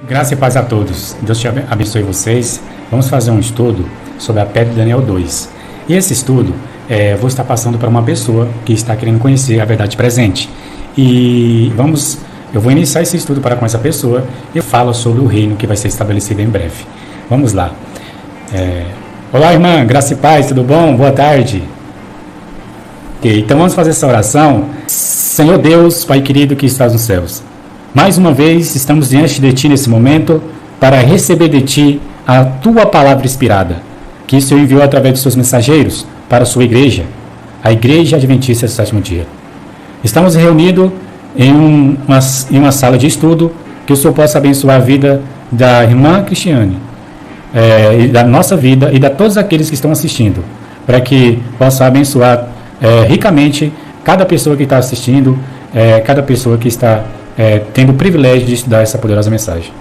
Graça e paz a todos. Deus te abençoe vocês. Vamos fazer um estudo sobre a pedra de Daniel 2. E esse estudo, vou estar passando para uma pessoa que está querendo conhecer a verdade presente. Eu vou iniciar esse estudo com essa pessoa e falo sobre o reino que vai ser estabelecido em breve. Vamos lá. Olá, irmã. Graça e paz, tudo bom? Boa tarde. Ok, então vamos fazer essa oração. Senhor Deus, Pai querido que estás nos céus, mais uma vez estamos diante de Ti nesse momento para receber de Ti a Tua palavra inspirada, que o Senhor enviou através dos Seus mensageiros para a Sua igreja, a Igreja Adventista do Sétimo Dia. Estamos reunidos em uma sala de estudo, que o Senhor possa abençoar a vida da irmã Cristiane, e da nossa vida e de todos aqueles que estão assistindo, para que possa abençoar ricamente cada pessoa que está assistindo, cada pessoa que está tendo o privilégio de estudar essa poderosa mensagem.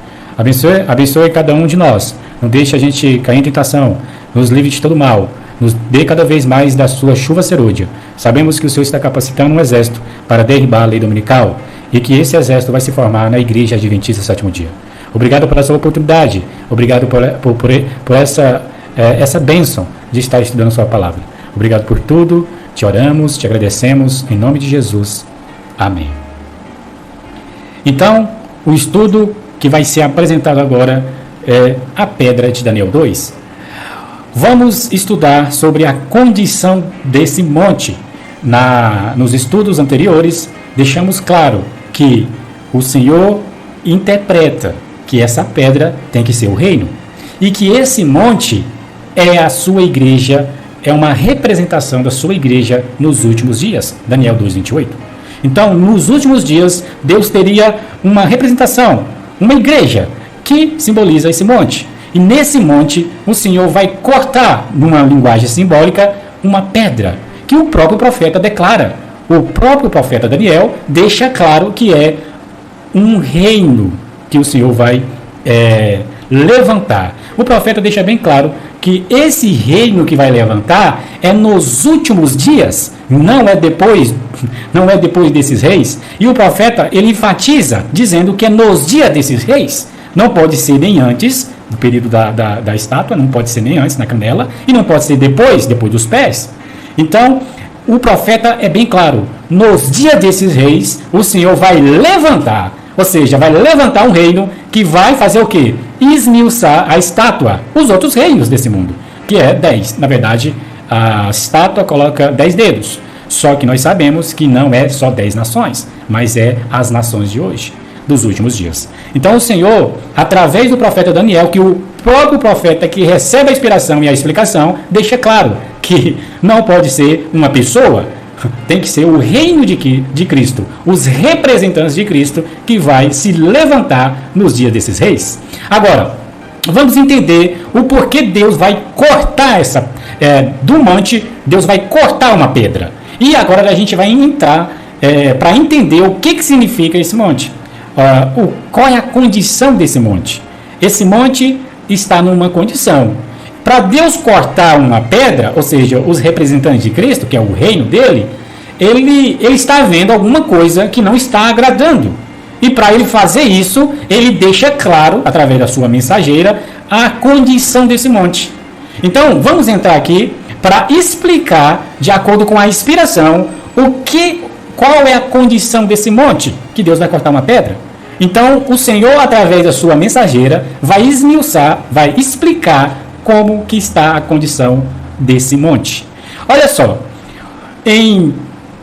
Abençoe cada um de nós. Não deixe a gente cair em tentação. Nos livre de todo mal. Nos dê cada vez mais da sua chuva serôdia. Sabemos que o Senhor está capacitando um exército para derribar a lei dominical e que esse exército vai se formar na Igreja Adventista do Sétimo Dia. Obrigado pela sua oportunidade. Obrigado por essa bênção de estar estudando a sua palavra. Obrigado por tudo. Te oramos, te agradecemos. Em nome de Jesus. Amém. Então, o estudo que vai ser apresentado agora é a pedra de Daniel 2. Vamos estudar sobre a condição desse monte. Nos estudos anteriores, deixamos claro que o Senhor interpreta que essa pedra tem que ser o reino e que esse monte é a sua igreja, é uma representação da sua igreja nos últimos dias. Daniel 2:28. Então, nos últimos dias, Deus teria uma representação, uma igreja, que simboliza esse monte. E nesse monte, o Senhor vai cortar, numa linguagem simbólica, uma pedra, que o próprio profeta declara. O próprio profeta Daniel deixa claro que é um reino que o Senhor vai levantar. O profeta deixa bem claro que esse reino que vai levantar é nos últimos dias, não é depois desses reis. E o profeta, ele enfatiza, dizendo que é nos dias desses reis. Não pode ser nem antes do período da estátua, não pode ser nem antes na canela, e não pode ser depois dos pés. Então, o profeta é bem claro, nos dias desses reis, o Senhor vai levantar, ou seja, vai levantar um reino que vai fazer o quê? Esmiuçar a estátua, os outros reinos desse mundo, que é 10. Na verdade, a estátua coloca 10 dedos. Só que nós sabemos que não é só 10 nações, mas é as nações de hoje, dos últimos dias. Então o Senhor, através do profeta Daniel, que o próprio profeta que recebe a inspiração e a explicação, deixa claro que não pode ser uma pessoa, tem que ser o reino de Cristo, os representantes de Cristo, que vai se levantar nos dias desses reis. Agora, vamos entender o porquê Deus vai cortar do monte, Deus vai cortar uma pedra. E agora a gente vai entrar para entender o que significa esse monte. Qual é a condição desse monte? Esse monte está numa condição. Para Deus cortar uma pedra, ou seja, os representantes de Cristo, que é o reino dele, ele está vendo alguma coisa que não está agradando. E para ele fazer isso, ele deixa claro, através da sua mensageira, a condição desse monte. Então, vamos entrar aqui para explicar, de acordo com a inspiração, qual é a condição desse monte, que Deus vai cortar uma pedra. Então, o Senhor, através da sua mensageira, vai esmiuçar, vai explicar como que está a condição desse monte. Olha só, em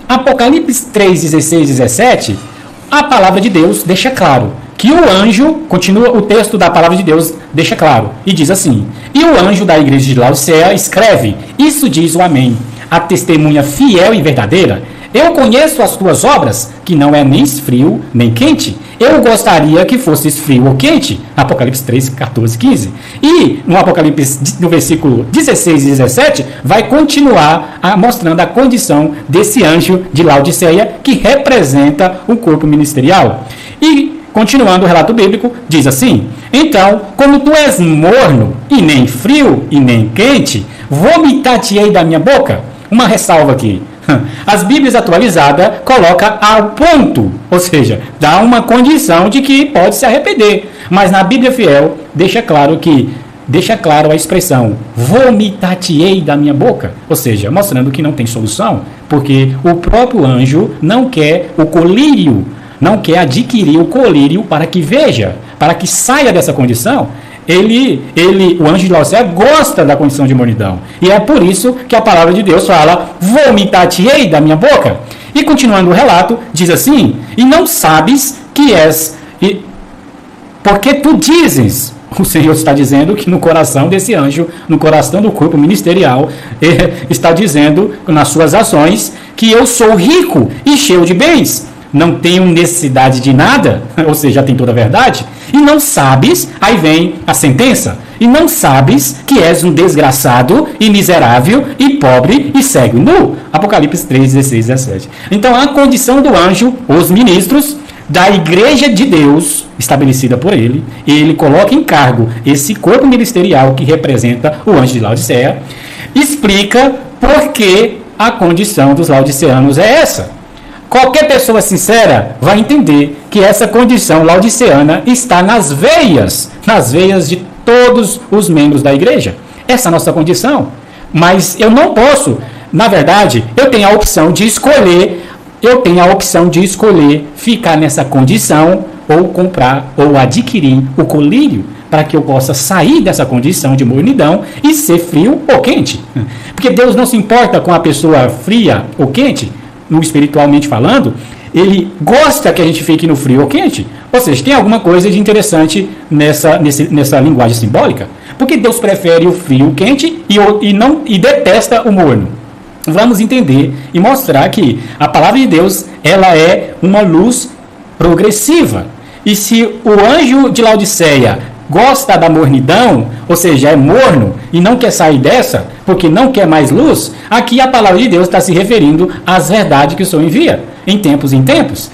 Apocalipse 3, 16 e 17, a palavra de Deus deixa claro que o anjo, continua o texto da palavra de Deus, deixa claro, e diz assim: e o anjo da igreja de Laodiceia escreve, isso diz o Amém, a testemunha fiel e verdadeira. Eu conheço as tuas obras, que não é nem frio nem quente. Eu gostaria que fosses frio ou quente. Apocalipse 3, 14, 15. E no Apocalipse, no versículo 16 e 17, vai continuar mostrando a condição desse anjo de Laodiceia, que representa o corpo ministerial. E, continuando o relato bíblico, diz assim: então, como tu és morno, e nem frio, e nem quente, vomitar-te-ei da minha boca. Uma ressalva aqui. As Bíblias atualizadas colocam ao ponto, ou seja, dá uma condição de que pode se arrepender. Mas na Bíblia Fiel, deixa claro a expressão vomitar-te-ei da minha boca, ou seja, mostrando que não tem solução, porque o próprio anjo não quer o colírio, não quer adquirir o colírio para que veja, para que saia dessa condição. O anjo de Laodiceia gosta da condição de mornidão. E é por isso que a palavra de Deus fala, vomitar-te-ei da minha boca. E continuando o relato, diz assim, e não sabes que és, porque tu dizes, o Senhor está dizendo que no coração desse anjo, no coração do corpo ministerial, está dizendo nas suas ações que eu sou rico e cheio de bens. Não tenho necessidade de nada, ou seja, já tem toda a verdade, e não sabes, aí vem a sentença, e não sabes que és um desgraçado e miserável e pobre e cego e nu. Apocalipse 3, 16, 17. Então, a condição do anjo, os ministros da igreja de Deus, estabelecida por ele coloca em cargo esse corpo ministerial que representa o anjo de Laodiceia, explica por que a condição dos laodiceanos é essa. Qualquer pessoa sincera vai entender que essa condição laodiceana está nas veias de todos os membros da igreja. Essa é a nossa condição. Mas eu não posso, na verdade, eu tenho a opção de escolher ficar nessa condição ou comprar ou adquirir o colírio para que eu possa sair dessa condição de mornidão e ser frio ou quente. Porque Deus não se importa com a pessoa fria ou quente, no espiritualmente falando, ele gosta que a gente fique no frio ou quente. Ou seja, tem alguma coisa de interessante nessa linguagem simbólica. Porque Deus prefere o frio ou quente e detesta o morno. Vamos entender e mostrar que a palavra de Deus ela é uma luz progressiva. E se o anjo de Laodiceia gosta da mornidão, ou seja, é morno e não quer sair dessa, porque não quer mais luz, aqui a palavra de Deus está se referindo às verdades que o Senhor envia, em tempos,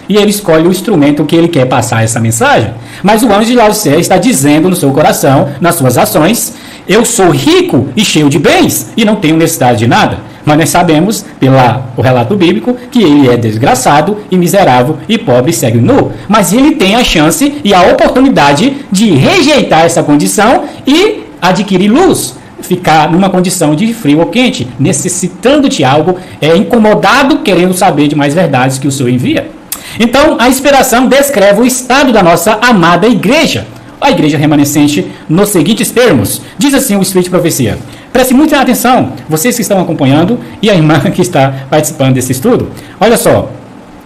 e ele escolhe o instrumento que ele quer passar essa mensagem. Mas o anjo de Laodiceia está dizendo no seu coração, nas suas ações, eu sou rico e cheio de bens e não tenho necessidade de nada. Mas nós sabemos, pelo relato bíblico, que ele é desgraçado e miserável e pobre e cego e nu. Mas ele tem a chance e a oportunidade de rejeitar essa condição e adquirir luz. Ficar numa condição de frio ou quente, necessitando de algo, incomodado, querendo saber de mais verdades que o Senhor envia. Então, a inspiração descreve o estado da nossa amada igreja. A igreja remanescente nos seguintes termos. Diz assim o Espírito de Profecia. Preste muita atenção, vocês que estão acompanhando e a irmã que está participando desse estudo. Olha só,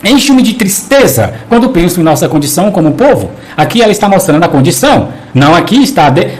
enche-me de tristeza quando penso em nossa condição como povo. Aqui ela está mostrando a condição. Não aqui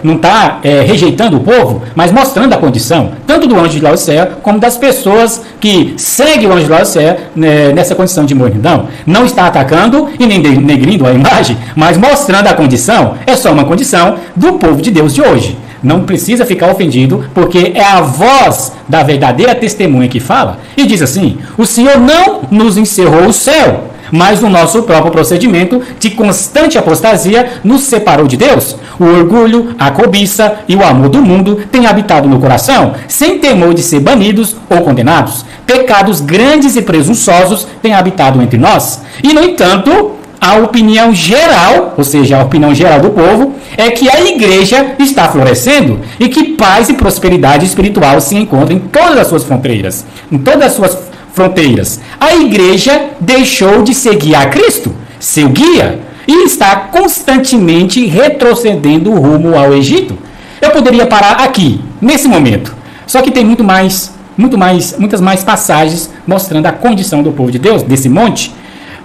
não está rejeitando o povo, mas mostrando a condição, tanto do anjo de Laodiceia, como das pessoas que seguem o anjo de Laodiceia nessa condição de mornidão. Não está atacando e nem denegrindo a imagem, mas mostrando a condição. É só uma condição do povo de Deus de hoje. Não precisa ficar ofendido, porque é a voz da verdadeira testemunha que fala. E diz assim, o Senhor não nos encerrou o céu, mas no nosso próprio procedimento de constante apostasia nos separou de Deus. O orgulho, a cobiça e o amor do mundo têm habitado no coração, sem temor de ser banidos ou condenados. Pecados grandes e presunçosos têm habitado entre nós. E, no entanto, a opinião geral, ou seja, a opinião geral do povo, é que a igreja está florescendo e que paz e prosperidade espiritual se encontram em todas as suas fronteiras. Em todas as suas fronteiras. A igreja deixou de seguir a Cristo, seu guia, e está constantemente retrocedendo rumo ao Egito. Eu poderia parar aqui, nesse momento. Só que tem muitas mais passagens mostrando a condição do povo de Deus, desse monte.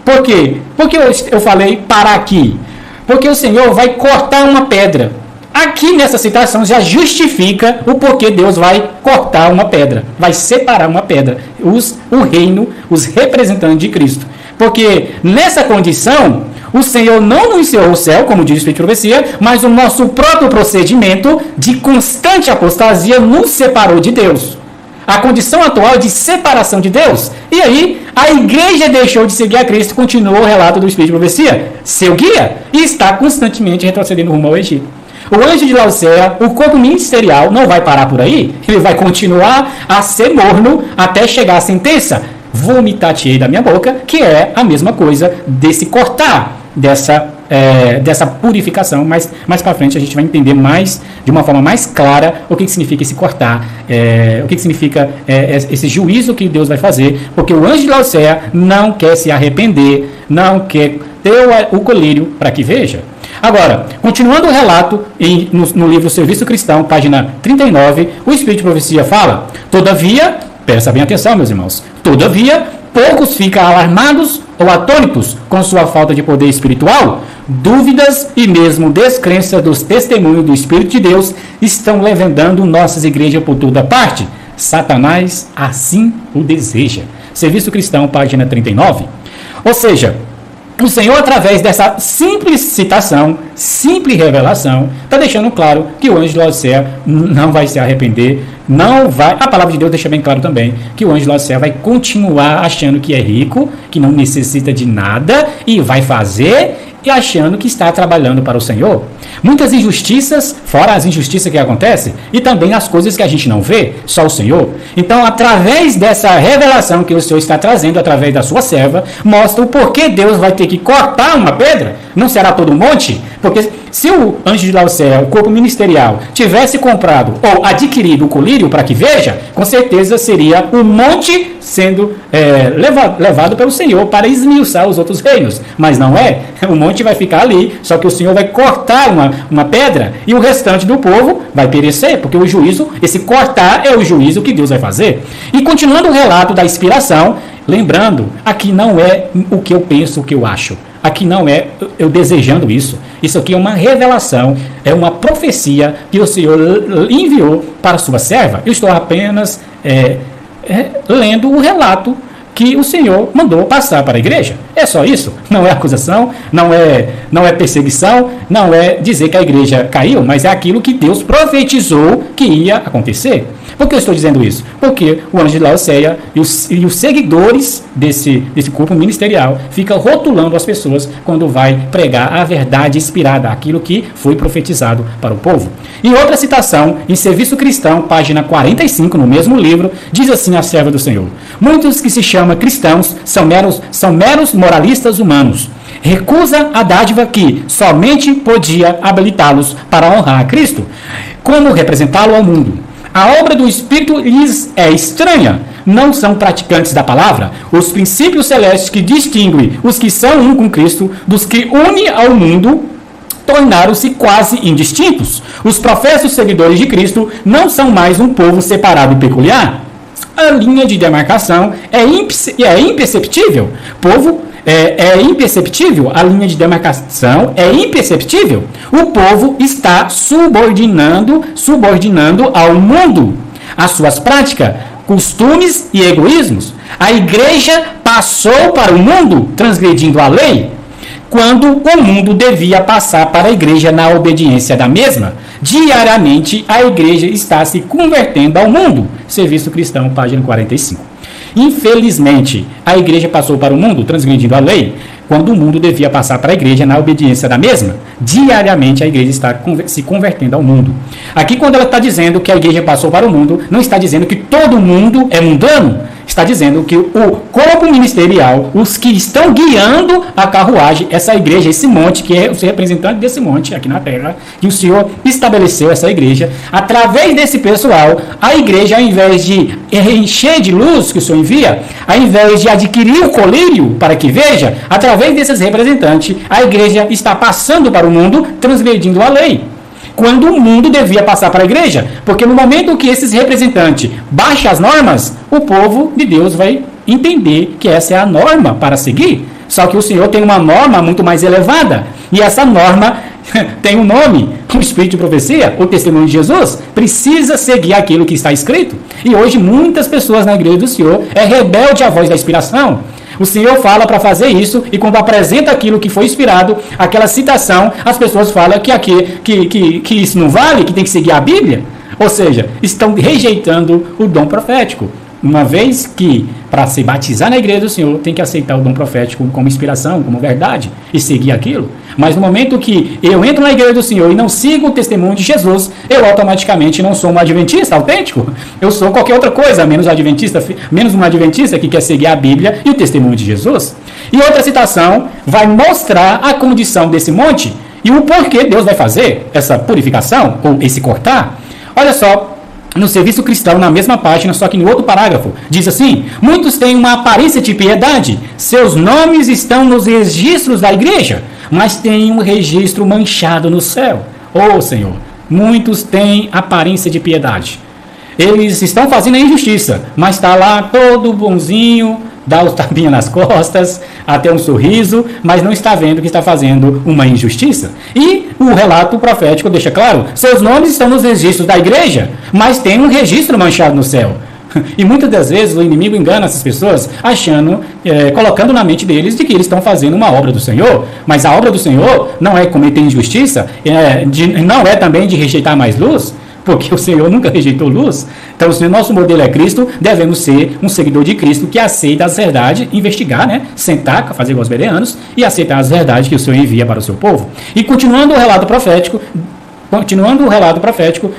Por quê? Porque eu falei parar aqui. Porque o Senhor vai cortar uma pedra. Aqui nessa citação já justifica o porquê Deus vai cortar uma pedra. Vai separar uma pedra. O reino, os representantes de Cristo. Porque nessa condição, o Senhor não nos encerrou o céu, como diz o Espírito de Profecia, mas o nosso próprio procedimento de constante apostasia nos separou de Deus. A condição atual de separação de Deus. E aí, a igreja deixou de seguir a Cristo, continuou o relato do Espírito de Profecia, seu guia, e está constantemente retrocedendo rumo ao Egito. O anjo de Laodiceia, o corpo ministerial, não vai parar por aí, ele vai continuar a ser morno até chegar à sentença. vomitar-te-ei da minha boca, que é a mesma coisa desse cortar, dessa purificação. Mas mais para frente a gente vai entender mais, de uma forma mais clara, o que significa esse cortar, o que significa esse juízo que Deus vai fazer, porque o anjo de Laodiceia não quer se arrepender, não quer ter o colírio para que veja. Agora, continuando o relato no livro Serviço Cristão, página 39, o Espírito de Profecia fala: todavia, presta bem atenção, meus irmãos, todavia, poucos ficam alarmados ou atônitos com sua falta de poder espiritual. Dúvidas e mesmo descrença dos testemunhos do Espírito de Deus estão levantando nossas igrejas por toda parte. Satanás assim o deseja. Serviço Cristão, página 39. Ou seja, o Senhor, através dessa simples citação, simples revelação, está deixando claro que o anjo de Laodiceia não vai se arrepender, não vai. A palavra de Deus deixa bem claro também que o anjo de Laodiceia vai continuar achando que é rico, que não necessita de nada e vai fazer e achando que está trabalhando para o Senhor. Muitas injustiças, fora as injustiças que acontecem, e também as coisas que a gente não vê, só o Senhor. Então, através dessa revelação que o Senhor está trazendo, através da sua serva, mostra o porquê Deus vai ter que cortar uma pedra. Não será todo um monte? Porque se o anjo de Laodiceia, o corpo ministerial, tivesse comprado ou adquirido o colírio para que veja, com certeza seria um monte sendo levado pelo Senhor para esmiuçar os outros reinos. Mas não é. O monte vai ficar ali, só que o Senhor vai cortar uma pedra e o restante do povo vai perecer, porque o juízo, esse cortar é o juízo que Deus vai fazer. E continuando o relato da inspiração, lembrando, aqui não é o que eu penso, o que eu acho. Aqui não é eu desejando isso. Isso aqui é uma revelação, é uma profecia que o Senhor enviou para a sua serva. Eu estou apenas lendo o relato que o Senhor mandou passar para a igreja. É só isso. Não é acusação, não é perseguição, não é dizer que a igreja caiu, mas é aquilo que Deus profetizou que ia acontecer. Por que eu estou dizendo isso? Porque o anjo de Laodiceia e os seguidores desse corpo ministerial ficam rotulando as pessoas quando vai pregar a verdade inspirada, aquilo que foi profetizado para o povo. E outra citação, em Serviço Cristão, página 45, no mesmo livro, diz assim a serva do Senhor: muitos que se chamam cristãos são meros moralistas humanos. Recusa a dádiva que somente podia habilitá-los para honrar a Cristo, como representá-lo ao mundo. A obra do Espírito lhes é estranha. Não são praticantes da palavra. Os princípios celestes que distinguem os que são um com Cristo dos que unem ao mundo tornaram-se quase indistintos. Os professos seguidores de Cristo não são mais um povo separado e peculiar. A linha de demarcação é imperceptível. É imperceptível, a linha de demarcação é imperceptível. O povo está subordinando ao mundo as suas práticas, costumes e egoísmos. A igreja passou para o mundo, transgredindo a lei, quando o mundo devia passar para a igreja na obediência da mesma. Diariamente, a igreja está se convertendo ao mundo. Serviço Cristão, página 45. Infelizmente, a igreja passou para o mundo, transgredindo a lei, quando o mundo devia passar para a igreja na obediência da mesma. Diariamente, a igreja está se convertendo ao mundo. Aqui, quando ela está dizendo que a igreja passou para o mundo, não está dizendo que todo mundo é mundano. Está dizendo que o corpo ministerial, os que estão guiando a carruagem, essa igreja, esse monte, que é o representante desse monte aqui na terra, que o Senhor estabeleceu essa igreja, através desse pessoal, a igreja, ao invés de encher de luz que o Senhor envia, ao invés de adquirir o colírio para que veja, através desses representantes, a igreja está passando para o mundo, transgredindo a lei. Quando o mundo devia passar para a igreja, porque no momento que esses representantes baixam as normas, o povo de Deus vai entender que essa é a norma para seguir. Só que o Senhor tem uma norma muito mais elevada, e essa norma tem um nome, o Espírito de Profecia, o testemunho de Jesus, precisa seguir aquilo que está escrito. E hoje muitas pessoas na igreja do Senhor é rebelde à voz da inspiração. O Senhor fala para fazer isso, e quando apresenta aquilo que foi inspirado, aquela citação, as pessoas falam que isso não vale, que tem que seguir a Bíblia. Ou seja, estão rejeitando o dom profético. uma vez que, para se batizar na igreja do Senhor, tem que aceitar o dom profético como inspiração, como verdade, e seguir aquilo. Mas no momento que eu entro na igreja do Senhor e não sigo o testemunho de Jesus, eu automaticamente não sou um adventista autêntico. Eu sou qualquer outra coisa, menos um adventista que quer seguir a Bíblia e o testemunho de Jesus. E outra citação vai mostrar a condição desse monte e o porquê Deus vai fazer essa purificação, ou esse cortar. Olha só, no Serviço Cristão, na mesma página, só que no outro parágrafo, diz assim: muitos têm uma aparência de piedade, seus nomes estão nos registros da igreja, mas têm um registro manchado no céu. Oh, Senhor, muitos têm aparência de piedade. Eles estão fazendo a injustiça, mas está lá todo bonzinho, dá os tapinhas nas costas, até um sorriso, mas não está vendo que está fazendo uma injustiça. E o relato profético deixa claro: seus nomes estão nos registros da igreja, mas tem um registro manchado no céu. E muitas das vezes o inimigo engana essas pessoas, colocando na mente deles de que eles estão fazendo uma obra do Senhor. Mas a obra do Senhor não é cometer injustiça, não é também de rejeitar mais luz, porque o Senhor nunca rejeitou luz. Então, se o nosso modelo é Cristo, devemos ser um seguidor de Cristo que aceita as verdades, investigar, sentar, fazer igual os bereanos, e aceitar as verdades que o Senhor envia para o seu povo. E continuando o relato profético,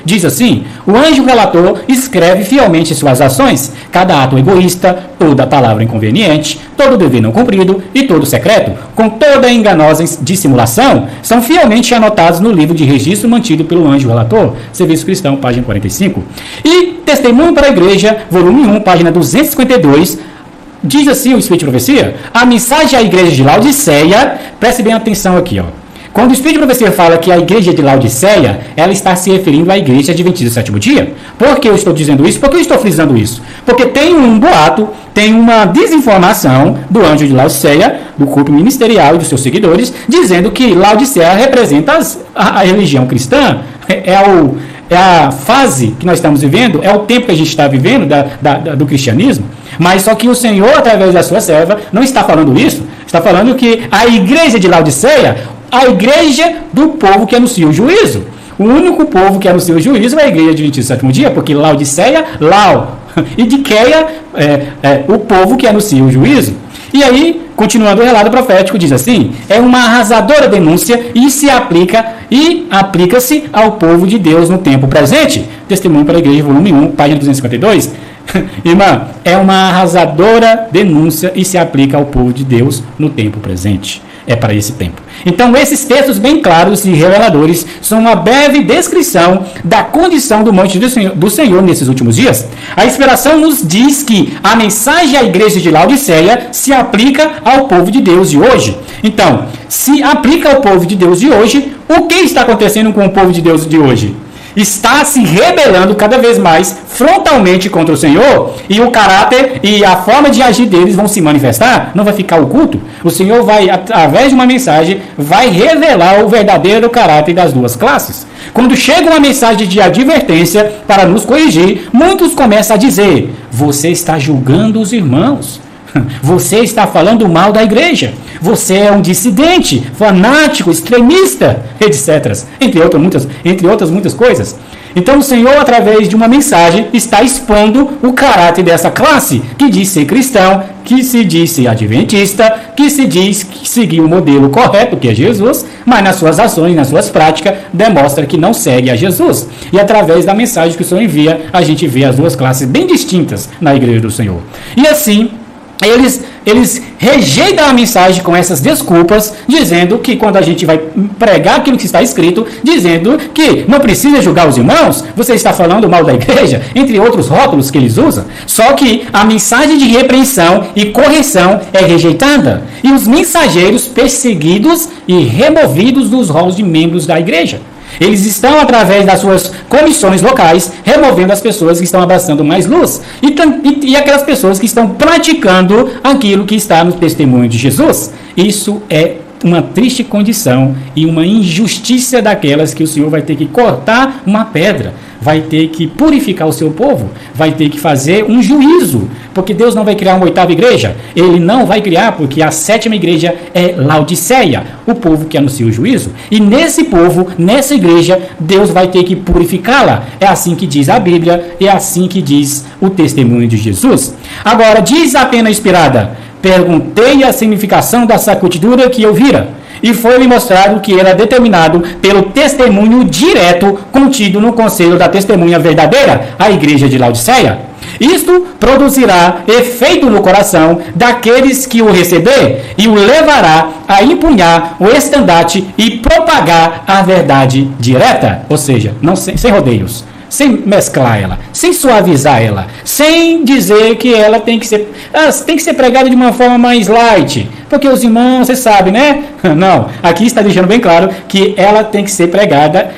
diz assim: o anjo relator escreve fielmente suas ações, cada ato egoísta, toda palavra inconveniente, todo dever não cumprido e todo secreto, com toda enganosa dissimulação, são fielmente anotados no livro de registro mantido pelo anjo relator. Serviço Cristão, página 45. E Testemunho para a Igreja, volume 1, página 252, diz assim o Espírito de Profecia: a mensagem à igreja de Laodiceia, preste bem atenção aqui, quando o Espírito de Profecia fala que a igreja de Laodiceia, ela está se referindo à igreja adventista do sétimo dia. Por que eu estou dizendo isso? Por que eu estou frisando isso? Porque tem um boato, tem uma desinformação do anjo de Laodiceia, do culto ministerial e dos seus seguidores, dizendo que Laodiceia representa a religião cristã. É a fase que nós estamos vivendo, é o tempo que a gente está vivendo do cristianismo. Mas só que o Senhor, através da sua serva, não está falando isso. Está falando que a igreja de Laodiceia, a igreja do povo que anuncia o juízo. O único povo que anuncia o juízo é a igreja adventista do sétimo dia, porque Laodiceia, Lau, e Diqueia, o povo que anuncia o juízo. E aí, continuando o relato profético, diz assim: é uma arrasadora denúncia e aplica-se ao povo de Deus no tempo presente. Testemunho para a Igreja, volume 1, página 252. Irmã, é uma arrasadora denúncia e se aplica ao povo de Deus no tempo presente. É para esse tempo. Então, esses textos bem claros e reveladores são uma breve descrição da condição do monte do Senhor nesses últimos dias. A inspiração nos diz que a mensagem à igreja de Laodiceia se aplica ao povo de Deus de hoje. Então, se aplica ao povo de Deus de hoje, o que está acontecendo com o povo de Deus de hoje? Está se rebelando cada vez mais frontalmente contra o Senhor, e o caráter e a forma de agir deles vão se manifestar, não vai ficar oculto. O Senhor vai, através de uma mensagem, vai revelar o verdadeiro caráter das duas classes. Quando chega uma mensagem de advertência para nos corrigir, muitos começam a dizer: você está julgando os irmãos. Você está falando mal da igreja. Você é um dissidente, fanático, extremista, etc. Entre outras muitas coisas. Então o Senhor, através de uma mensagem, está expondo o caráter dessa classe, que diz ser cristão, que se diz ser adventista, que se diz seguir o modelo correto, que é Jesus, mas nas suas ações, nas suas práticas, demonstra que não segue a Jesus. E através da mensagem que o Senhor envia, a gente vê as duas classes bem distintas na igreja do Senhor. E assim, eles rejeitam a mensagem com essas desculpas, dizendo que quando a gente vai pregar aquilo que está escrito, dizendo que não precisa julgar os irmãos, você está falando mal da igreja, entre outros rótulos que eles usam. Só que a mensagem de repreensão e correção é rejeitada, e os mensageiros perseguidos e removidos dos rolos de membros da igreja. Eles estão, através das suas comissões locais, removendo as pessoas que estão abraçando mais luz e aquelas pessoas que estão praticando aquilo que está no testemunho de Jesus. Isso é uma triste condição e uma injustiça daquelas que o Senhor vai ter que cortar uma pedra, vai ter que purificar o seu povo, vai ter que fazer um juízo, porque Deus não vai criar uma 8ª igreja, Ele não vai criar, porque a 7ª igreja é Laodiceia, o povo que anuncia o juízo, e nesse povo, nessa igreja, Deus vai ter que purificá-la. É assim que diz a Bíblia, é assim que diz o testemunho de Jesus. Agora, diz a pena inspirada: perguntei a significação da sacudidura que eu vira, e foi-lhe mostrado que era determinado pelo testemunho direto contido no conselho da testemunha verdadeira, a igreja de Laodiceia. Isto produzirá efeito no coração daqueles que o receber e o levará a empunhar o estandarte e propagar a verdade direta, ou seja, não sem rodeios, sem mesclar ela, sem suavizar ela, sem dizer que ela tem que ser pregada de uma forma mais light, porque os irmãos, você sabe, né? Não, aqui está deixando bem claro que ela tem que ser pregada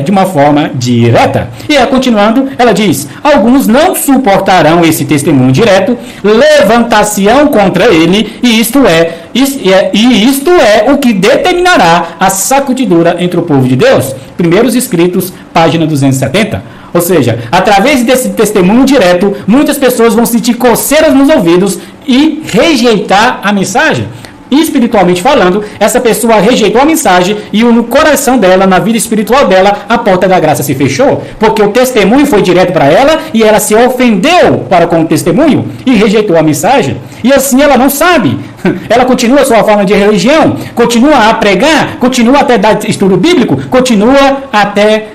de uma forma direta. E continuando, ela diz: alguns não suportarão esse testemunho direto, levantar-se-ão contra ele, e isto é o que determinará a sacudidura entre o povo de Deus. Primeiros Escritos, página 270. Ou seja, através desse testemunho direto, muitas pessoas vão sentir coceiras nos ouvidos e rejeitar a mensagem. Espiritualmente falando, essa pessoa rejeitou a mensagem e no coração dela, na vida espiritual dela, a porta da graça se fechou, porque o testemunho foi direto para ela e ela se ofendeu para com o testemunho e rejeitou a mensagem. E assim ela não sabe. Ela continua a sua forma de religião, continua a pregar, continua até dar estudo bíblico, continua até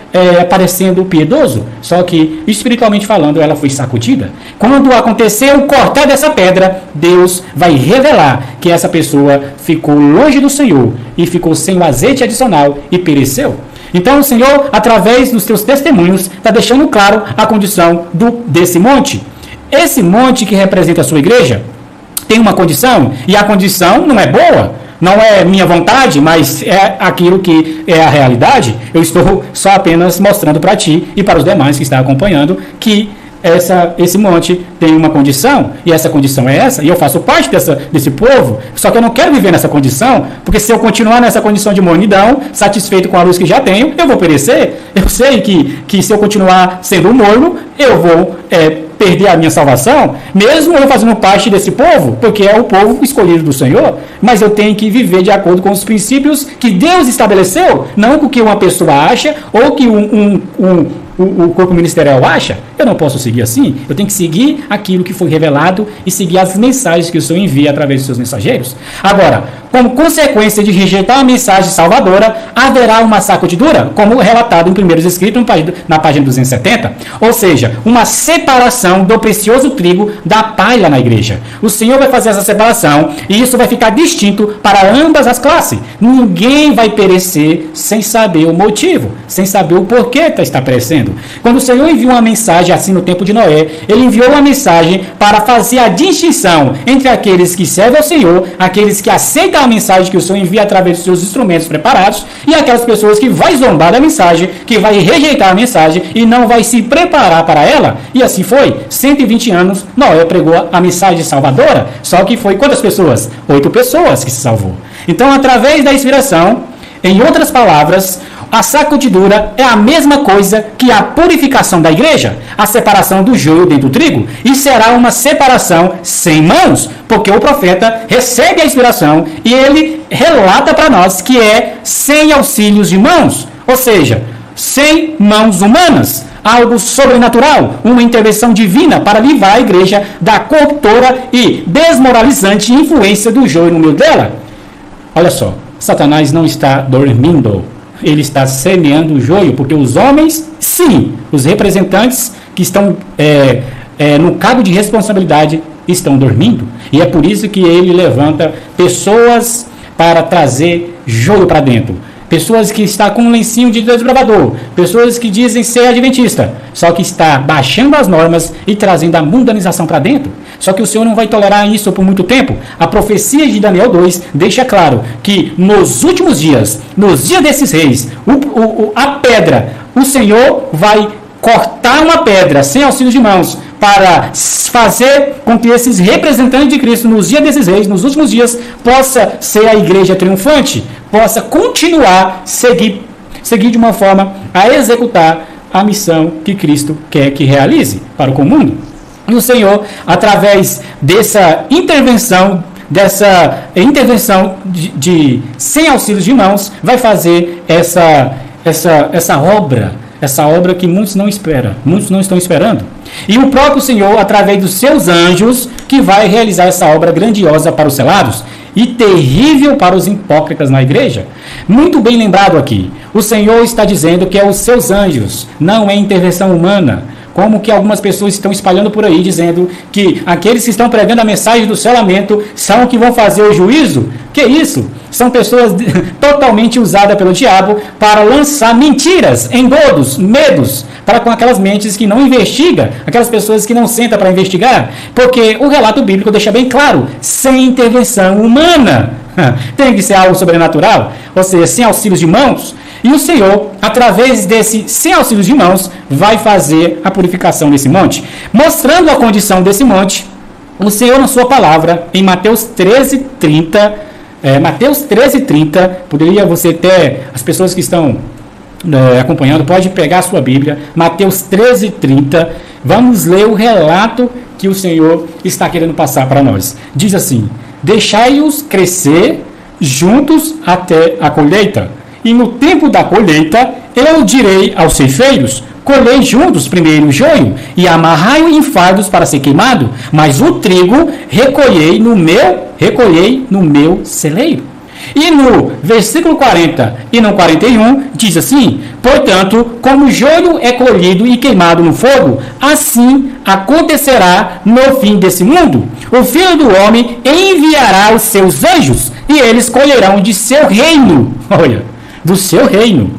parecendo piedoso, só que espiritualmente falando ela foi sacudida. Quando acontecer o cortar dessa pedra, Deus vai revelar que essa pessoa ficou longe do Senhor e ficou sem o azeite adicional e pereceu. Então o Senhor, através dos seus testemunhos, está deixando claro a condição desse monte. Esse monte que representa a sua igreja tem uma condição, e a condição não é boa, não é minha vontade, mas é aquilo que é a realidade. Eu estou só apenas mostrando para ti e para os demais que estão acompanhando que esse monte tem uma condição, e essa condição é essa, e eu faço parte desse povo, só que eu não quero viver nessa condição, porque se eu continuar nessa condição de mornidão, satisfeito com a luz que já tenho, eu vou perecer. Eu sei que se eu continuar sendo morno, eu vou perder a minha salvação, mesmo eu fazendo parte desse povo, porque é o povo escolhido do Senhor, mas eu tenho que viver de acordo com os princípios que Deus estabeleceu, não com o que uma pessoa acha, ou que o corpo ministerial acha. Eu não posso seguir assim, eu tenho que seguir aquilo que foi revelado e seguir as mensagens que o Senhor envia através dos seus mensageiros. Agora, como consequência de rejeitar a mensagem salvadora, haverá uma sacudidura, como relatado em Primeiros Escritos, na página 270, ou seja, uma separação do precioso trigo da palha na igreja. O Senhor vai fazer essa separação e isso vai ficar distinto para ambas as classes. Ninguém vai perecer sem saber o motivo, sem saber o porquê está perecendo. Quando o Senhor enviou uma mensagem assim no tempo de Noé, ele enviou uma mensagem para fazer a distinção entre aqueles que servem ao Senhor, aqueles que aceitam a mensagem que o Senhor envia através dos seus instrumentos preparados, e aquelas pessoas que vai zombar da mensagem, que vai rejeitar a mensagem e não vai se preparar para ela. E assim foi. 120 anos, Noé pregou a mensagem salvadora, só que foi quantas pessoas? 8 pessoas que se salvou. Então, através da inspiração, em outras palavras, a sacudidura é a mesma coisa que a purificação da igreja, a separação do joio dentro do trigo, e será uma separação sem mãos, porque o profeta recebe a inspiração e ele relata para nós que é sem auxílios de mãos, ou seja, sem mãos humanas, algo sobrenatural, uma intervenção divina para livrar a igreja da corruptora e desmoralizante influência do joio no meio dela. Olha só, Satanás não está dormindo. Ele está semeando o joio, porque os homens, sim, os representantes que estão no cargo de responsabilidade estão dormindo. E é por isso que ele levanta pessoas para trazer joio para dentro. Pessoas que estão com um lencinho de desbravador, pessoas que dizem ser adventista, só que está baixando as normas e trazendo a mundanização para dentro. Só que o Senhor não vai tolerar isso por muito tempo. A profecia de Daniel 2 deixa claro que nos últimos dias, nos dias desses reis, a pedra, o Senhor vai cortar uma pedra sem auxílio de mãos para fazer com que esses representantes de Cristo nos dias desses reis, nos últimos dias, possa ser a igreja triunfante, possa continuar seguir de uma forma a executar a missão que Cristo quer que realize para o comum. E o Senhor, através dessa intervenção de sem auxílios de mãos, vai fazer essa obra que muitos não esperam, muitos não estão esperando. E o próprio Senhor, através dos seus anjos, que vai realizar essa obra grandiosa para os selados e terrível para os hipócritas na igreja. Muito bem lembrado aqui, o Senhor está dizendo que é os seus anjos, não é intervenção humana. Como que algumas pessoas estão espalhando por aí, dizendo que aqueles que estão pregando a mensagem do selamento são que vão fazer o juízo. Que isso? São pessoas totalmente usadas pelo diabo para lançar mentiras, engodos, medos, para com aquelas mentes que não investigam, aquelas pessoas que não sentam para investigar, porque o relato bíblico deixa bem claro, sem intervenção humana. Tem que ser algo sobrenatural, ou seja, sem auxílios de mãos. E o Senhor, através desse sem auxílios de mãos, vai fazer a purificação desse monte. Mostrando a condição desse monte, o Senhor, na sua palavra, em Mateus 13:30, poderia você ter, as pessoas que estão acompanhando, pode pegar a sua Bíblia, Mateus 13:30, vamos ler o relato que o Senhor está querendo passar para nós. Diz assim: deixai-os crescer juntos até a colheita. E no tempo da colheita, eu direi aos ceifeiros: colhei juntos primeiro o joio, e amarrai-o em fardos para ser queimado, mas o trigo recolhei no meu celeiro. E no versículo 40 e no 41, diz assim: portanto, como o joio é colhido e queimado no fogo, assim acontecerá no fim desse mundo. O Filho do Homem enviará os seus anjos, e eles colherão de seu reino. Olha, do seu reino.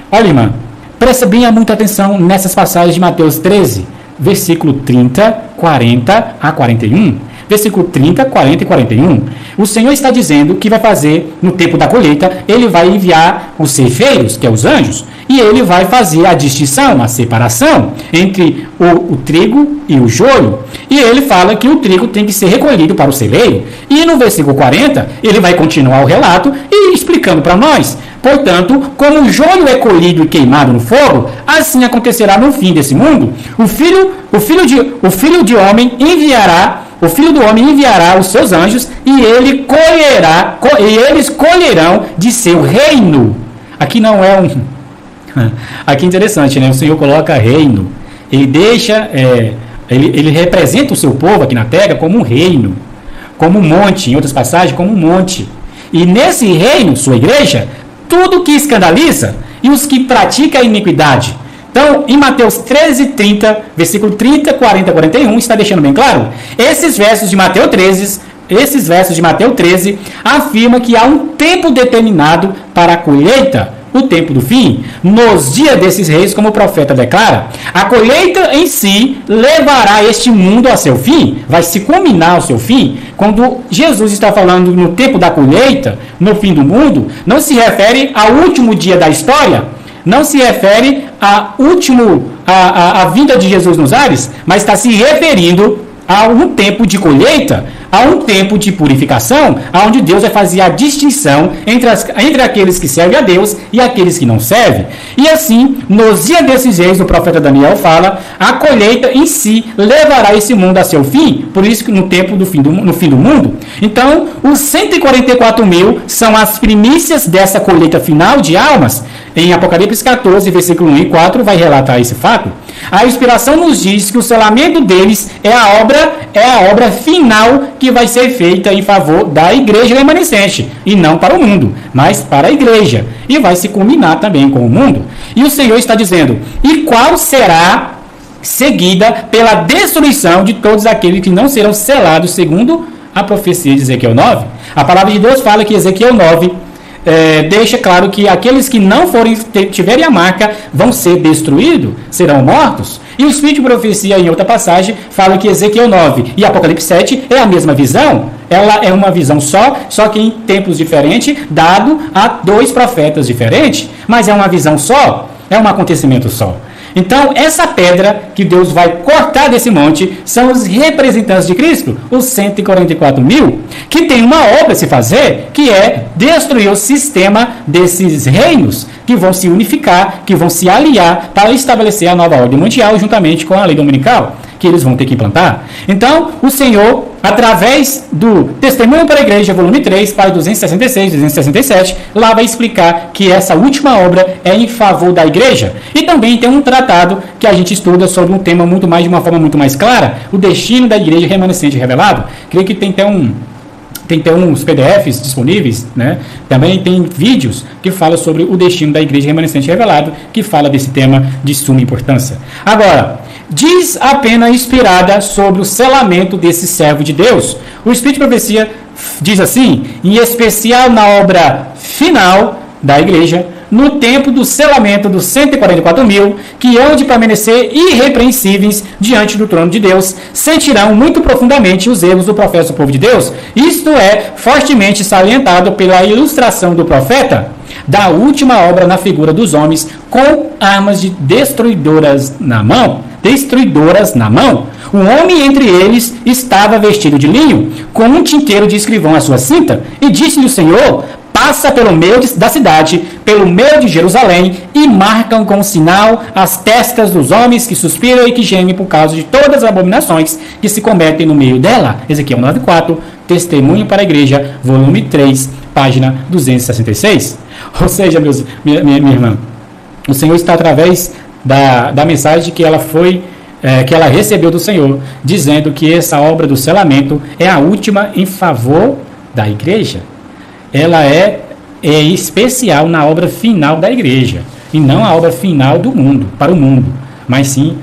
Olha, irmã, presta bem muita atenção nessas passagens de Mateus 13, versículo 30, 40 a 41. Versículo 30, 40 e 41. O Senhor está dizendo que vai fazer, no tempo da colheita, ele vai enviar os ceifeiros, que é os anjos, e ele vai fazer a distinção, a separação entre o trigo e o joio. E ele fala que o trigo tem que ser recolhido para o celeiro. E no versículo 40, ele vai continuar o relato e explicando para nós: portanto, como o joio é colhido e queimado no fogo, assim acontecerá no fim desse mundo. O Filho do Homem enviará os seus anjos, e eles colherão de seu reino. Aqui não é Aqui é interessante, né? O Senhor coloca reino. Ele deixa, ele representa o seu povo aqui na terra como um reino, como um monte, em outras passagens, como um monte. E nesse reino, sua igreja, tudo que escandaliza e os que praticam a iniquidade. Então, em Mateus 13:30, versículo 30, 40 e 41, está deixando bem claro. Esses versos de Mateus 13 afirmam que há um tempo determinado para a colheita, o tempo do fim, nos dias desses reis, como o profeta declara. A colheita em si levará este mundo a seu fim, vai se culminar ao seu fim. Quando Jesus está falando no tempo da colheita, no fim do mundo, não se refere ao último dia da história, não se refere à vinda de Jesus nos ares, mas está se referindo a um tempo de colheita, a um tempo de purificação, onde Deus vai fazer a distinção entre aqueles que servem a Deus e aqueles que não servem. E assim, nos dias desses reis, o profeta Daniel fala, a colheita em si levará esse mundo a seu fim, por isso que no fim do mundo. Então, os 144 mil são as primícias dessa colheita final de almas. Em Apocalipse 14, versículo 1 e 4, vai relatar esse fato. A inspiração nos diz que o selamento deles é a obra final que vai ser feita em favor da igreja remanescente, e não para o mundo, mas para a igreja, e vai se culminar também com o mundo. E o Senhor está dizendo: e qual será seguida pela destruição de todos aqueles que não serão selados, segundo a profecia de Ezequiel 9? A palavra de Deus fala que Ezequiel 9 deixa claro que aqueles que não tiverem a marca vão ser destruídos, serão mortos. E o Espírito de Profecia, em outra passagem, fala que Ezequiel 9 e Apocalipse 7 é a mesma visão. Ela é uma visão só que em tempos diferentes, dado a dois profetas diferentes, mas é uma visão só, é um acontecimento só. Então, essa pedra que Deus vai cortar desse monte são os representantes de Cristo, os 144 mil, que tem uma obra a se fazer, que é destruir o sistema desses reinos, que vão se unificar, que vão se aliar para estabelecer a nova ordem mundial juntamente com a lei dominical, que eles vão ter que implantar. Então, o Senhor, através do Testemunho para a Igreja, volume 3, página 266, 267, lá vai explicar que essa última obra é em favor da Igreja. E também tem um tratado que a gente estuda sobre um tema muito mais, de uma forma muito mais clara, o destino da Igreja remanescente revelado. Creio que tem até uns PDFs disponíveis, né? Também tem vídeos que falam sobre o destino da Igreja remanescente revelado, que fala desse tema de suma importância. Agora, diz a pena inspirada sobre o selamento desse servo de Deus. O Espírito de Profecia diz assim, em especial na obra final da Igreja, no tempo do selamento dos 144 mil, que hão de permanecer irrepreensíveis diante do trono de Deus, sentirão muito profundamente os erros do profeta do povo de Deus. Isto é fortemente salientado pela ilustração do profeta da última obra na figura dos homens com armas de destruidoras na mão. Um homem entre eles estava vestido de linho, com um tinteiro de escrivão à sua cinta, e disse-lhe o Senhor: passa pelo meio da cidade, pelo meio de Jerusalém, e marcam com sinal as testas dos homens que suspiram e que gemem por causa de todas as abominações que se cometem no meio dela. Ezequiel 9:4, Testemunho para a Igreja, volume 3, página 266. Ou seja, minha irmã, o Senhor está através da mensagem que ela que ela recebeu do Senhor, dizendo que essa obra do selamento é a última em favor da Igreja. Ela é especial na obra final da Igreja, e não a obra final do mundo, para o mundo, mas sim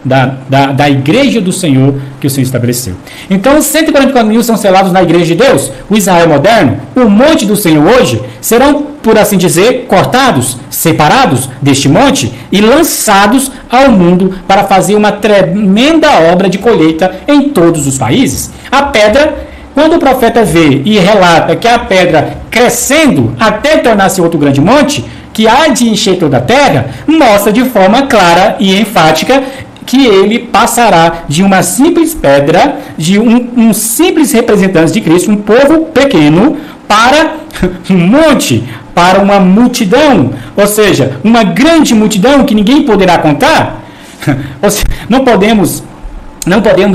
da Igreja do Senhor que o Senhor estabeleceu. Então, os 144 mil são selados na Igreja de Deus, o Israel moderno, o monte do Senhor hoje, serão, por assim dizer, cortados, separados deste monte e lançados ao mundo para fazer uma tremenda obra de colheita em todos os países. A pedra, quando o profeta vê e relata que a pedra crescendo até tornar-se outro grande monte, que há de encher toda a terra, mostra de forma clara e enfática que ele passará de uma simples pedra, de um simples representante de Cristo, um povo pequeno, para um monte, para uma multidão, ou seja, uma grande multidão que ninguém poderá contar. Ou seja, não podemos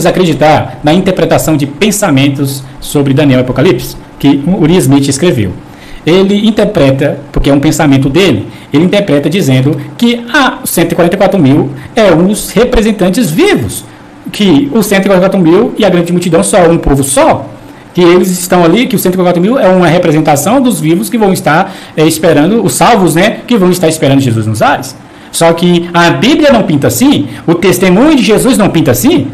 acreditar na interpretação de pensamentos sobre Daniel e Apocalipse, que Uriah Smith escreveu. Ele interpreta, porque é um pensamento dele, ele interpreta dizendo que 144 mil é os representantes vivos, que os 144 mil e a grande multidão só é um povo só, que eles estão ali, que os 144 mil é uma representação dos vivos que vão estar esperando, os salvos, né, que vão estar esperando Jesus nos ares. Só que a Bíblia não pinta assim, o testemunho de Jesus não pinta assim.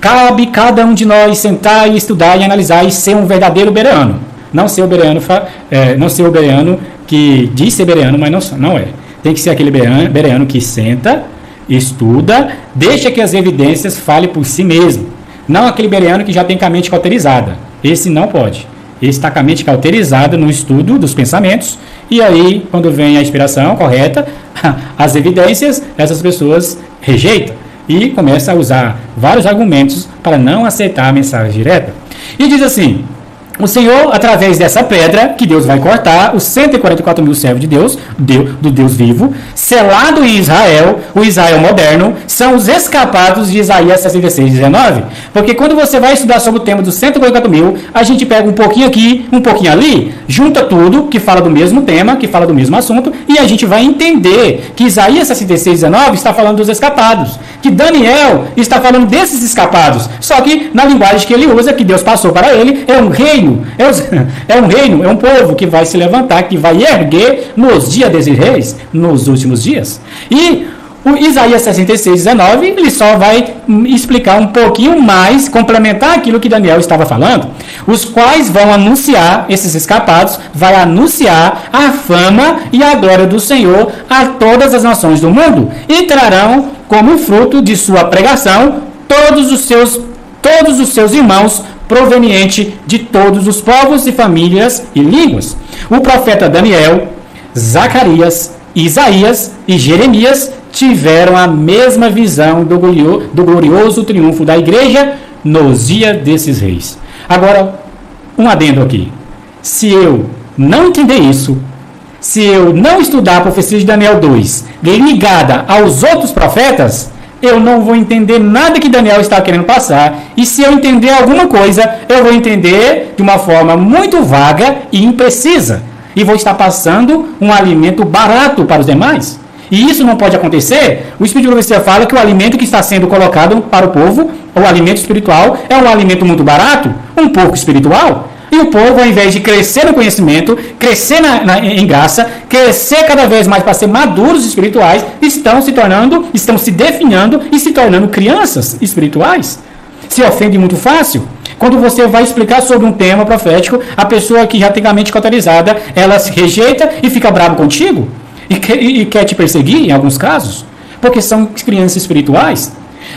Cabe cada um de nós sentar e estudar e analisar e ser um verdadeiro bereano. Não ser o bereano que diz ser bereano, mas não é. Tem que ser aquele bereano que senta, estuda, deixa que as evidências falem por si mesmo. Não aquele bereano que já tem com a mente cauterizada. Esse não pode. Esse está com a mente cauterizada no estudo dos pensamentos, e aí, quando vem a inspiração correta, as evidências, essas pessoas rejeitam e começam a usar vários argumentos para não aceitar a mensagem direta. E diz assim: o Senhor, através dessa pedra, que Deus vai cortar, os 144 mil servos de Deus, do Deus vivo, selado em Israel, o Israel moderno, são os escapados de Isaías 66:19. Porque quando você vai estudar sobre o tema dos 144 mil, a gente pega um pouquinho aqui, um pouquinho ali, junta tudo, que fala do mesmo tema, que fala do mesmo assunto, e a gente vai entender que Isaías 66:19 está falando dos escapados, que Daniel está falando desses escapados, só que na linguagem que ele usa, que Deus passou para ele, é um reino, é um povo que vai se levantar, que vai erguer nos dias desses reis, nos últimos dias. E o Isaías 66:19, ele só vai explicar um pouquinho mais, complementar aquilo que Daniel estava falando, os quais vão anunciar, esses escapados, vai anunciar a fama e a glória do Senhor a todas as nações do mundo, e trarão como fruto de sua pregação todos os seus irmãos, proveniente de todos os povos e famílias e línguas. O profeta Daniel, Zacarias, Isaías e Jeremias tiveram a mesma visão do glorioso triunfo da igreja nos dias desses reis. Agora, um adendo aqui. Se eu não entender isso, se eu não estudar a profecia de Daniel 2 ligada aos outros profetas, eu não vou entender nada que Daniel está querendo passar. E se eu entender alguma coisa, eu vou entender de uma forma muito vaga e imprecisa. E vou estar passando um alimento barato para os demais. E isso não pode acontecer. O Espírito de Profecia fala que o alimento que está sendo colocado para o povo, o alimento espiritual, é um alimento muito barato, um pouco espiritual. E o povo, ao invés de crescer no conhecimento, crescer em graça, crescer cada vez mais para ser maduros espirituais, estão se definhando e se tornando crianças espirituais. Se ofende muito fácil. Quando você vai explicar sobre um tema profético, a pessoa que já tem a mente cauterizada, ela se rejeita e fica brava contigo. E quer te perseguir, em alguns casos, porque são crianças espirituais.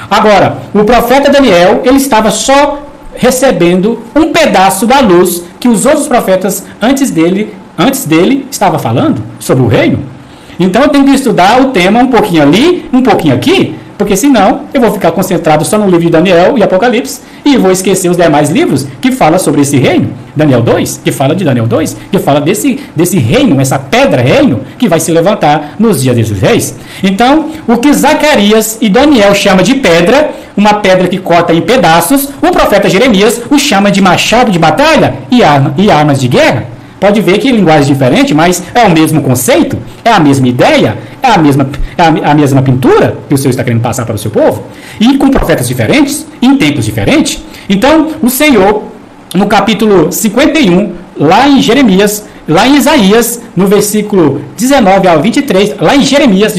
Agora, o profeta Daniel, ele estava só recebendo um pedaço da luz que os outros profetas antes dele estavam falando sobre o reino. Então eu tenho que estudar o tema um pouquinho ali, um pouquinho aqui, porque senão eu vou ficar concentrado só no livro de Daniel e Apocalipse e vou esquecer os demais livros que falam sobre esse reino. Daniel 2, que fala de Daniel 2, que fala desse reino, essa pedra reino que vai se levantar nos dias desses reis. Então, o que Zacarias e Daniel chamam de pedra, uma pedra que corta em pedaços, o profeta Jeremias o chama de machado de batalha e armas de guerra. Pode ver que linguagem diferente, mas é o mesmo conceito, é a mesma ideia, é a mesma pintura que o Senhor está querendo passar para o seu povo. E com profetas diferentes, em tempos diferentes. Então, o Senhor, no capítulo 51, lá em Isaías, no versículo 19 ao 23, lá em Jeremias,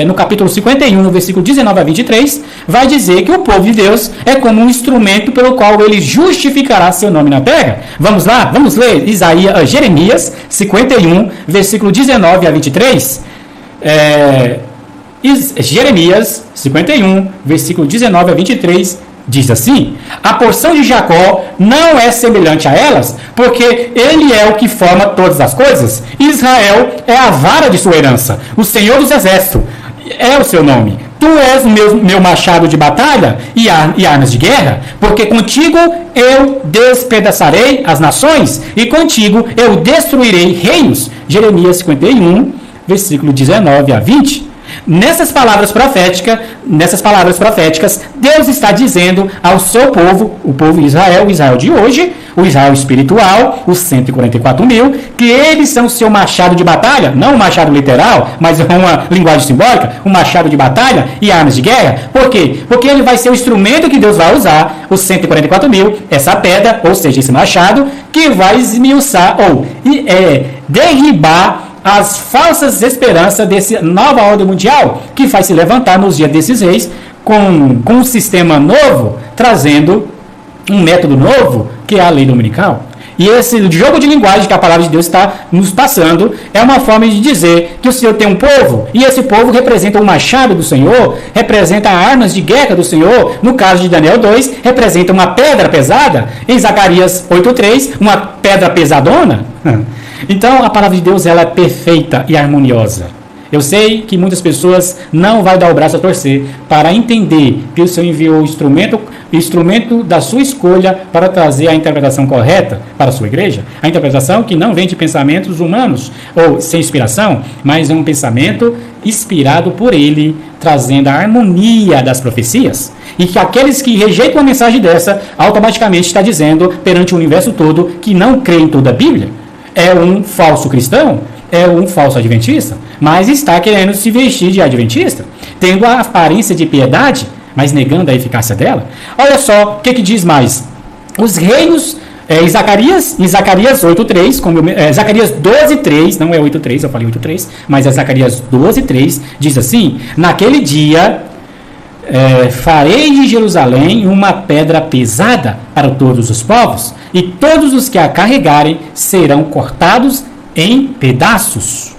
no capítulo 51, no versículo 19 a 23, vai dizer que o povo de Deus é como um instrumento pelo qual ele justificará seu nome na terra. Vamos lá? Vamos ler Jeremias 51, versículo 19 a 23. Jeremias 51, versículo 19 a 23, diz assim: a porção de Jacó não é semelhante a elas, porque ele é o que forma todas as coisas. Israel é a vara de sua herança, o Senhor dos exércitos é o seu nome. Tu és o meu machado de batalha e armas de guerra, porque contigo eu despedaçarei as nações, e contigo eu destruirei reinos. Jeremias 51, versículo 19 a 20. Nessas palavras proféticas, Deus está dizendo ao seu povo, o povo de Israel, o Israel de hoje, o Israel espiritual, os 144 mil, que eles são o seu machado de batalha, não um machado literal, mas uma linguagem simbólica, um machado de batalha e armas de guerra. Por quê? Porque ele vai ser o instrumento que Deus vai usar, os 144 mil, essa pedra, ou seja, esse machado, que vai esmiuçar ou derribar as falsas esperanças dessa nova ordem mundial que vai se levantar nos dias desses reis com um sistema novo, trazendo um método novo, que é a lei dominical. E esse jogo de linguagem que a palavra de Deus está nos passando é uma forma de dizer que o Senhor tem um povo, e esse povo representa o machado do Senhor, representa armas de guerra do Senhor. No caso de Daniel 2, representa uma pedra pesada. Em Zacarias 8:3, uma pedra pesadona. Então, a palavra de Deus, ela é perfeita e harmoniosa. Eu sei que muitas pessoas não vão dar o braço a torcer para entender que o Senhor enviou o instrumento da sua escolha para trazer a interpretação correta para a sua igreja. A interpretação que não vem de pensamentos humanos ou sem inspiração, mas é um pensamento inspirado por Ele, trazendo a harmonia das profecias. E que aqueles que rejeitam uma mensagem dessa, automaticamente está dizendo perante o universo todo que não crê em toda a Bíblia. É um falso cristão, é um falso adventista, mas está querendo se vestir de adventista, tendo a aparência de piedade, mas negando a eficácia dela. Olha só, o que diz mais? Os reinos, em Zacarias 8:3, Zacarias 12:3, não é 8:3, eu falei 8:3, mas é Zacarias 12:3, diz assim: naquele dia farei de Jerusalém uma pedra pesada para todos os povos, e todos os que a carregarem serão cortados em pedaços,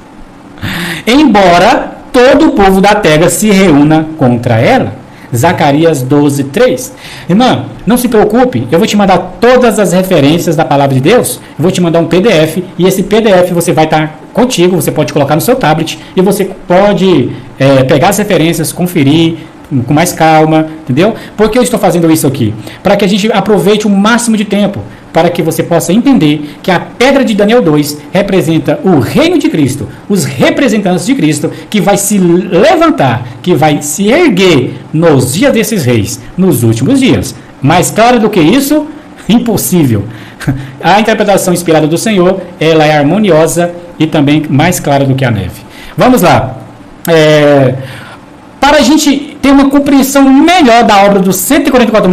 embora todo o povo da terra se reúna contra ela. Zacarias 12, 3. Irmã, não se preocupe, eu vou te mandar todas as referências da palavra de Deus, eu vou te mandar um PDF, e esse PDF você vai estar contigo, você pode colocar no seu tablet, e você pode pegar as referências, conferir, com mais calma, entendeu? Por que eu estou fazendo isso aqui? Para que a gente aproveite o máximo de tempo, para que você possa entender que a pedra de Daniel 2 representa o reino de Cristo, os representantes de Cristo, que vai se levantar, que vai se erguer nos dias desses reis, nos últimos dias. Mais claro do que isso? Impossível. A interpretação inspirada do Senhor, ela é harmoniosa e também mais clara do que a neve. Vamos lá. Para a gente ter uma compreensão melhor da obra dos 144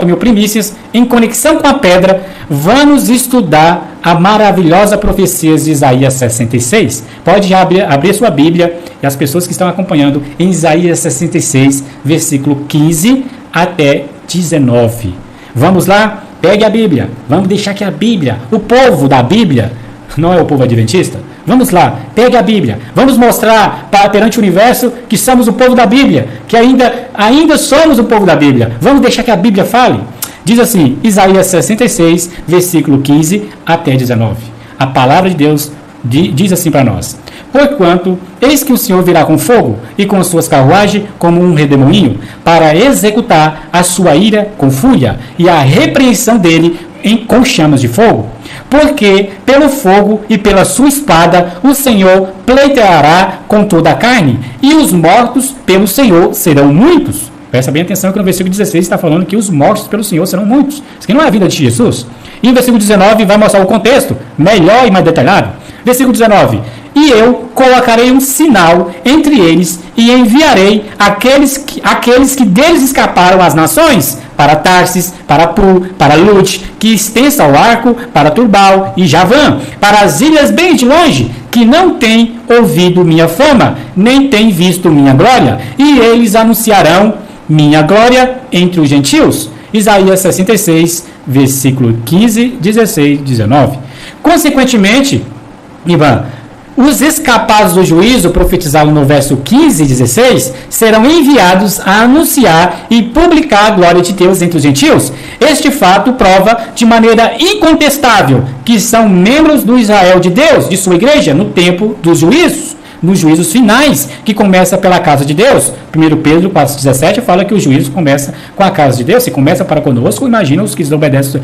mil primícias, em conexão com a pedra, vamos estudar a maravilhosa profecia de Isaías 66. Pode abrir sua Bíblia, e as pessoas que estão acompanhando, em Isaías 66, versículo 15 até 19. Vamos lá? Pegue a Bíblia. Vamos deixar que a Bíblia, o povo da Bíblia, não é o povo adventista? Vamos lá, pegue a Bíblia. Vamos mostrar perante o universo que somos o povo da Bíblia, que ainda somos o povo da Bíblia. Vamos deixar que a Bíblia fale? Diz assim, Isaías 66, versículo 15 até 19. A palavra de Deus diz assim para nós: porquanto, eis que o Senhor virá com fogo e com suas carruagens como um redemoinho, para executar a sua ira com fúria e a repreensão dele com chamas de fogo. Porque pelo fogo e pela sua espada o Senhor pleiteará com toda a carne, e os mortos pelo Senhor serão muitos. Presta bem atenção que no versículo 16 está falando que os mortos pelo Senhor serão muitos. Isso aqui não é a vida de Jesus. E no versículo 19 vai mostrar o contexto, melhor e mais detalhado. Versículo 19: e eu colocarei um sinal entre eles e enviarei aqueles que deles escaparam às nações, para Tarsis, para Pu, para Lute, que extensa ao arco, para Turbal e Javã, para as ilhas bem de longe, que não têm ouvido minha fama, nem têm visto minha glória, e eles anunciarão minha glória entre os gentios. Isaías 66, versículo 15, 16, 19. Consequentemente, Ivan, os escapados do juízo, profetizado no verso 15 e 16, serão enviados a anunciar e publicar a glória de Deus entre os gentios. Este fato prova de maneira incontestável que são membros do Israel de Deus, de sua igreja, no tempo dos juízos, nos juízos finais, que começa pela casa de Deus. 1 Pedro 4,17 fala que o juízo começa com a casa de Deus. Se começa para conosco, imagina os que desobedecem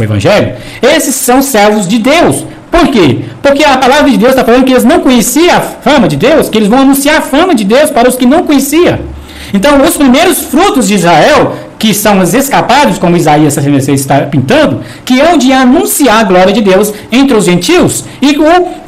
ao Evangelho. Esses são servos de Deus. Por quê? Porque a palavra de Deus está falando que eles não conheciam a fama de Deus, que eles vão anunciar a fama de Deus para os que não conheciam. Então, os primeiros frutos de Israel, que são os escapados, como Isaías 66 está pintando, que hão de anunciar a glória de Deus entre os gentios. E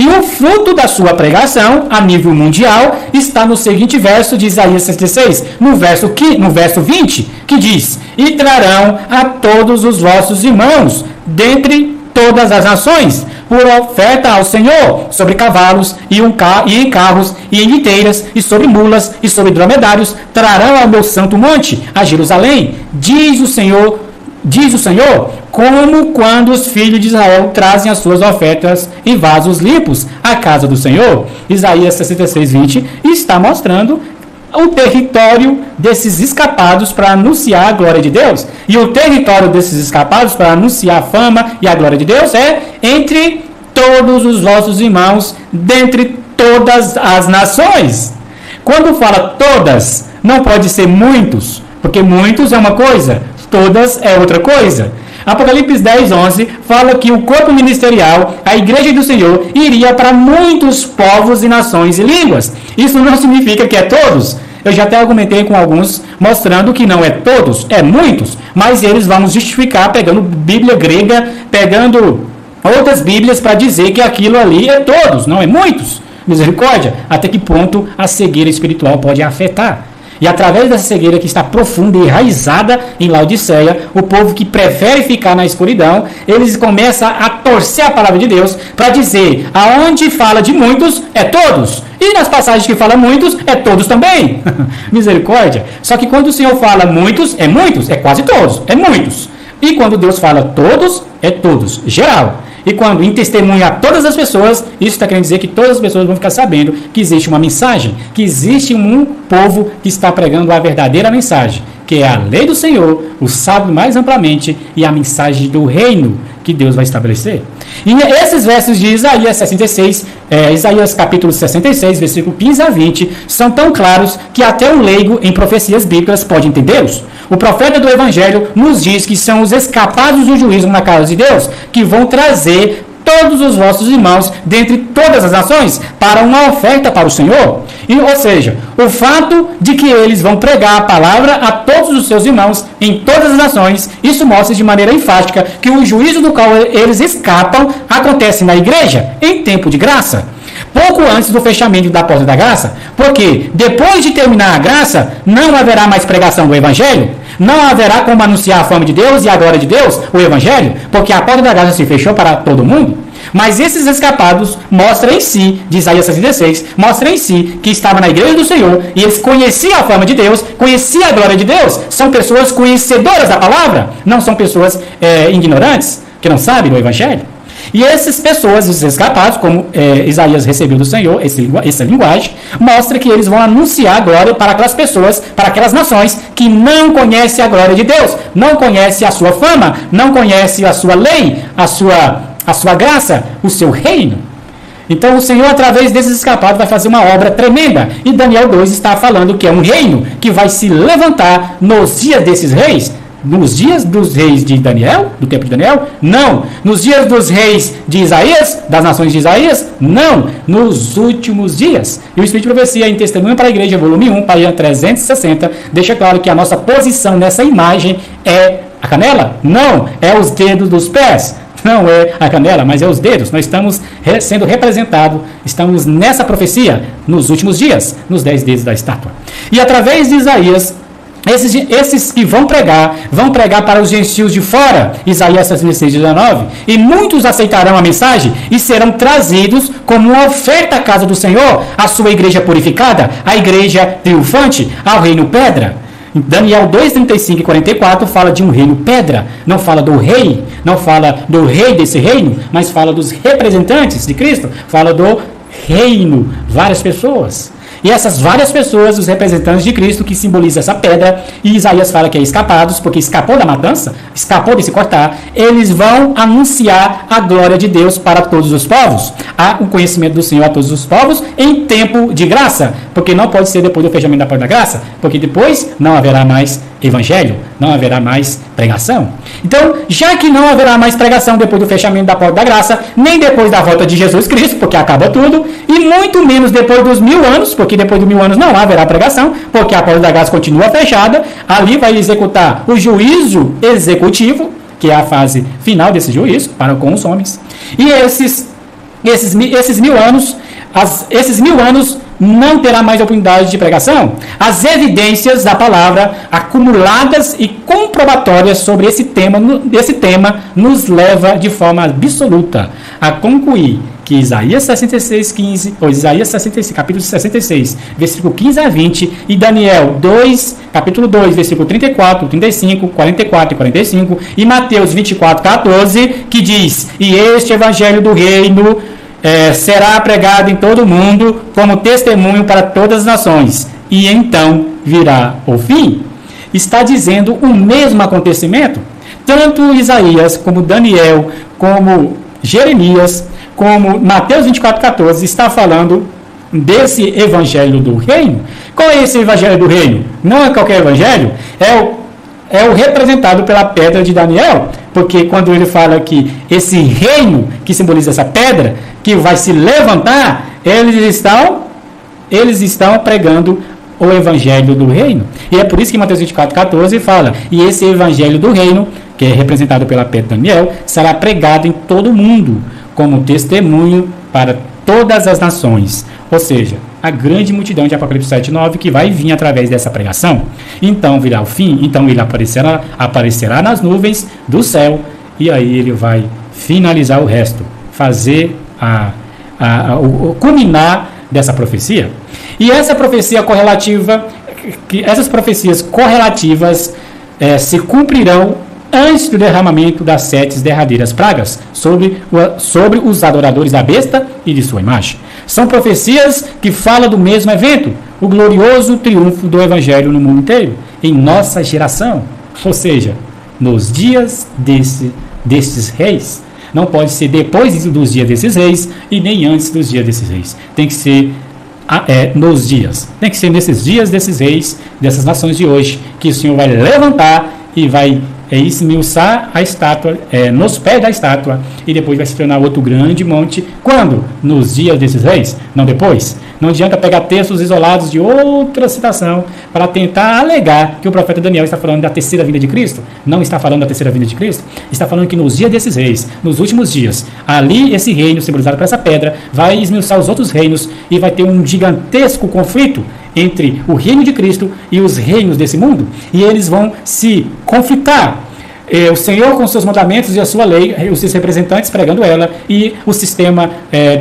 o fruto da sua pregação, a nível mundial, está no seguinte verso de Isaías 66, no verso 20, que diz: e trarão a todos os vossos irmãos, dentre todas as nações, por oferta ao Senhor, sobre cavalos e em carros e em liteiras, e sobre mulas e sobre dromedários, trarão ao meu santo monte, a Jerusalém, diz o Senhor, como quando os filhos de Israel trazem as suas ofertas em vasos limpos à casa do Senhor. Isaías 66, 20 está mostrando o território desses escapados para anunciar a glória de Deus. E o território desses escapados para anunciar a fama e a glória de Deus é entre todos os vossos irmãos, dentre todas as nações. Quando fala todas, não pode ser muitos, porque muitos é uma coisa, todas é outra coisa. Apocalipse 10, 11 fala que o corpo ministerial, a igreja do Senhor, iria para muitos povos e nações e línguas. Isso não significa que é todos. Eu já até argumentei com alguns, mostrando que não é todos, é muitos. Mas eles vão justificar pegando Bíblia grega, pegando outras Bíblias para dizer que aquilo ali é todos, não é muitos. Misericórdia. Até que ponto a cegueira espiritual pode afetar? E através dessa cegueira que está profunda e enraizada em Laodiceia, o povo que prefere ficar na escuridão, eles começam a torcer a palavra de Deus para dizer, aonde fala de muitos, é todos. E nas passagens que fala muitos, é todos também. Misericórdia. Só que quando o Senhor fala muitos, é quase todos, é muitos. E quando Deus fala todos, é todos, geral. E quando em testemunho a todas as pessoas, isso está querendo dizer que todas as pessoas vão ficar sabendo que existe uma mensagem, que existe um povo que está pregando a verdadeira mensagem, que é a lei do Senhor, o sábado mais amplamente e a mensagem do reino que Deus vai estabelecer. E esses versos de Isaías 66, Isaías capítulo 66, versículo 15 a 20, são tão claros que até um leigo em profecias bíblicas pode entendê-los. O profeta do Evangelho nos diz que são os escapados do juízo na casa de Deus, que vão trazer todos os vossos irmãos dentre todas as nações para uma oferta para o Senhor. Ou seja, o fato de que eles vão pregar a palavra a todos os seus irmãos em todas as nações, isso mostra de maneira enfática que o juízo do qual eles escapam acontece na igreja em tempo de graça, pouco antes do fechamento da porta da graça, porque depois de terminar a graça, não haverá mais pregação do Evangelho, não haverá como anunciar a fama de Deus e a glória de Deus, o Evangelho, porque a porta da graça se fechou para todo mundo. Mas esses escapados mostram em si, de Isaías 66, mostram em si que estavam na igreja do Senhor e eles conheciam a fama de Deus, conheciam a glória de Deus. São pessoas conhecedoras da palavra, não são pessoas ignorantes, que não sabem do Evangelho. E essas pessoas, os escapados, como Isaías recebeu do Senhor, essa linguagem, mostra que eles vão anunciar a glória para aquelas pessoas, para aquelas nações que não conhecem a glória de Deus, não conhecem a sua fama, não conhecem a sua lei, a sua graça, o seu reino. Então o Senhor, através desses escapados, vai fazer uma obra tremenda. E Daniel 2 está falando que é um reino que vai se levantar nos dias desses reis. Nos dias dos reis de Daniel, do tempo de Daniel? Não. Nos dias dos reis de Isaías, das nações de Isaías? Não. Nos últimos dias. E o Espírito de Profecia em Testemunho para a Igreja, volume 1, página 360, deixa claro que a nossa posição nessa imagem é a canela? Não. É os dedos dos pés. Não é a canela, mas é os dedos. Nós estamos sendo representados, estamos nessa profecia nos últimos dias, nos 10 dedos da estátua. E através de Isaías, esses que vão pregar para os gentios de fora, Isaías 66, 19, e muitos aceitarão a mensagem e serão trazidos como uma oferta à casa do Senhor, à sua igreja purificada, à igreja triunfante, ao reino pedra. Daniel 2, 35 e 44 fala de um reino pedra, não fala do rei, não fala do rei desse reino, mas fala dos representantes de Cristo, fala do reino, várias pessoas. E essas várias pessoas, os representantes de Cristo, que simbolizam essa pedra, e Isaías fala que é escapados, porque escapou da matança, escapou de se cortar, eles vão anunciar a glória de Deus para todos os povos, o conhecimento do Senhor a todos os povos, em tempo de graça, porque não pode ser depois do fechamento da porta da graça, porque depois não haverá mais evangelho, não haverá mais pregação. Então, já que não haverá mais pregação depois do fechamento da porta da graça, nem depois da volta de Jesus Cristo, porque acaba tudo, e muito menos depois dos 1000 anos, porque depois dos 1000 anos não haverá pregação, porque a porta da graça continua fechada, ali vai executar o juízo executivo, que é a fase final desse juízo, para com os homens. E esses 1000 anos, esses 1000 anos não terá mais oportunidade de pregação. As evidências da palavra acumuladas e comprobatórias sobre esse tema nos leva de forma absoluta a concluir que Isaías 66, 15, ou Isaías 66, capítulo 66, versículo 15 a 20, e Daniel 2, capítulo 2, versículo 34, 35, 44 e 45, e Mateus 24, 14, que diz: e este evangelho do reino será pregado em todo o mundo como testemunho para todas as nações, e então virá o fim. Está dizendo o mesmo acontecimento. Tanto Isaías, como Daniel, como Jeremias, como Mateus 24, 14, está falando desse evangelho do reino. Qual é esse evangelho do reino? Não é qualquer evangelho, é o representado pela pedra de Daniel, porque quando ele fala que esse reino, que simboliza essa pedra, que vai se levantar, eles estão pregando o evangelho do reino. E é por isso que Mateus 24, 14 fala: e esse evangelho do reino, que é representado pela pedra de Daniel, será pregado em todo o mundo, como testemunho para todas as nações. Ou seja, a grande multidão de Apocalipse 7:9 que vai vir através dessa pregação. Então virá o fim, então ele aparecerá nas nuvens do céu, e aí ele vai finalizar o resto, fazer o culminar dessa profecia. E essa profecia correlativa, essas profecias correlativas se cumprirão antes do derramamento das 7 derradeiras pragas sobre os adoradores da besta e de sua imagem. São profecias que falam do mesmo evento, o glorioso triunfo do Evangelho no mundo inteiro, em nossa geração, ou seja, nos dias desses reis. Não pode ser depois dos dias desses reis e nem antes dos dias desses reis. Tem que ser nos dias. Tem que ser nesses dias desses reis, dessas nações de hoje, que o Senhor vai levantar e vai esmiuçar a estátua, nos pés da estátua, e depois vai se tornar outro grande monte. Quando? Nos dias desses reis, não depois. Não adianta pegar textos isolados de outra citação para tentar alegar que o profeta Daniel está falando da terceira vinda de Cristo. Não está falando da terceira vinda de Cristo. Está falando que nos dias desses reis, nos últimos dias, ali esse reino, simbolizado por essa pedra, vai esmiuçar os outros reinos e vai ter um gigantesco conflito entre o reino de Cristo e os reinos desse mundo, e eles vão se conflitar. O Senhor com seus mandamentos e a sua lei, os seus representantes pregando ela, e o sistema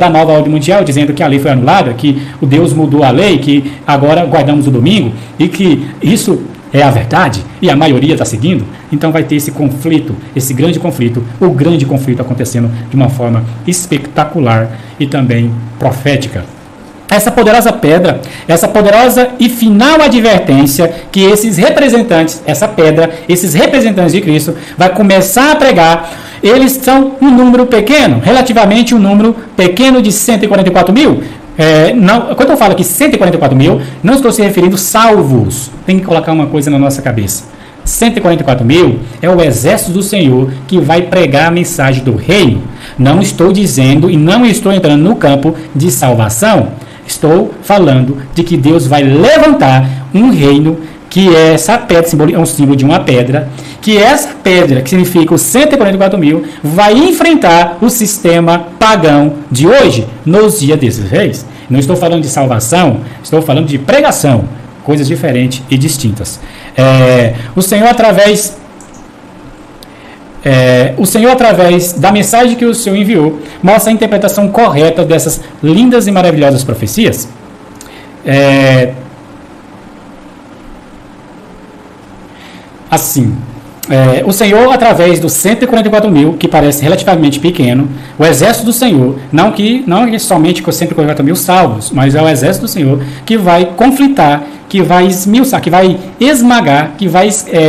da nova ordem mundial, dizendo que a lei foi anulada, que o Deus mudou a lei, que agora guardamos o domingo, e que isso é a verdade, e a maioria está seguindo. Então vai ter esse conflito, esse grande conflito, o grande conflito acontecendo de uma forma espetacular e também profética. Essa poderosa pedra, essa poderosa e final advertência que esses representantes, essa pedra, esses representantes de Cristo, vai começar a pregar, eles são um número pequeno, relativamente um número pequeno de 144 mil. Quando eu falo aqui 144 mil, não estou se referindo salvos. Tem que colocar uma coisa na nossa cabeça. 144 mil é o exército do Senhor que vai pregar a mensagem do reino. Não estou dizendo e não estou entrando no campo de salvação. Estou falando de que Deus vai levantar um reino, que essa pedra é um símbolo de uma pedra, que essa pedra, que significa os 144 mil, vai enfrentar o sistema pagão de hoje, nos dias desses reis. Não estou falando de salvação, estou falando de pregação, coisas diferentes e distintas. O Senhor, através da mensagem que o Senhor enviou, mostra a interpretação correta dessas lindas e maravilhosas profecias. O Senhor, através dos 144 mil, que parece relativamente pequeno, o exército do Senhor, não é somente com 144 mil salvos, mas é o exército do Senhor que vai conflitar, que vai esmiuçar, que vai esmagar, que vai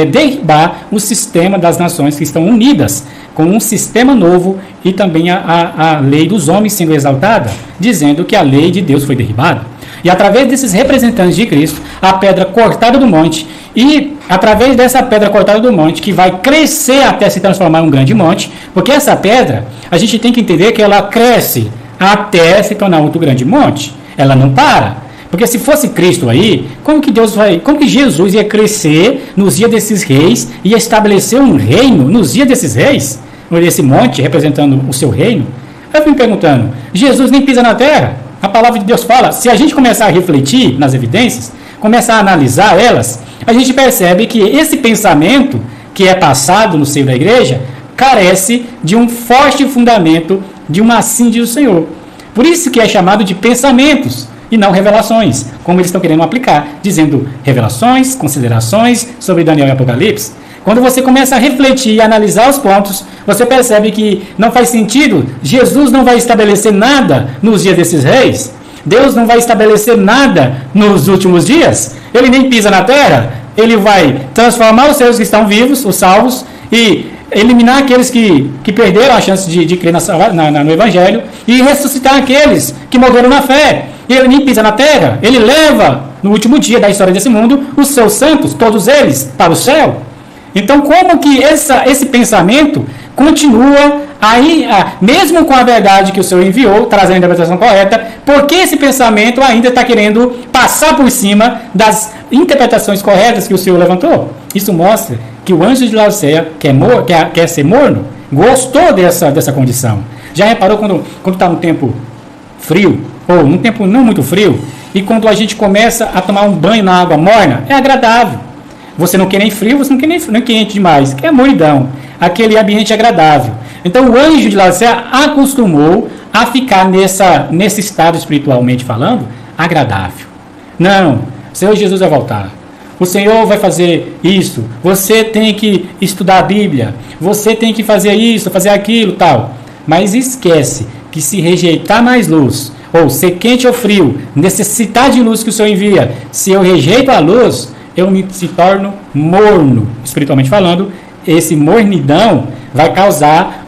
derribar o sistema das nações que estão unidas com um sistema novo, e também a lei dos homens sendo exaltada, dizendo que a lei de Deus foi derribada. E através desses representantes de Cristo, a pedra cortada do monte, e através dessa pedra cortada do monte, que vai crescer até se transformar em um grande monte, porque essa pedra, a gente tem que entender que ela cresce até se tornar outro grande monte. Ela não para. Porque se fosse Cristo aí, como que Jesus ia crescer nos dias desses reis e estabelecer um reino nos dias desses reis, nesse monte representando o seu reino? Eu fico me perguntando, Jesus nem pisa na terra. A palavra de Deus fala, se a gente começar a refletir nas evidências, começar a analisar elas, a gente percebe que esse pensamento que é passado no seio da igreja carece de um forte fundamento de uma síntese do Senhor. Por isso que é chamado de pensamentos e não revelações, como eles estão querendo aplicar, dizendo revelações, considerações sobre Daniel e Apocalipse. Quando você começa a refletir e analisar os pontos, você percebe que não faz sentido. Jesus não vai estabelecer nada nos dias desses reis. Deus não vai estabelecer nada nos últimos dias. Ele nem pisa na terra. Ele vai transformar os seus que estão vivos, os salvos, e eliminar aqueles que perderam a chance de crer no Evangelho, e ressuscitar aqueles que morreram na fé. E ele nem pisa na terra. Ele leva, no último dia da história desse mundo, os seus santos, todos eles, para o céu. Então, como que esse pensamento continua aí, mesmo com a verdade que o Senhor enviou, trazendo a interpretação correta, porque esse pensamento ainda está querendo passar por cima das interpretações corretas que o Senhor levantou? Isso mostra que o anjo de Laodiceia, quer ser morno, gostou dessa condição. Já reparou quando está num tempo frio, ou num tempo não muito frio, e quando a gente começa a tomar um banho na água morna, é agradável. Você não quer nem frio, você não quer nem quente demais, quer moridão, aquele ambiente agradável. Então o anjo de Laodiceia acostumou a ficar nesse estado espiritualmente falando, agradável. Não, o Senhor Jesus vai voltar. o Senhor vai fazer isso, você tem que estudar a Bíblia, você tem que fazer isso, fazer aquilo, tal. Mas esquece que se rejeitar mais luz, ou ser quente ou frio, necessitar de luz que o Senhor envia, se eu rejeito a luz, eu se torno morno, espiritualmente falando. Esse mornidão vai causar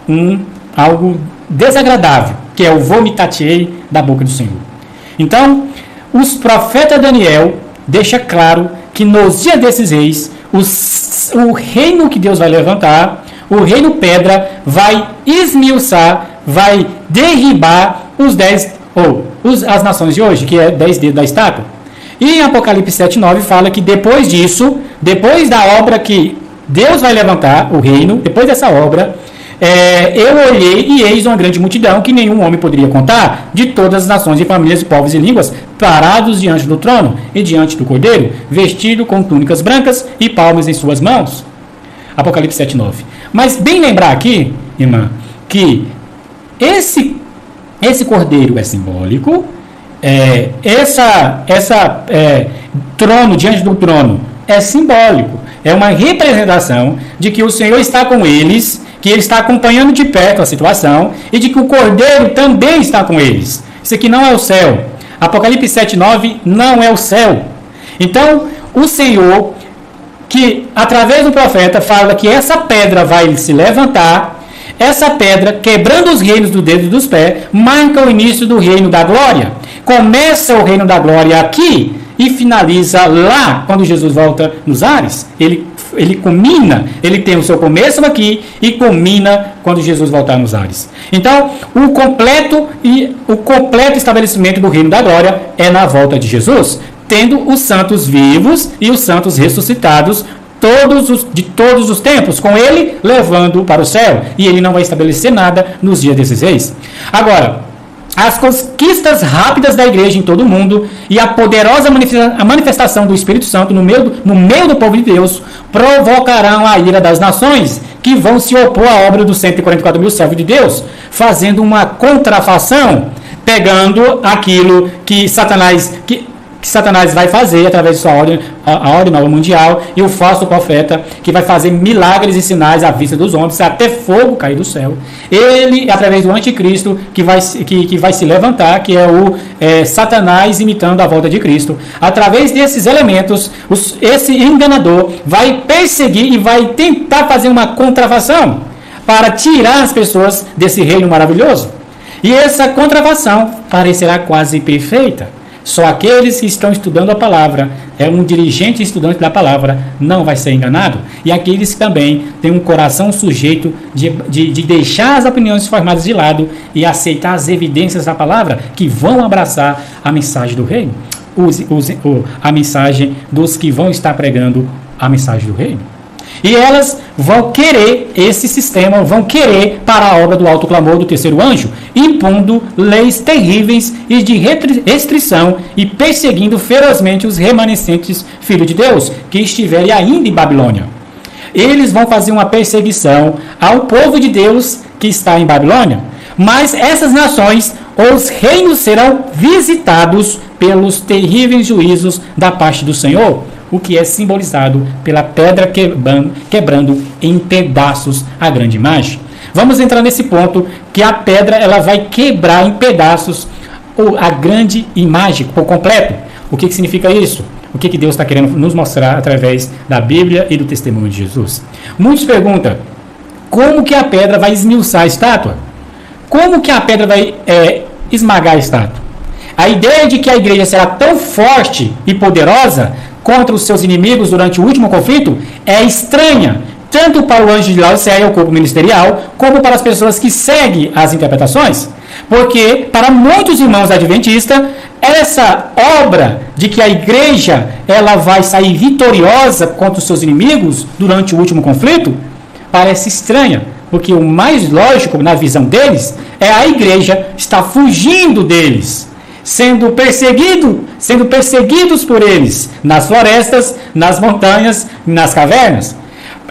algo desagradável, que é o vomitatei da boca do Senhor. Então, os profetas Daniel deixa claro que nos dias desses reis, o reino que Deus vai levantar, o reino pedra, vai esmiuçar, vai derribar as nações de hoje, que é 10 dedos da estátua. E em Apocalipse 7,9 fala que depois disso, depois da obra que Deus vai levantar, o reino, depois dessa obra, eu olhei e eis uma grande multidão que nenhum homem poderia contar, de todas as nações e famílias, povos e línguas, parados diante do trono e diante do Cordeiro, vestido com túnicas brancas e palmas em suas mãos. Apocalipse 7,9. Mas bem lembrar aqui, irmã, que esse Cordeiro é simbólico, trono diante do trono é simbólico, é uma representação de que o Senhor está com eles, que ele está acompanhando de perto a situação e de que o Cordeiro também está com eles. Isso aqui não é o céu. Apocalipse 7,9 não é o céu. Então, o Senhor, que através do profeta fala que essa pedra vai se levantar, essa pedra, quebrando os reinos do dedo dos pés, marca o início do reino da glória. Começa o reino da glória aqui e finaliza lá, quando Jesus volta nos ares. Ele culmina, ele tem o seu começo aqui e culmina quando Jesus voltar nos ares. Então, o completo estabelecimento do reino da glória é na volta de Jesus, tendo os santos vivos e os santos ressuscitados de todos os tempos, com ele levando para o céu, e ele não vai estabelecer nada nos dias desses reis. Agora, as conquistas rápidas da igreja em todo o mundo e a poderosa manifestação do Espírito Santo no meio do povo de Deus provocarão a ira das nações, que vão se opor à obra dos 144 mil servos de Deus, fazendo uma contrafação, pegando aquilo que Satanás vai fazer através de sua ordem, a ordem nova mundial, e o falso profeta que vai fazer milagres e sinais à vista dos homens, até fogo cair do céu. Ele, através do anticristo, que vai se levantar, que é o Satanás imitando a volta de Cristo. Através desses elementos, esse enganador vai perseguir e vai tentar fazer uma contrafação para tirar as pessoas desse reino maravilhoso. E essa contrafação parecerá quase perfeita. Só aqueles que estão estudando a palavra, um dirigente estudante da palavra, não vai ser enganado. E aqueles que também têm um coração sujeito de deixar as opiniões formadas de lado e aceitar as evidências da palavra, que vão abraçar a mensagem do reino. A mensagem dos que vão estar pregando a mensagem do reino. E elas vão querer esse sistema, vão querer para a obra do alto clamor do terceiro anjo, impondo leis terríveis e de restrição e perseguindo ferozmente os remanescentes filhos de Deus que estiverem ainda em Babilônia. Eles vão fazer uma perseguição ao povo de Deus que está em Babilônia, mas essas nações, os reinos serão visitados pelos terríveis juízos da parte do Senhor, o que é simbolizado pela pedra quebrando em pedaços a grande imagem. Vamos entrar nesse ponto que a pedra ela vai quebrar em pedaços a grande imagem por completo. O que significa isso? O que Deus está querendo nos mostrar através da Bíblia e do testemunho de Jesus? Muitos perguntam, como que a pedra vai esmiuçar a estátua? Como que a pedra vai esmagar a estátua? A ideia de que a igreja será tão forte e poderosa contra os seus inimigos durante o último conflito é estranha, tanto para o anjo de Laodiceia, o corpo ministerial, como para as pessoas que seguem as interpretações. Porque, para muitos irmãos adventistas, essa obra de que a igreja ela vai sair vitoriosa contra os seus inimigos durante o último conflito, parece estranha, porque o mais lógico, na visão deles, é a igreja estar fugindo deles, sendo perseguidos por eles, nas florestas, nas montanhas, nas cavernas.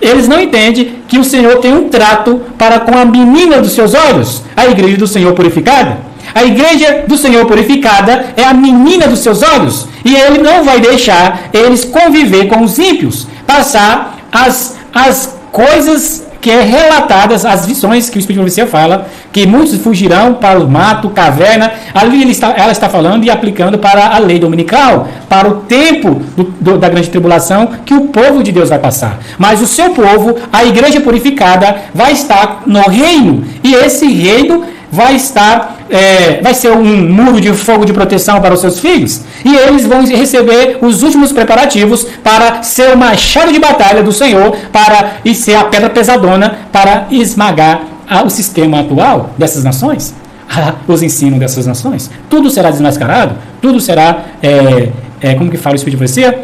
Eles não entendem que o Senhor tem um trato para com a menina dos seus olhos, a igreja do Senhor purificada. A igreja do Senhor purificada é a menina dos seus olhos. E ele não vai deixar eles conviver com os ímpios, passar as coisas que é relatadas, as visões que o Espírito de Profecia fala, que muitos fugirão para o mato, caverna. Ali ela está falando e aplicando para a lei dominical, para o tempo da grande tribulação que o povo de Deus vai passar. Mas o seu povo, a igreja purificada, vai estar no reino. E esse reino vai ser um muro de fogo de proteção para os seus filhos, e eles vão receber os últimos preparativos para ser o machado de batalha do Senhor, e ser a pedra pesadona para esmagar o sistema atual dessas nações, os ensinos dessas nações. Tudo será desmascarado, tudo será, como que fala o Espírito de Profecia?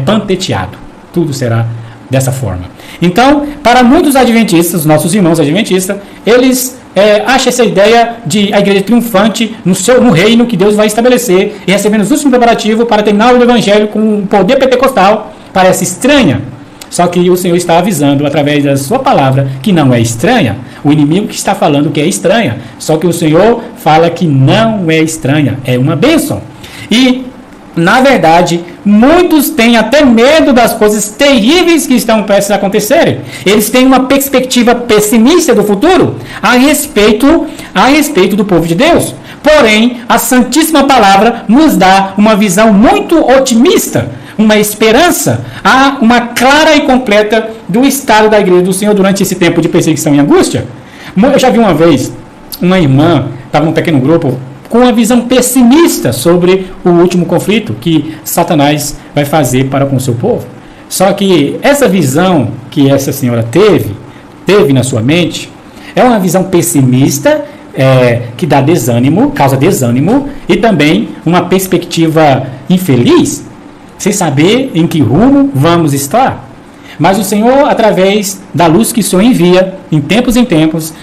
Panteteado. Tudo será dessa forma. Então, para muitos adventistas, nossos irmãos adventistas, eles acham essa ideia de a igreja triunfante no reino que Deus vai estabelecer e recebendo os últimos preparativos para terminar o evangelho com um poder pentecostal. Parece estranha, só que o Senhor está avisando através da sua palavra que não é estranha. O inimigo que está falando que é estranha, só que o Senhor fala que não é estranha, é uma bênção. E na verdade, muitos têm até medo das coisas terríveis que estão prestes a acontecerem. Eles têm uma perspectiva pessimista do futuro a respeito do povo de Deus. Porém, a Santíssima Palavra nos dá uma visão muito otimista, uma esperança, uma clara e completa do estado da igreja do Senhor durante esse tempo de perseguição e angústia. Eu já vi uma vez uma irmã, estava num pequeno grupo, com uma visão pessimista sobre o último conflito que Satanás vai fazer para com o seu povo. Só que essa visão que essa senhora teve na sua mente, é uma visão pessimista, que dá desânimo, causa desânimo, e também uma perspectiva infeliz, sem saber em que rumo vamos estar. Mas o Senhor, através da luz que o Senhor envia, em tempos,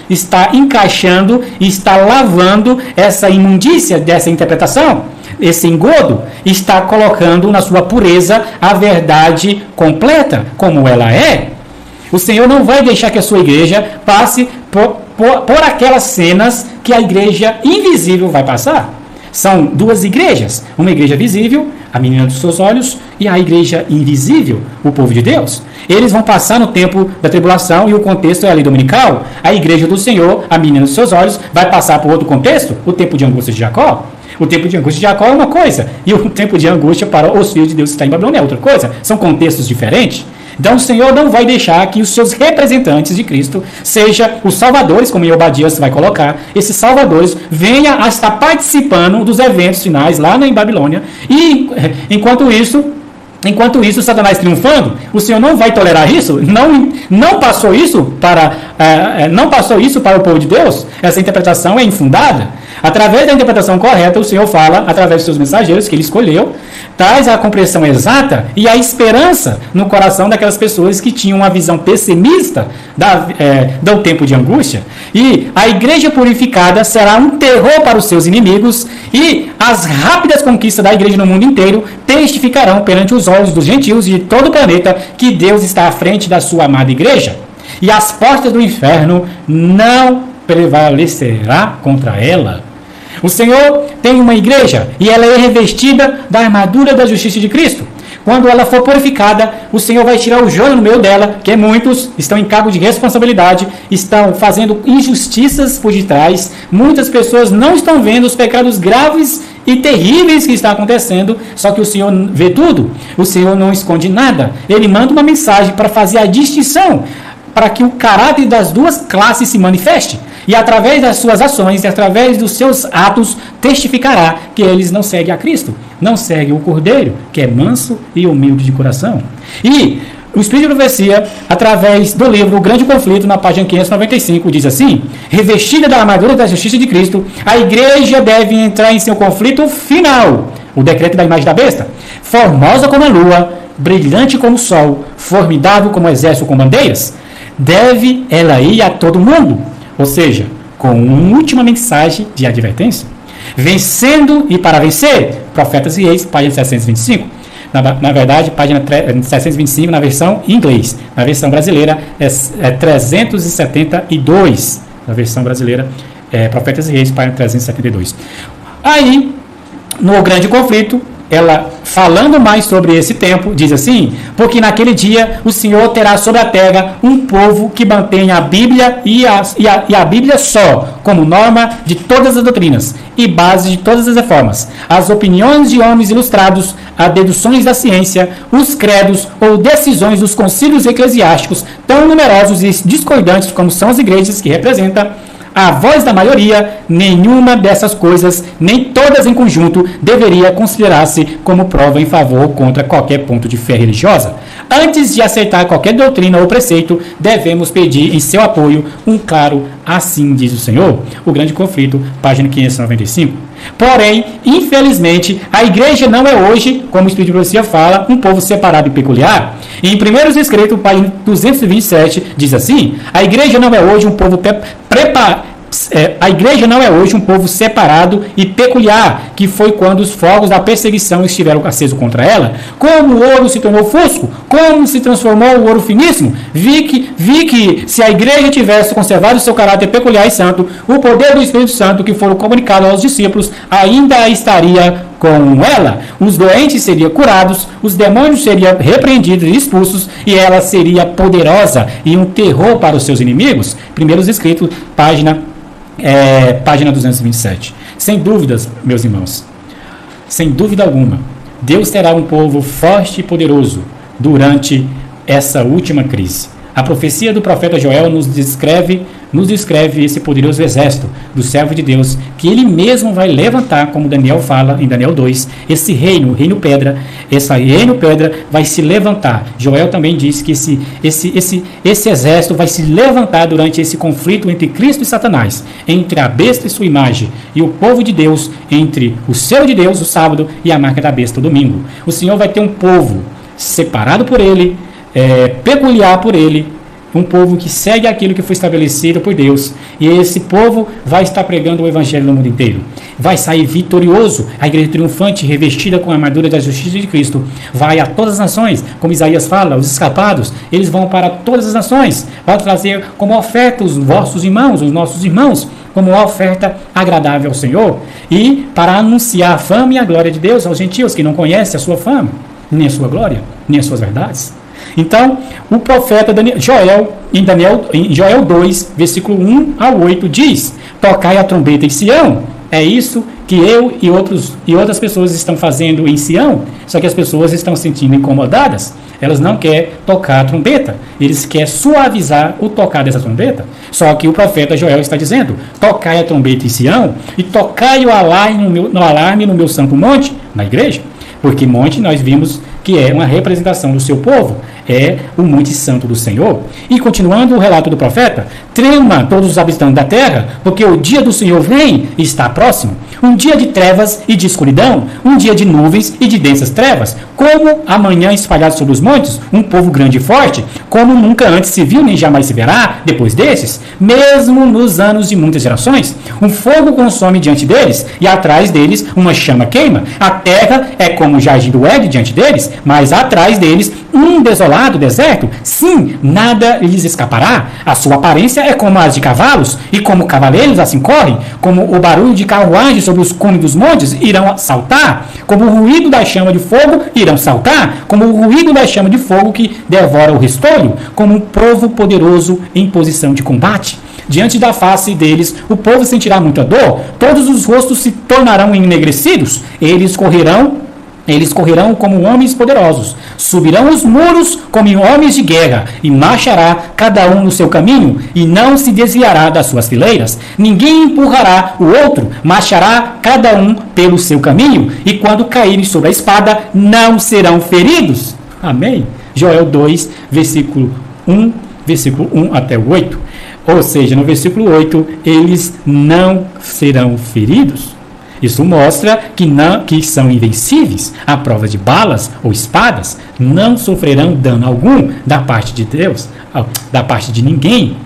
está encaixando e está lavando essa imundícia dessa interpretação, esse engodo, está colocando na sua pureza a verdade completa, como ela é. O Senhor não vai deixar que a sua igreja passe por aquelas cenas que a igreja invisível vai passar. São duas igrejas, uma igreja visível, a menina dos seus olhos, e a igreja invisível, o povo de Deus. Eles vão passar no tempo da tribulação, e o contexto é a lei dominical. A igreja do Senhor, a menina dos seus olhos, vai passar por outro contexto, o tempo de angústia de Jacó. O tempo de angústia de Jacó é uma coisa, e o tempo de angústia para os filhos de Deus que está em Babilônia é outra coisa. São contextos diferentes. Então o Senhor não vai deixar que os seus representantes de Cristo, seja os salvadores, como em Obadias vai colocar, esses salvadores venham a estar participando dos eventos finais lá em Babilônia. E enquanto isso, Satanás triunfando, o Senhor não vai tolerar isso, não passou isso para o povo de Deus. Essa interpretação é infundada. Através da interpretação correta, o Senhor fala, através dos seus mensageiros que ele escolheu, traz a compreensão exata e a esperança no coração daquelas pessoas que tinham uma visão pessimista do tempo de angústia. E a igreja purificada será um terror para os seus inimigos, e as rápidas conquistas da igreja no mundo inteiro testificarão perante os olhos dos gentios de todo o planeta que Deus está à frente da sua amada igreja. E as portas do inferno não prevalecerá contra ela. O Senhor tem uma igreja e ela é revestida da armadura da justiça de Cristo. Quando ela for purificada, o Senhor vai tirar o joio no meio dela, que muitos estão em cargo de responsabilidade, estão fazendo injustiças por detrás. Muitas pessoas não estão vendo os pecados graves e terríveis que estão acontecendo, só que o Senhor vê tudo. O Senhor não esconde nada. Ele manda uma mensagem para fazer a distinção, para que o caráter das duas classes se manifeste. E através das suas ações e através dos seus atos, testificará que eles não seguem a Cristo, não seguem o Cordeiro, que é manso e humilde de coração. E o Espírito de Profecia, através do livro O Grande Conflito, na página 595, diz assim: revestida da armadura da justiça de Cristo, a igreja deve entrar em seu conflito final, o decreto da imagem da besta, formosa como a lua, brilhante como o sol, formidável como o exército com bandeiras. Deve ela ir a todo mundo, ou seja, com uma última mensagem de advertência. Vencendo e para vencer, Profetas e Reis, página 725. Na verdade, página 725 na versão em inglês. Na versão brasileira é 372. Na versão brasileira Profetas e Reis, página 372. Aí, no grande conflito, ela, falando mais sobre esse tempo, diz assim: porque naquele dia o Senhor terá sobre a terra um povo que mantenha a Bíblia e a Bíblia só, como norma de todas as doutrinas e base de todas as reformas, as opiniões de homens ilustrados, as deduções da ciência, os credos ou decisões dos concílios eclesiásticos, tão numerosos e discordantes como são as igrejas que representam a voz da maioria. Nenhuma dessas coisas, nem todas em conjunto, deveria considerar-se como prova em favor ou contra qualquer ponto de fé religiosa. Antes de aceitar qualquer doutrina ou preceito, devemos pedir em seu apoio um claro "assim diz o Senhor". O Grande Conflito, página 595. Porém, infelizmente, a igreja não é hoje, como o Espírito de Profecia fala, um povo separado e peculiar. Em Primeiros Escritos, página 227, diz assim: a igreja não é hoje um povo a igreja não é hoje um povo separado e peculiar, que foi quando os fogos da perseguição estiveram acesos contra ela. Como o ouro se tornou fosco, como se transformou o ouro finíssimo. Vi que se a igreja tivesse conservado seu caráter peculiar e santo, o poder do Espírito Santo que foi comunicado aos discípulos ainda estaria com ela. Os doentes seriam curados, os demônios seriam repreendidos e expulsos, e ela seria poderosa e um terror para os seus inimigos. Primeiros Escritos, página 227. Sem dúvidas, meus irmãos, sem dúvida alguma, Deus terá um povo forte e poderoso durante essa última crise. A profecia do profeta Joel nos descreve esse poderoso exército do servo de Deus, que ele mesmo vai levantar, como Daniel fala em Daniel 2, esse reino, o reino pedra. Esse reino pedra vai se levantar. Joel também diz que esse exército vai se levantar durante esse conflito entre Cristo e Satanás, entre a besta e sua imagem, e o povo de Deus, entre o selo de Deus, o sábado, e a marca da besta, o domingo. O Senhor vai ter um povo separado por ele, peculiar por ele, um povo que segue aquilo que foi estabelecido por Deus, e esse povo vai estar pregando o evangelho no mundo inteiro, vai sair vitorioso. A igreja triunfante, revestida com a armadura da justiça de Cristo, vai a todas as nações, como Isaías fala, os escapados, eles vão para todas as nações, vai trazer como oferta os vossos irmãos, os nossos irmãos, como uma oferta agradável ao Senhor, e para anunciar a fama e a glória de Deus aos gentios que não conhecem a sua fama, nem a sua glória, nem as suas verdades. Então, o profeta Joel, em Joel 2, versículo 1 ao 8, diz: tocai a trombeta em Sião. É isso que eu e outras pessoas estão fazendo em Sião, só que as pessoas estão se sentindo incomodadas. Elas não querem tocar a trombeta, eles querem suavizar o tocar dessa trombeta. Só que o profeta Joel está dizendo: tocai a trombeta em Sião e tocai o alarme no meu santo monte, na igreja. Porque monte nós vimos que é uma representação do seu povo, é o Monte Santo do Senhor. E continuando o relato do profeta: trema todos os habitantes da terra, porque o dia do Senhor vem e está próximo. Um dia de trevas e de escuridão, um dia de nuvens e de densas trevas, como amanhã espalhado sobre os montes, um povo grande e forte, como nunca antes se viu nem jamais se verá depois desses, mesmo nos anos de muitas gerações. Um fogo consome diante deles, e atrás deles uma chama queima. A terra é como o jardim do Éden diante deles, mas atrás deles um desolado deserto. Sim, nada lhes escapará. A sua aparência é como as de cavalos, e como cavaleiros assim correm, como o barulho de carruagem sobre os cumes dos montes irão saltar, como o ruído da chama de fogo irão saltar, como o ruído da chama de fogo que devora o restolho, como um povo poderoso em posição de combate. Diante da face deles, o povo sentirá muita dor, todos os rostos se tornarão enegrecidos, eles correrão como homens poderosos, subirão os muros como homens de guerra, e marchará cada um no seu caminho, e não se desviará das suas fileiras. Ninguém empurrará o outro, marchará cada um pelo seu caminho, e quando caírem sobre a espada, não serão feridos. Amém? Joel 2, versículo 1 até o 8. Ou seja, no versículo 8, eles não serão feridos. Isso mostra que são invencíveis. À prova de balas ou espadas, não sofrerão dano algum da parte de Deus, da parte de ninguém.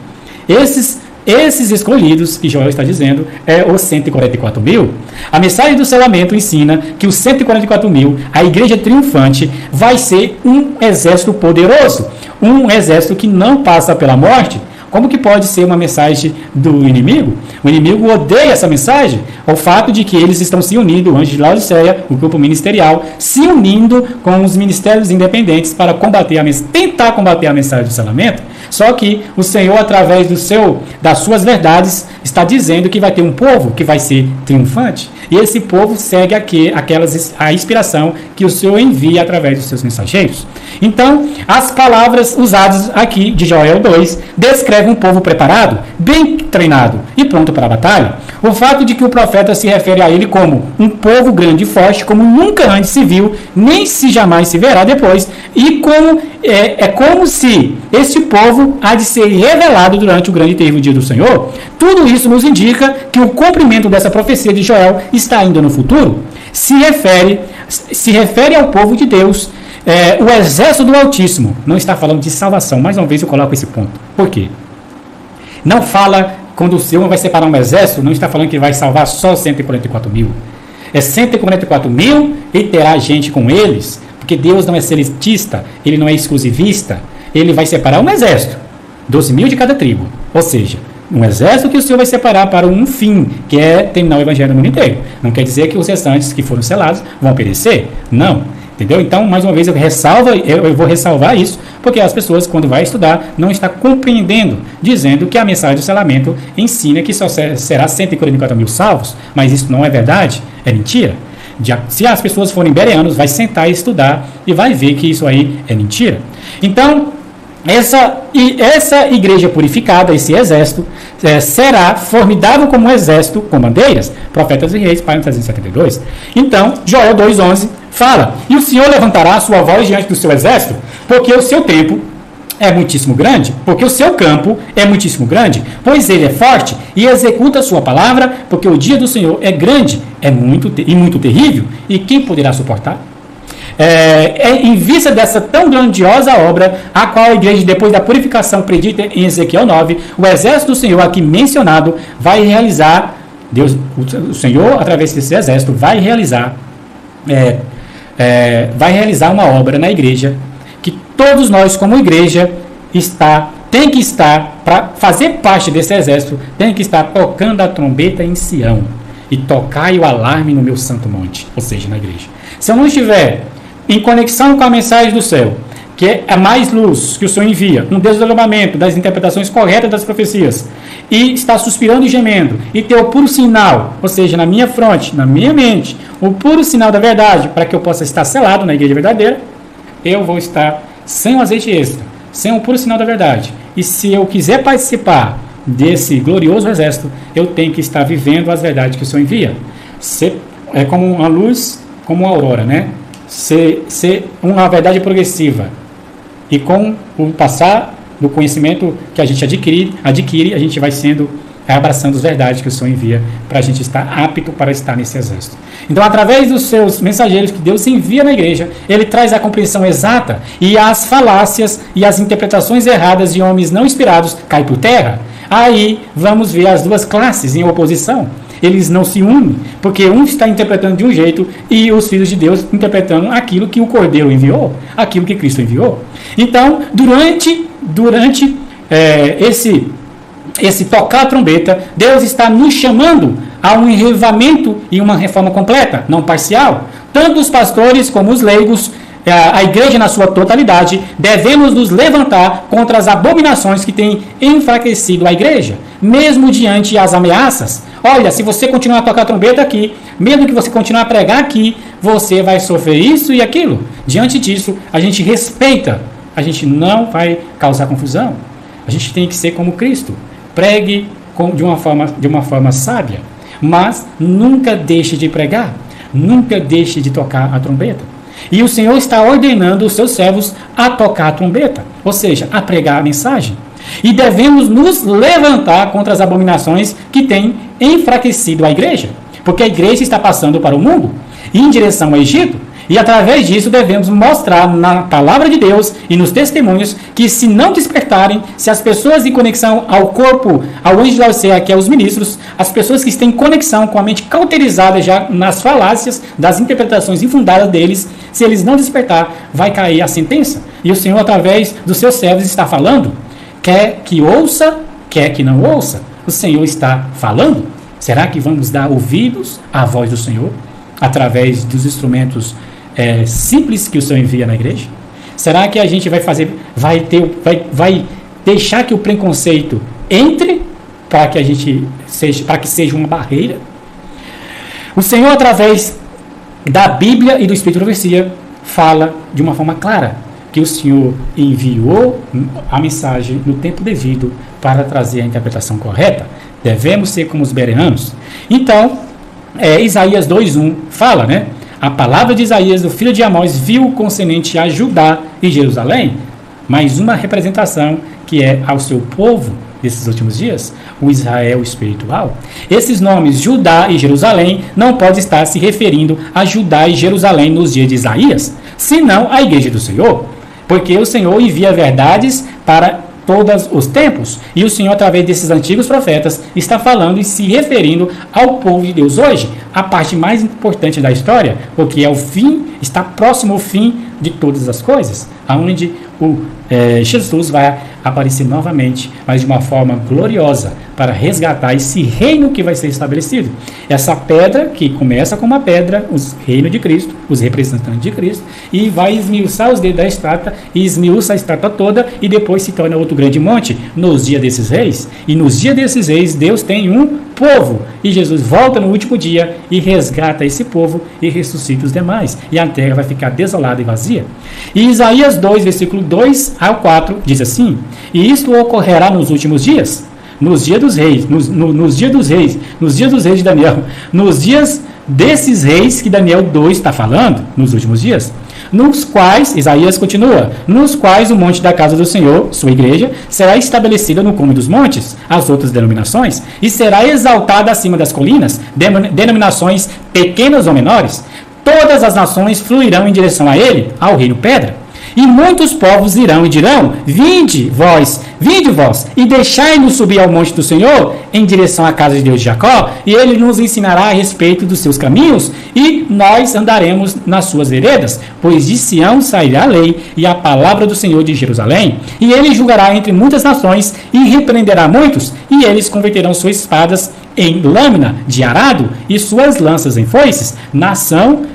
Esses escolhidos, que Joel está dizendo, é os 144 mil. A mensagem do selamento ensina que os 144 mil, a igreja triunfante, vai ser um exército poderoso, um exército que não passa pela morte, Como que pode ser uma mensagem do inimigo? O inimigo odeia essa mensagem, o fato de que eles estão se unindo, o anjo de Laodiceia, o grupo ministerial, se unindo com os ministérios independentes para tentar combater a mensagem do selamento. Só que o Senhor, através das suas verdades, está dizendo que vai ter um povo que vai ser triunfante. E esse povo segue a inspiração que o Senhor envia através dos seus mensageiros. Então, as palavras usadas aqui de Joel 2 descrevem um povo preparado, bem treinado e pronto para a batalha. O fato de que o profeta se refere a ele como um povo grande e forte, como nunca antes se viu, nem se jamais se verá depois, e como como se esse povo há de ser revelado durante o grande e terrível dia do Senhor. Tudo isso nos indica que o cumprimento dessa profecia de Joel está ainda no futuro. Se refere ao povo de Deus, o exército do Altíssimo. Não está falando de salvação. Mais uma vez eu coloco esse ponto. Por quê? Não fala, quando o Senhor vai separar um exército, não está falando que vai salvar só 144 mil. É 144 mil e terá gente com eles, porque Deus não é seletista, Ele não é exclusivista. Ele vai separar um exército, 12 mil de cada tribo. Ou seja, um exército que o Senhor vai separar para um fim, que é terminar o evangelho no mundo inteiro. Não quer dizer que os restantes que foram selados vão perecer. Não. Entendeu? Então, mais uma vez, eu vou ressalvar isso, porque as pessoas, quando vai estudar, não estão compreendendo, dizendo que a mensagem do selamento ensina que só será 144 mil salvos, mas isso não é verdade, é mentira. Se as pessoas forem bereanos, vai sentar e estudar e vai ver que isso aí é mentira. Então, essa igreja purificada, esse exército, será formidável como um exército com bandeiras, Profetas e Reis, página 372. Então, Joel 2,11 fala: e o Senhor levantará a sua voz diante do seu exército, porque o seu tempo é muitíssimo grande, porque o seu campo é muitíssimo grande, pois ele é forte e executa a sua palavra, porque o dia do Senhor é grande, muito terrível, e quem poderá suportar? Em vista dessa tão grandiosa obra, a qual a igreja, depois da purificação predita em Ezequiel 9, o exército do Senhor aqui mencionado vai realizar, o Senhor, através desse exército, vai realizar uma obra na igreja, que todos nós, como igreja, tem que estar, para fazer parte desse exército, tem que estar tocando a trombeta em Sião, e tocai o alarme no meu santo monte, ou seja, na igreja. Se eu não estiver em conexão com a mensagem do céu, que é mais luz que o Senhor envia, um desdobramento das interpretações corretas das profecias, e está suspirando e gemendo, e ter o puro sinal, ou seja, na minha fronte, na minha mente, o puro sinal da verdade, para que eu possa estar selado na igreja verdadeira, eu vou estar sem o azeite extra, sem o puro sinal da verdade. E se eu quiser participar desse glorioso exército, eu tenho que estar vivendo as verdades que o Senhor envia. É como uma luz, como uma aurora, né? Ser uma verdade progressiva. E com o passar do conhecimento que a gente adquire, a gente vai abraçando as verdades que o Senhor envia para a gente estar apto para estar nesse exército. Então, através dos seus mensageiros que Deus envia na igreja, Ele traz a compreensão exata, e as falácias e as interpretações erradas de homens não inspirados caem por terra. Aí vamos ver as duas classes em oposição. Eles não se unem, porque um está interpretando de um jeito e os filhos de Deus interpretando aquilo que o Cordeiro enviou, aquilo que Cristo enviou. Então, durante esse tocar a trombeta, Deus está nos chamando a um enrevamento e uma reforma completa, não parcial. Tanto os pastores como os leigos, a igreja na sua totalidade, devemos nos levantar contra as abominações que têm enfraquecido a igreja, mesmo diante das ameaças. Olha, se você continuar a tocar a trombeta aqui, mesmo que você continuar a pregar aqui, você vai sofrer isso e aquilo. Diante disso, a gente respeita, a gente não vai causar confusão. A gente tem que ser como Cristo. Pregue de uma forma sábia, mas nunca deixe de pregar, nunca deixe de tocar a trombeta. E o Senhor está ordenando os seus servos a tocar a trombeta, ou seja, a pregar a mensagem. E devemos nos levantar contra as abominações que têm enfraquecido a igreja, porque a igreja está passando para o mundo, em direção ao Egito, e através disso devemos mostrar na palavra de Deus e nos testemunhos que, se não despertarem, se as pessoas em conexão ao corpo, ao anjo de Laodiceia, que é os ministros, as pessoas que têm conexão com a mente cauterizada já nas falácias das interpretações infundadas deles, se eles não despertar, vai cair a sentença. E o Senhor, através dos seus servos, está falando Quer que ouça, quer que não ouça, o Senhor está falando. Será que vamos dar ouvidos à voz do Senhor através dos instrumentos simples que o Senhor envia na igreja? Será que a gente vai deixar que o preconceito entre para que seja uma barreira? O Senhor, através da Bíblia e do Espírito de Profecia, fala de uma forma clara que o Senhor enviou a mensagem no tempo devido para trazer a interpretação correta. Devemos ser como os bereanos. Então, Isaías 2:1 fala, né? A palavra de Isaías, o filho de Amós, viu concernente a Judá e Jerusalém, mais uma representação que é ao seu povo desses últimos dias, o Israel espiritual. Esses nomes, Judá e Jerusalém, não pode estar se referindo a Judá e Jerusalém nos dias de Isaías, senão a igreja do Senhor, porque o Senhor envia verdades para todos os tempos, e o Senhor, através desses antigos profetas, está falando e se referindo ao povo de Deus hoje, a parte mais importante da história, porque é o fim, está próximo ao fim de todas as coisas, aonde Jesus vai aparecer novamente, mas de uma forma gloriosa, para resgatar esse reino que vai ser estabelecido. Essa pedra, que começa com uma pedra, o reino de Cristo, os representantes de Cristo, e vai esmiuçar os dedos da estátua, e esmiuça a estátua toda, e depois se torna outro grande monte, nos dias desses reis. E nos dias desses reis, Deus tem um povo, e Jesus volta no último dia, e resgata esse povo, e ressuscita os demais, e a terra vai ficar desolada e vazia. E Isaías 2, versículo 2 ao 4, diz assim: e isto ocorrerá nos últimos dias, nos dias dos reis, nos dias dos reis de Daniel, nos dias desses reis que Daniel 2 está falando, nos últimos dias, nos quais, Isaías continua, nos quais o monte da casa do Senhor, sua igreja, será estabelecida no cume dos montes, as outras denominações, e será exaltada acima das colinas, denominações pequenas ou menores. Todas as nações fluirão em direção a ele, ao reino pedra. E muitos povos irão e dirão: vinde vós, e deixai-nos subir ao monte do Senhor, em direção à casa de Deus de Jacó, e ele nos ensinará a respeito dos seus caminhos, e nós andaremos nas suas veredas, pois de Sião sairá a lei e a palavra do Senhor de Jerusalém. E ele julgará entre muitas nações, e repreenderá muitos, e eles converterão suas espadas em lâmina de arado, e suas lanças em foices. Nação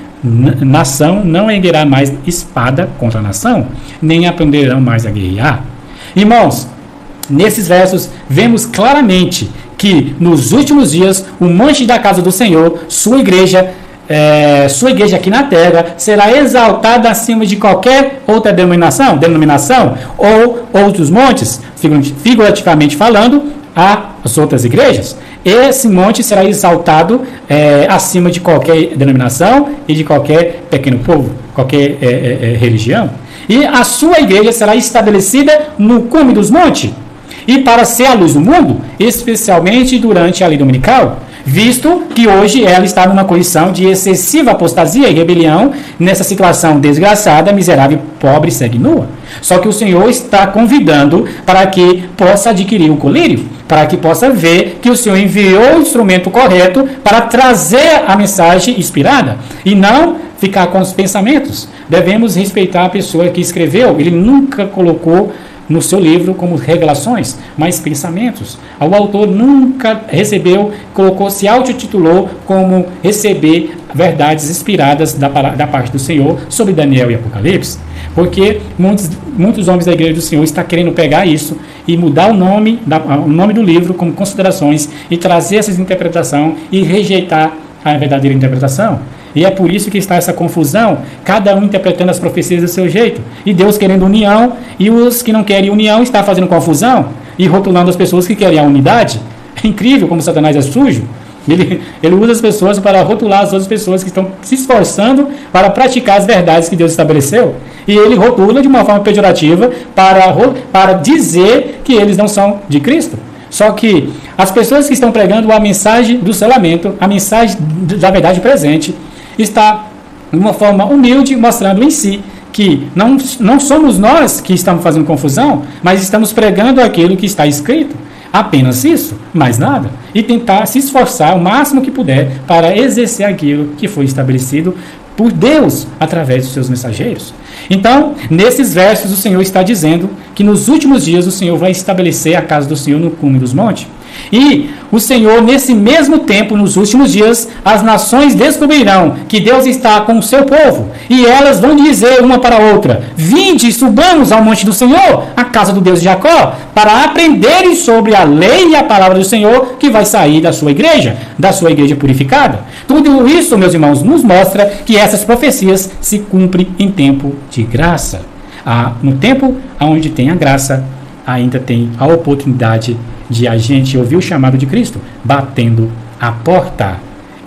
não erguerá mais espada contra a nação, nem aprenderão mais a guerrear. Irmãos, nesses versos vemos claramente que nos últimos dias o monte da casa do Senhor, sua igreja aqui na terra, será exaltada acima de qualquer outra denominação ou outros montes, figurativamente falando, as outras igrejas. Esse monte será exaltado acima de qualquer denominação e de qualquer pequeno povo, qualquer religião. E a sua igreja será estabelecida no cume dos montes, e para ser a luz do mundo, especialmente durante a lei dominical, visto que hoje ela está numa condição de excessiva apostasia e rebelião, nessa situação desgraçada, miserável, pobre, cega e nua. Só que o Senhor está convidando para que possa adquirir o colírio, para que possa ver que o Senhor enviou o instrumento correto para trazer a mensagem inspirada, e não ficar com os pensamentos. Devemos respeitar a pessoa que escreveu. Ele nunca colocou no seu livro como revelações, mas pensamentos. O autor nunca se autotitulou como receber verdades inspiradas da parte do Senhor sobre Daniel e Apocalipse, porque muitos homens da igreja do Senhor estão querendo pegar isso e mudar o nome do livro como considerações e trazer essa interpretação e rejeitar a verdadeira interpretação. E é por isso que está essa confusão, cada um interpretando as profecias do seu jeito, e Deus querendo união, e os que não querem união estão fazendo confusão, e rotulando as pessoas que querem a unidade. É incrível como Satanás é sujo. Ele usa as pessoas para rotular as outras pessoas que estão se esforçando para praticar as verdades que Deus estabeleceu. E ele rotula de uma forma pejorativa para dizer que eles não são de Cristo. Só que as pessoas que estão pregando a mensagem do selamento, a mensagem da verdade presente, está de uma forma humilde, mostrando em si que não somos nós que estamos fazendo confusão, mas estamos pregando aquilo que está escrito. Apenas isso, mais nada. E tentar se esforçar o máximo que puder para exercer aquilo que foi estabelecido por Deus através dos seus mensageiros. Então, nesses versos, o Senhor está dizendo que nos últimos dias o Senhor vai estabelecer a casa do Senhor no cume dos montes. E o Senhor, nesse mesmo tempo, nos últimos dias, as nações descobrirão que Deus está com o seu povo. E elas vão dizer uma para a outra: vinde, subamos ao monte do Senhor, a casa do Deus de Jacó, para aprenderem sobre a lei e a palavra do Senhor que vai sair da sua igreja purificada. Tudo isso, meus irmãos, nos mostra que essas profecias se cumprem em tempo de graça. No tempo onde tem a graça, ainda tem a oportunidade de a gente ouvir o chamado de Cristo, batendo a porta.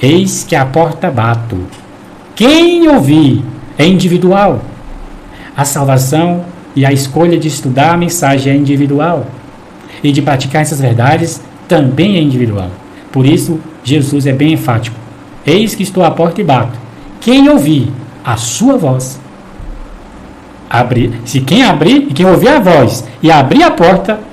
Eis que a porta bato. Quem ouvir é individual. A salvação e a escolha de estudar a mensagem é individual. E de praticar essas verdades também é individual. Por isso, Jesus é bem enfático. Eis que estou à porta e bato. Quem ouvir a sua voz, quem ouvir a voz e abrir a porta,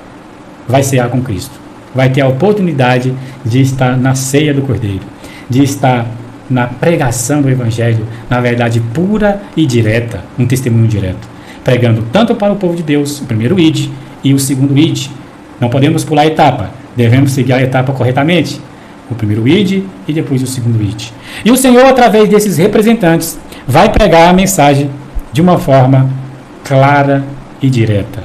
vai cear com Cristo. Vai ter a oportunidade de estar na ceia do Cordeiro, de estar na pregação do Evangelho, na verdade pura e direta, um testemunho direto, pregando tanto para o povo de Deus, o primeiro ide e o segundo ide. Não podemos pular a etapa, devemos seguir a etapa corretamente. O primeiro ide e depois o segundo ide. E o Senhor, através desses representantes, vai pregar a mensagem de uma forma clara e direta.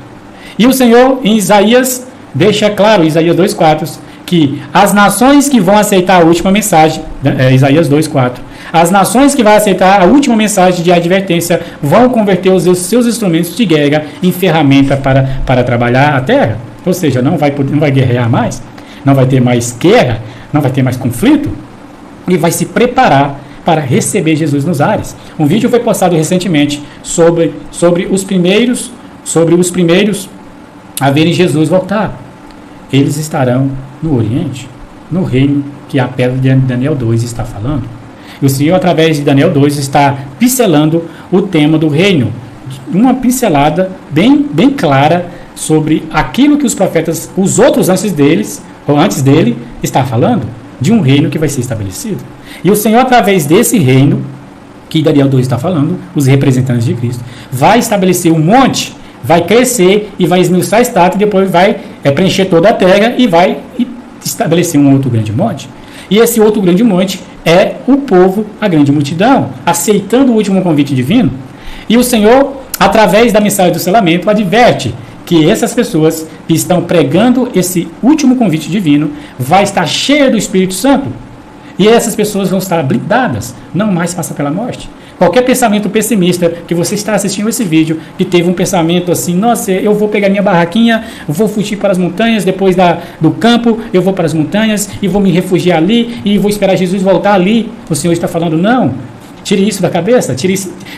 E o Senhor, em Isaías, deixa claro, Isaías 2,4, que as nações que vão aceitar a última mensagem, Isaías 2,4, as nações que vão aceitar a última mensagem de advertência vão converter os seus instrumentos de guerra em ferramenta para trabalhar a terra. Ou seja, não vai guerrear mais, não vai ter mais guerra, não vai ter mais conflito, e vai se preparar para receber Jesus nos ares. Um vídeo foi postado recentemente sobre os primeiros a verem Jesus voltar. Eles estarão no Oriente, no reino que a pedra de Daniel 2 está falando. E o Senhor, através de Daniel 2, está pincelando o tema do reino. Uma pincelada bem clara sobre aquilo que os profetas, os outros antes dele, está falando, de um reino que vai ser estabelecido. E o Senhor, através desse reino, que Daniel 2 está falando, os representantes de Cristo, vai estabelecer um monte, vai crescer e vai esmiuçar a estátua, e depois vai preencher toda a terra e vai estabelecer um outro grande monte. E esse outro grande monte é o povo, a grande multidão, aceitando o último convite divino. E o Senhor, através da mensagem do selamento, adverte que essas pessoas que estão pregando esse último convite divino vai estar cheia do Espírito Santo. E essas pessoas vão estar blindadas, não mais passar pela morte. Qualquer pensamento pessimista que você está assistindo esse vídeo, que teve um pensamento assim: nossa, eu vou pegar minha barraquinha, vou fugir para as montanhas, depois do campo, eu vou para as montanhas e vou me refugiar ali e vou esperar Jesus voltar ali. O Senhor está falando: não, tire isso da cabeça,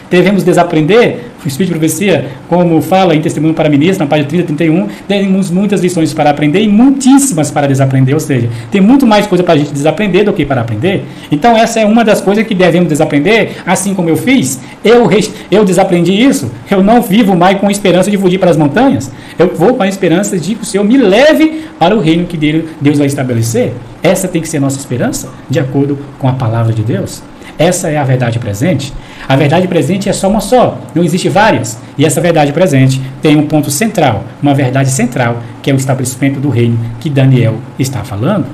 devemos desaprender. O Espírito de Profecia, como fala em Testemunho para Ministros, na página 30 e 31, temos muitas lições para aprender e muitíssimas para desaprender, ou seja, tem muito mais coisa para a gente desaprender do que para aprender. Então essa é uma das coisas que devemos desaprender, assim como eu fiz. Eu desaprendi isso, eu não vivo mais com esperança de fugir para as montanhas, eu vou com a esperança de que o Senhor me leve para o reino que Deus vai estabelecer. Essa tem que ser a nossa esperança, de acordo com a palavra de Deus. Essa é a verdade presente. A verdade presente é só uma só, não existe várias. E essa verdade presente tem um ponto central, uma verdade central, que é o estabelecimento do reino que Daniel está falando.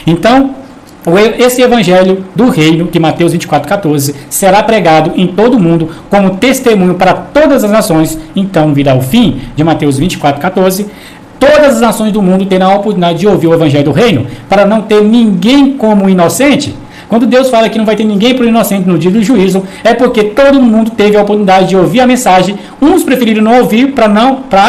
Então, esse evangelho do reino, de Mateus 24,14, será pregado em todo o mundo como testemunho para todas as nações. Então virá o fim, de Mateus 24,14. Todas as nações do mundo terão a oportunidade de ouvir o evangelho do reino, para não ter ninguém como inocente. Quando Deus fala que não vai ter ninguém por inocente no dia do juízo, é porque todo mundo teve a oportunidade de ouvir a mensagem. Uns preferiram não ouvir para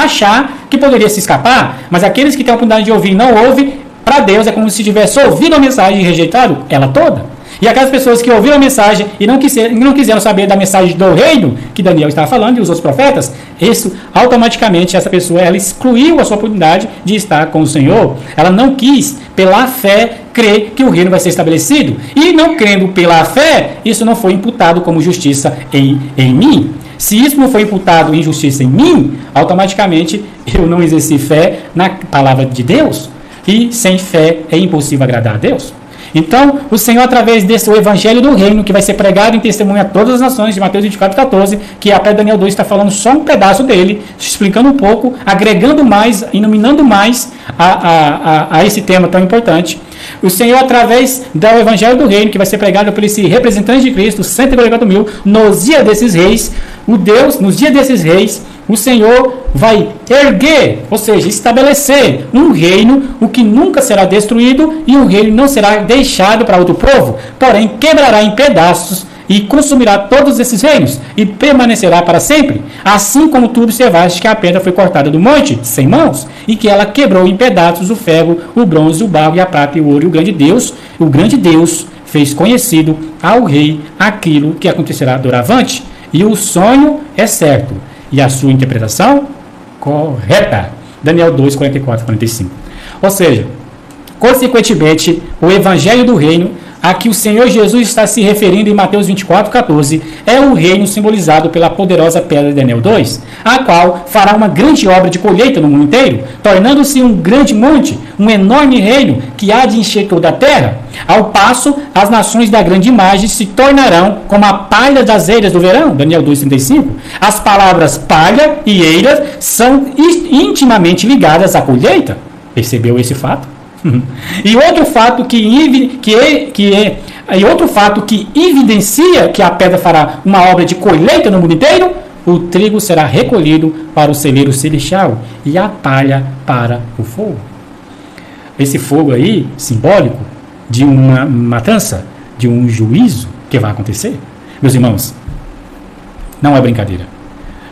achar que poderia se escapar, mas aqueles que têm a oportunidade de ouvir e não ouvem, para Deus é como se tivesse ouvido a mensagem e rejeitado ela toda. E aquelas pessoas que ouviram a mensagem e não quiseram saber da mensagem do reino que Daniel estava falando e os outros profetas, isso automaticamente essa pessoa ela excluiu a sua oportunidade de estar com o Senhor. Ela não quis, pela fé, crer que o reino vai ser estabelecido. E não crendo pela fé, isso não foi imputado como justiça em mim. Se isso não foi imputado em justiça em mim, automaticamente eu não exerci fé na palavra de Deus. E sem fé é impossível agradar a Deus. Então, o Senhor, através desse o evangelho do reino, que vai ser pregado em testemunho a todas as nações, de Mateus 24:14, que a pé Daniel 2 está falando só um pedaço dele, explicando um pouco, agregando mais, iluminando mais a esse tema tão importante. O Senhor, através do evangelho do reino, que vai ser pregado por esse representante de Cristo, 144.000, nos dias desses reis, nos dias desses reis, o Senhor vai erguer, ou seja, estabelecer um reino, o que nunca será destruído, e um reino não será deixado para outro povo, porém quebrará em pedaços e consumirá todos esses reinos, e permanecerá para sempre, assim como tu observaste que a pedra foi cortada do monte, sem mãos, e que ela quebrou em pedaços o ferro, o bronze, o barro e a prata e o ouro, e o grande Deus fez conhecido ao rei aquilo que acontecerá doravante, e o sonho é certo, e a sua interpretação correta. Daniel 2, 44, 45. Ou seja, consequentemente, o evangelho do reino a que o Senhor Jesus está se referindo em Mateus 24:14 é o reino simbolizado pela poderosa pedra de Daniel 2, a qual fará uma grande obra de colheita no mundo inteiro, tornando-se um grande monte, um enorme reino que há de encher toda a terra. Ao passo, as nações da grande imagem se tornarão como a palha das eiras do verão, Daniel 2:35. As palavras palha e eiras são intimamente ligadas à colheita. Percebeu esse fato? E outro fato que evidencia que a pedra fará uma obra de colheita no mundo inteiro: o trigo será recolhido para o celeiro celestial e a palha para o fogo. Esse fogo aí, simbólico de uma matança, de um juízo que vai acontecer. Meus irmãos, não é brincadeira.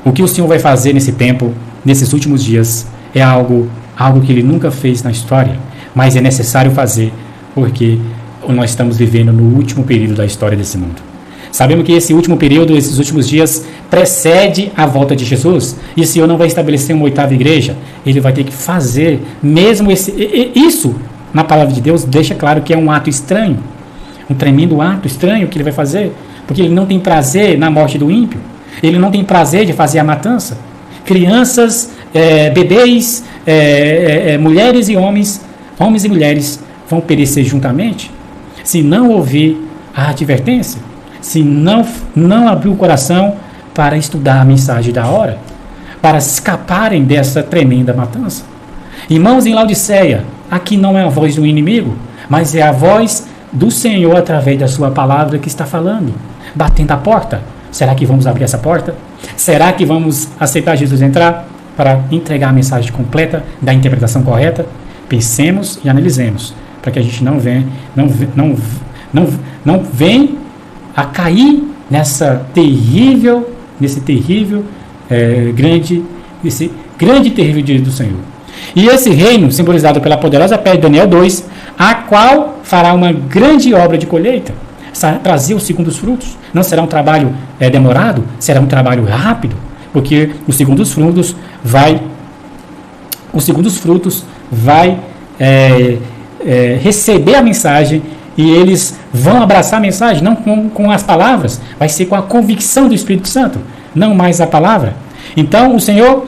O que o Senhor vai fazer nesse tempo, nesses últimos dias, é algo que Ele nunca fez na história. Mas é necessário fazer, porque nós estamos vivendo no último período da história desse mundo. Sabemos que esse último período, esses últimos dias, precede a volta de Jesus. E o Senhor não vai estabelecer uma oitava igreja. Ele vai ter que fazer, mesmo isso, na palavra de Deus, deixa claro que é um ato estranho. Um tremendo ato estranho que Ele vai fazer. Porque Ele não tem prazer na morte do ímpio. Ele não tem prazer de fazer a matança. Crianças, bebês, mulheres e homens e mulheres vão perecer juntamente, se não ouvir a advertência, se não abrir o coração para estudar a mensagem da hora, para escaparem dessa tremenda matança. Irmãos em Laodiceia, aqui não é a voz do inimigo, mas é a voz do Senhor através da sua palavra que está falando, batendo a porta. Será que vamos abrir essa porta? Será que vamos aceitar Jesus entrar para entregar a mensagem completa da interpretação correta? Pensemos e analisemos, para que a gente não venha a cair nesse grande terrível dia do Senhor. E esse reino, simbolizado pela poderosa pedra de Daniel 2, a qual fará uma grande obra de colheita, trazer os segundos frutos. Não será um trabalho demorado, será um trabalho rápido, porque os segundos frutos vai receber a mensagem e eles vão abraçar a mensagem, não com as palavras, vai ser com a convicção do Espírito Santo, não mais a palavra. Então o Senhor,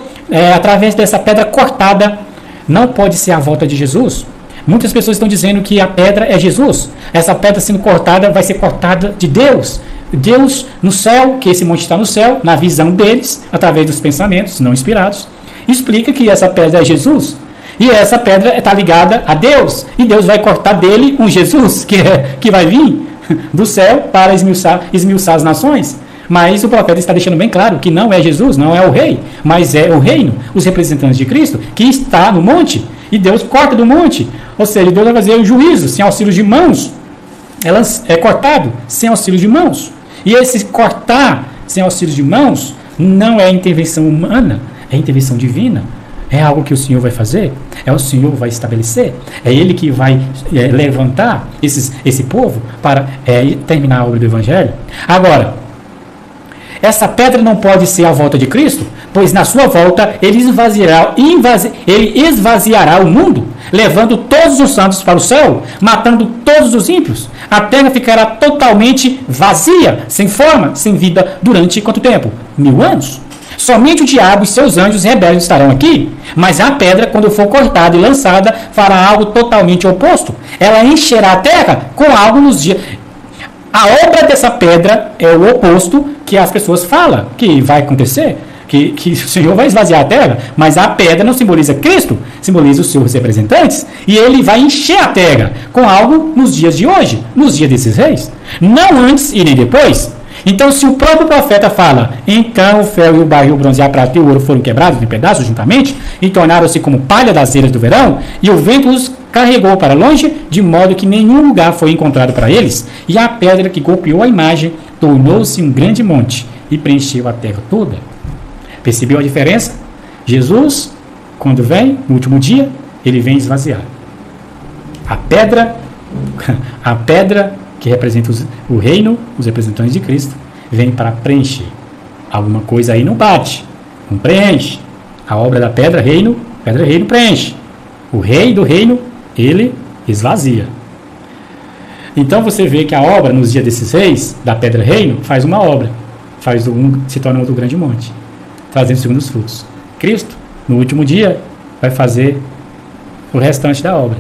através dessa pedra cortada, não pode ser a volta de Jesus. Muitas pessoas estão dizendo que a pedra é Jesus. Essa pedra sendo cortada vai ser cortada de Deus. Deus no céu, que esse monte está no céu, na visão deles, através dos pensamentos não inspirados, explica que essa pedra é Jesus. E essa pedra está ligada a Deus. E Deus vai cortar dele um Jesus que vai vir do céu para esmiuçar as nações. Mas o profeta está deixando bem claro que não é Jesus, não é o rei, mas é o reino, os representantes de Cristo, que está no monte. E Deus corta do monte. Ou seja, Deus vai fazer o juízo sem auxílio de mãos. Elas é cortado sem auxílio de mãos. E esse cortar sem auxílio de mãos não é intervenção humana, é intervenção divina. É algo que o Senhor vai fazer, o Senhor vai estabelecer, é Ele que vai levantar esse povo para terminar a obra do Evangelho. Agora, essa pedra não pode ser a volta de Cristo, pois na sua volta ele esvaziará o mundo, levando todos os santos para o céu, matando todos os ímpios. A terra ficará totalmente vazia, sem forma, sem vida, durante quanto tempo? 1000 anos. Somente o diabo e seus anjos rebeldes estarão aqui, mas a pedra, quando for cortada e lançada, fará algo totalmente oposto. Ela encherá a terra com algo nos dias. A obra dessa pedra é o oposto que as pessoas falam que vai acontecer, que o Senhor vai esvaziar a terra, mas a pedra não simboliza Cristo, simboliza os seus representantes, e ele vai encher a terra com algo nos dias de hoje, nos dias desses reis, não antes e nem depois. Então, se o próprio profeta fala, então o ferro e o barril, o bronze, a prata e o ouro foram quebrados em pedaços juntamente, e tornaram-se como palha das eiras do verão, e o vento os carregou para longe, de modo que nenhum lugar foi encontrado para eles, e a pedra que golpeou a imagem tornou-se um grande monte, e preencheu a terra toda. Percebeu a diferença? Jesus, quando vem, no último dia, ele vem esvaziar. A pedra que representa o reino, os representantes de Cristo, vem para preencher. Alguma coisa aí não bate, não preenche. A obra da pedra reino preenche. O rei do reino, ele esvazia. Então você vê que a obra, nos dias desses reis, da pedra reino, faz uma obra, se torna outro grande monte, trazendo segundos frutos. Cristo, no último dia, vai fazer o restante da obra,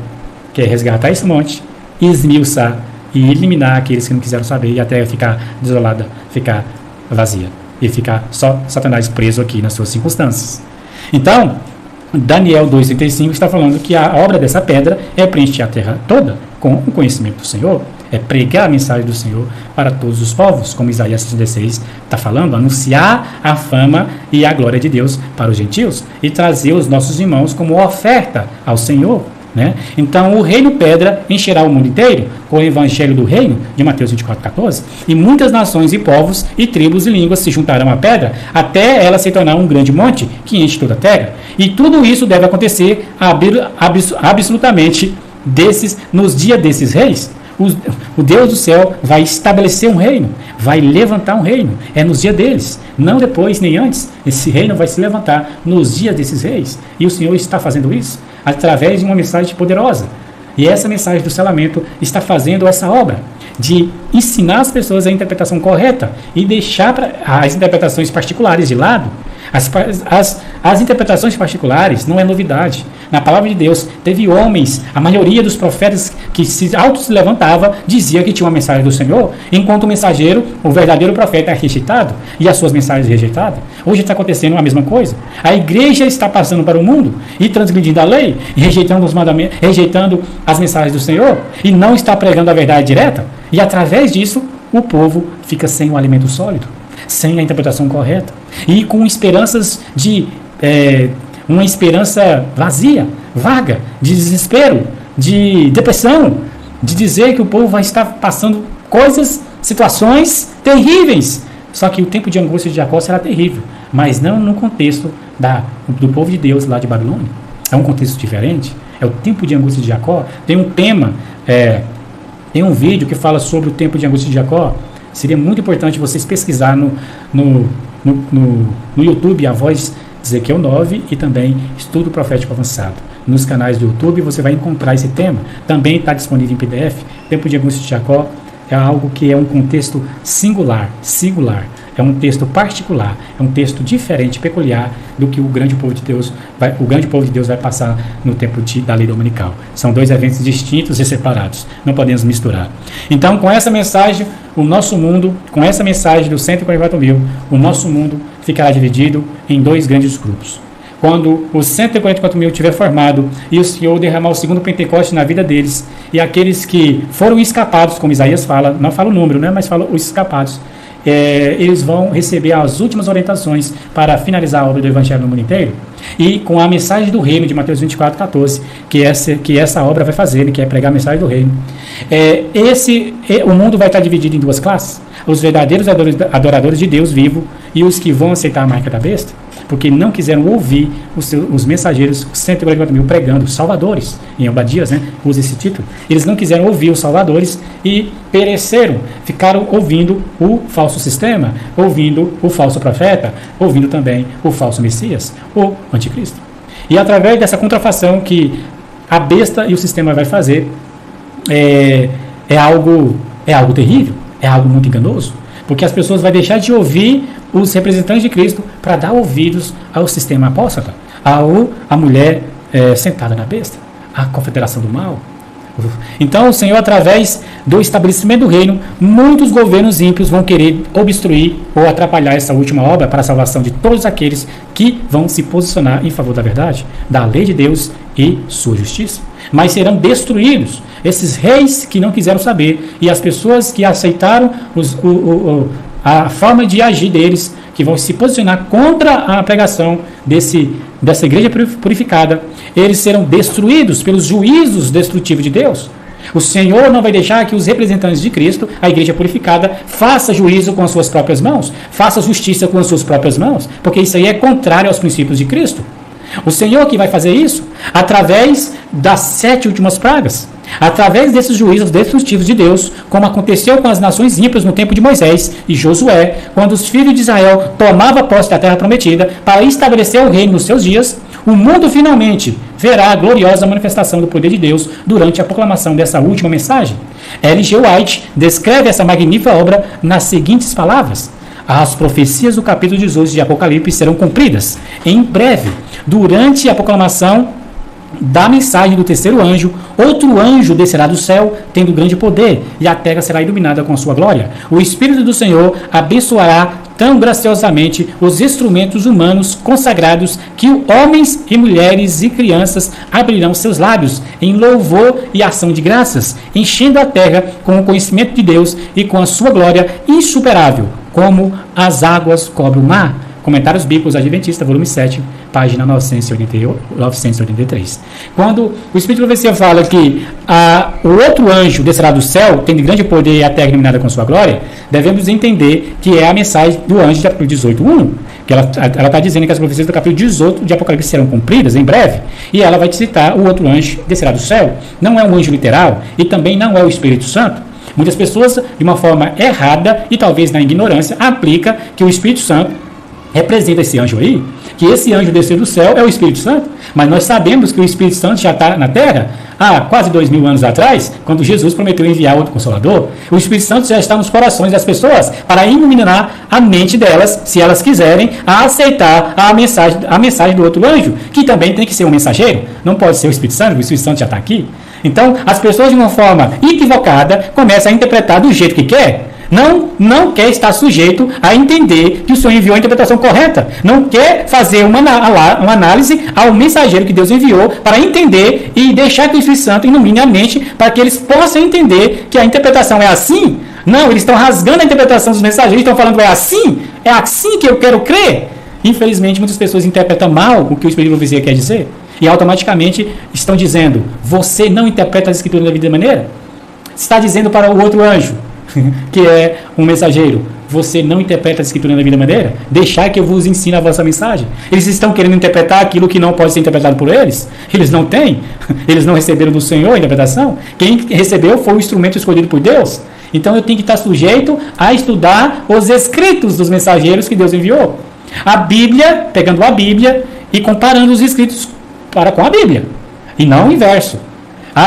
que é resgatar esse monte, esmiuçar e eliminar aqueles que não quiseram saber, e a terra ficar desolada, ficar vazia, e ficar só Satanás preso aqui nas suas circunstâncias. Então, Daniel 2,35 está falando que a obra dessa pedra é preencher a terra toda com o conhecimento do Senhor, é pregar a mensagem do Senhor para todos os povos, como Isaías 66 está falando, anunciar a fama e a glória de Deus para os gentios, e trazer os nossos irmãos como oferta ao Senhor. Né? Então o reino pedra encherá o mundo inteiro com o evangelho do reino de Mateus 24,14, e muitas nações e povos e tribos e línguas se juntarão à pedra até ela se tornar um grande monte que enche toda a terra, e tudo isso deve acontecer absolutamente nos dias desses reis. O Deus do céu vai estabelecer um reino, vai levantar um reino, é nos dias deles, não depois nem antes. Esse reino vai se levantar nos dias desses reis, e o Senhor está fazendo isso através de uma mensagem poderosa, e essa mensagem do selamento está fazendo essa obra de ensinar as pessoas a interpretação correta e deixar as interpretações particulares de lado. As interpretações particulares não é novidade. Na palavra de Deus, teve homens, a maioria dos profetas que se levantava, dizia que tinha uma mensagem do Senhor, enquanto o mensageiro, o verdadeiro profeta, é rejeitado, e as suas mensagens rejeitadas. Hoje está acontecendo a mesma coisa. A igreja está passando para o mundo e transgredindo a lei, e rejeitando os mandamentos, rejeitando as mensagens do Senhor, e não está pregando a verdade direta, e através disso, o povo fica sem um alimento sólido, sem a interpretação correta, e com esperanças uma esperança vazia, vaga, de desespero, de depressão, de dizer que o povo vai estar passando situações terríveis. Só que o tempo de angústia de Jacó será terrível, mas não no contexto do povo de Deus lá de Babilônia. É um contexto diferente, é o tempo de angústia de Jacó. Tem um tema, tem um vídeo que fala sobre o tempo de angústia de Jacó. Seria muito importante vocês pesquisar no YouTube, a voz de Ezequiel 9, e também Estudo Profético Avançado. Nos canais do YouTube você vai encontrar esse tema. Também está disponível em PDF. Tempo de angústia de Jacó é algo que é um contexto singular. É um texto particular, é um texto diferente, peculiar do que o grande povo de Deus vai passar no tempo da lei dominical. São dois eventos distintos e separados, não podemos misturar. Então, com essa mensagem, o nosso mundo, com essa mensagem dos 144 mil, o nosso mundo ficará dividido em dois grandes grupos. Quando os 144 mil tiver formado e o Senhor derramar o segundo Pentecoste na vida deles, e aqueles que foram escapados, como Isaías fala, não fala o número, né, mas fala os escapados, eles vão receber as últimas orientações para finalizar a obra do Evangelho no mundo inteiro, e com a mensagem do reino de Mateus 24,14, que essa obra vai fazer, que é pregar a mensagem do reino. O mundo vai estar dividido em duas classes: os verdadeiros adoradores de Deus vivo e os que vão aceitar a marca da besta, porque não quiseram ouvir os mensageiros, os 144 mil pregando, salvadores, em Obadias, né, usa esse título. Eles não quiseram ouvir os salvadores e pereceram, ficaram ouvindo o falso sistema, ouvindo o falso profeta, ouvindo também o falso Messias, o anticristo. E através dessa contrafação que a besta e o sistema vai fazer, é algo terrível, é algo muito enganoso. Porque as pessoas vão deixar de ouvir os representantes de Cristo para dar ouvidos ao sistema apóstata, a mulher sentada na besta, à confederação do mal. Então o Senhor, através do estabelecimento do reino, muitos governos ímpios vão querer obstruir ou atrapalhar essa última obra para a salvação de todos aqueles que vão se posicionar em favor da verdade, da lei de Deus e sua justiça. Mas serão destruídos esses reis que não quiseram saber e as pessoas que aceitaram a forma de agir deles, que vão se posicionar contra a pregação dessa igreja purificada. Eles serão destruídos pelos juízos destrutivos de Deus. O Senhor não vai deixar que os representantes de Cristo, a igreja purificada, faça juízo com as suas próprias mãos, faça justiça com as suas próprias mãos, porque isso aí é contrário aos princípios de Cristo. O Senhor que vai fazer isso através das 7 últimas pragas, através desses juízos destrutivos de Deus, como aconteceu com as nações ímpias no tempo de Moisés e Josué, quando os filhos de Israel tomavam posse da terra prometida para estabelecer o reino nos seus dias. O mundo finalmente verá a gloriosa manifestação do poder de Deus durante a proclamação dessa última mensagem. L.G. White descreve essa magnífica obra nas seguintes palavras: as profecias do capítulo 18 de Apocalipse serão cumpridas em breve. Durante a proclamação da mensagem do terceiro anjo, outro anjo descerá do céu, tendo grande poder, e a terra será iluminada com sua glória. O Espírito do Senhor abençoará tão graciosamente os instrumentos humanos consagrados que homens e mulheres e crianças abrirão seus lábios em louvor e ação de graças, enchendo a terra com o conhecimento de Deus e com a sua glória insuperável, como as águas cobrem o mar. Comentários Bíblicos Adventistas, volume 7, página 983. Quando o Espírito de Profecia fala que o outro anjo descerá do céu, tendo grande poder e a terra iluminada com sua glória, devemos entender que é a mensagem do anjo de capítulo 18:1, que ela está dizendo que as profecias do capítulo 18 de Apocalipse serão cumpridas em breve, e ela vai citar o outro anjo descerá do céu. Não é um anjo literal e também não é o Espírito Santo. Muitas pessoas, de uma forma errada e talvez na ignorância, aplicam que o Espírito Santo representa esse anjo aí, que esse anjo descer do céu é o Espírito Santo, mas nós sabemos que o Espírito Santo já está na terra há quase 2000 anos atrás, quando Jesus prometeu enviar outro Consolador. O Espírito Santo já está nos corações das pessoas para iluminar a mente delas, se elas quiserem, a aceitar a mensagem do outro anjo, que também tem que ser um mensageiro, não pode ser o Espírito Santo já está aqui. Então, as pessoas de uma forma equivocada começam a interpretar do jeito que quer. Não quer estar sujeito a entender que o Senhor enviou a interpretação correta. Não quer fazer uma análise ao mensageiro que Deus enviou para entender e deixar que o Espírito Santo ilumine a mente para que eles possam entender que a interpretação é assim. Não, eles estão rasgando a interpretação dos mensageiros, estão falando é assim que eu quero crer. Infelizmente, muitas pessoas interpretam mal o que o Espírito de Profecia quer dizer e automaticamente estão dizendo: você não interpreta as Escrituras da vida maneira? Está dizendo para o outro anjo, que é um mensageiro: você não interpreta a Escritura da vida maneira? Deixar que eu vos ensine a vossa mensagem. Eles estão querendo interpretar aquilo que não pode ser interpretado por eles. Eles não têm. Eles não receberam do Senhor a interpretação. Quem recebeu foi o instrumento escolhido por Deus. Então eu tenho que estar sujeito a estudar os escritos dos mensageiros que Deus enviou. A Bíblia, pegando a Bíblia e comparando os escritos com a Bíblia. E não o inverso.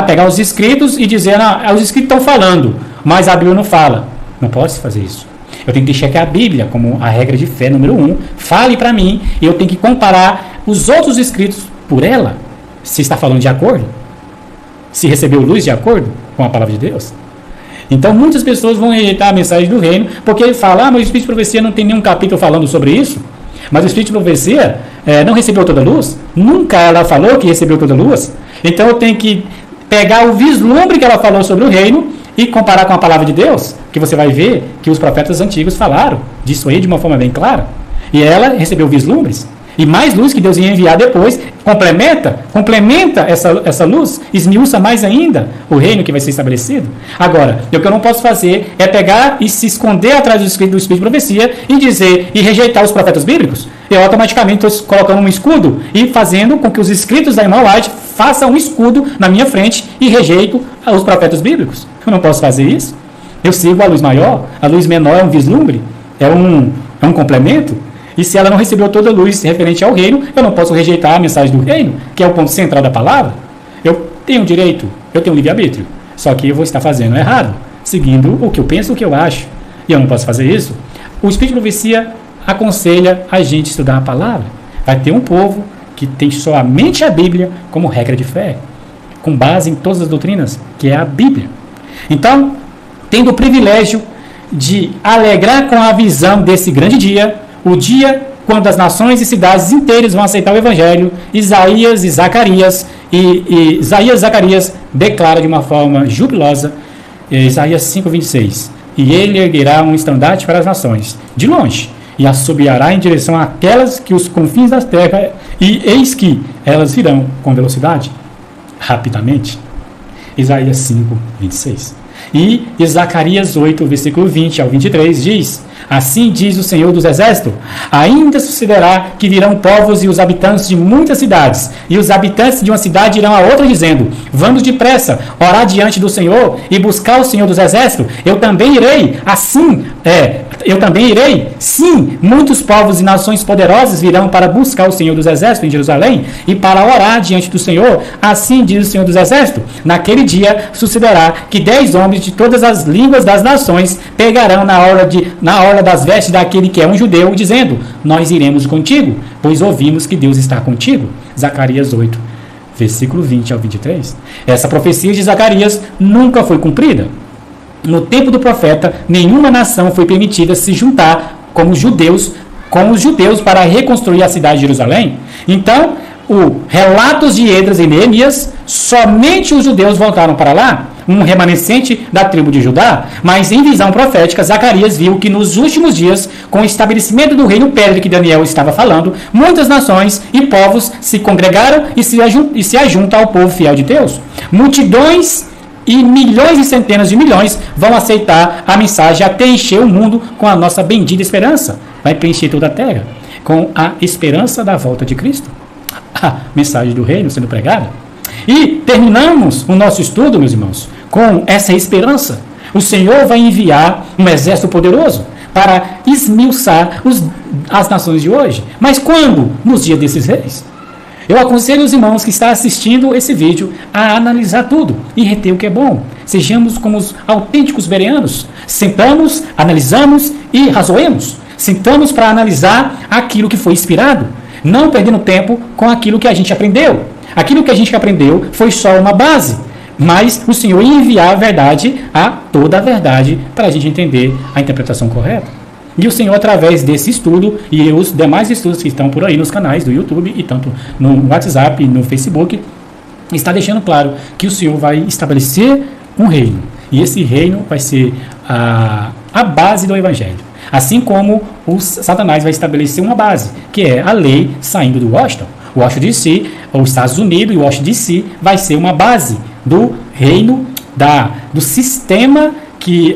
Pegar os escritos e dizer: os escritos estão falando, mas a Bíblia não fala. Não posso fazer isso. Eu tenho que deixar que a Bíblia, como a regra de fé número 1, fale para mim, e eu tenho que comparar os outros escritos por ela, se está falando de acordo, se recebeu luz de acordo com a palavra de Deus. Então muitas pessoas vão rejeitar a mensagem do reino, porque ele fala: mas o Espírito de Profecia não tem nenhum capítulo falando sobre isso. Mas o Espírito de Profecia não recebeu toda a luz. Nunca ela falou que recebeu toda a luz. Então eu tenho que pegar o vislumbre que ela falou sobre o reino e comparar com a palavra de Deus, que você vai ver que os profetas antigos falaram disso aí de uma forma bem clara. E ela recebeu vislumbres. E mais luz que Deus ia enviar depois, complementa essa luz, esmiuça mais ainda o reino que vai ser estabelecido. Agora, o que eu não posso fazer é pegar e se esconder atrás do Espírito de Profecia e dizer, e rejeitar os profetas bíblicos. Eu automaticamente estou colocando um escudo e fazendo com que os escritos da irmã White façam um escudo na minha frente e rejeito os profetas bíblicos. Eu não posso fazer isso. Eu sigo a luz maior, a luz menor é um vislumbre, é um complemento. E se ela não recebeu toda a luz referente ao reino, eu não posso rejeitar a mensagem do reino, que é o ponto central da palavra. Eu tenho direito, eu tenho livre-arbítrio. Só que eu vou estar fazendo errado, seguindo o que eu penso, o que eu acho. e eu não posso fazer isso, o Espírito de Profecia aconselha a gente estudar a palavra. Vai ter um povo que tem somente a Bíblia como regra de fé, com base em todas as doutrinas, que é a Bíblia. Então, tendo o privilégio de alegrar com a visão desse grande dia, o dia quando as nações e cidades inteiras vão aceitar o Evangelho, Isaías e Zacarias declara de uma forma jubilosa, Isaías 5:26, e ele erguerá um estandarte para as nações, de longe, e assobiará em direção àquelas que os confins das terras, e eis que elas virão com velocidade, rapidamente. Isaías 5:26. E Zacarias 8, versículo 20 ao 23 diz: assim diz o Senhor dos Exércitos, ainda sucederá que virão povos e os habitantes de muitas cidades, e os habitantes de uma cidade irão a outra dizendo, vamos depressa, orar diante do Senhor e buscar o Senhor dos Exércitos, eu também irei, sim, muitos povos e nações poderosas virão para buscar o Senhor dos Exércitos em Jerusalém, e para orar diante do Senhor, assim diz o Senhor dos Exércitos, naquele dia sucederá que 10 homens de todas as línguas das nações pegarão na hora das vestes daquele que é um judeu, dizendo, nós iremos contigo, pois ouvimos que Deus está contigo. Zacarias 8, versículo 20 ao 23. Essa profecia de Zacarias nunca foi cumprida. No tempo do profeta, nenhuma nação foi permitida se juntar com os judeus para reconstruir a cidade de Jerusalém. Então, relatos de Esdras e Neemias, somente os judeus voltaram para lá, um remanescente da tribo de Judá, mas em visão profética, Zacarias viu que nos últimos dias, com o estabelecimento do reino pérsico que Daniel estava falando, muitas nações e povos se congregaram e se ajuntam ao povo fiel de Deus. Multidões e milhões e centenas de milhões vão aceitar a mensagem até encher o mundo com a nossa bendita esperança. Vai preencher toda a terra com a esperança da volta de Cristo. A mensagem do reino sendo pregada. E terminamos o nosso estudo, meus irmãos, com essa esperança. O Senhor vai enviar um exército poderoso para esmiuçar as nações de hoje. Mas quando? Nos dias desses reis. Eu aconselho os irmãos que estão assistindo esse vídeo a analisar tudo e reter o que é bom. Sejamos como os autênticos bereanos. Sentamos, analisamos e razoemos. Sentamos para analisar aquilo que foi inspirado, não perdendo tempo com aquilo que a gente aprendeu. Aquilo que a gente aprendeu foi só uma base, mas o Senhor ia enviar a verdade, toda a verdade, para a gente entender a interpretação correta. E o Senhor, através desse estudo e os demais estudos que estão por aí nos canais do YouTube e tanto no WhatsApp e no Facebook, está deixando claro que o Senhor vai estabelecer um reino. E esse reino vai ser a base do Evangelho. Assim como o Satanás vai estabelecer uma base, que é a lei saindo do Washington. O Washington DC, os Estados Unidos e o Washington DC vai ser uma base do reino, do sistema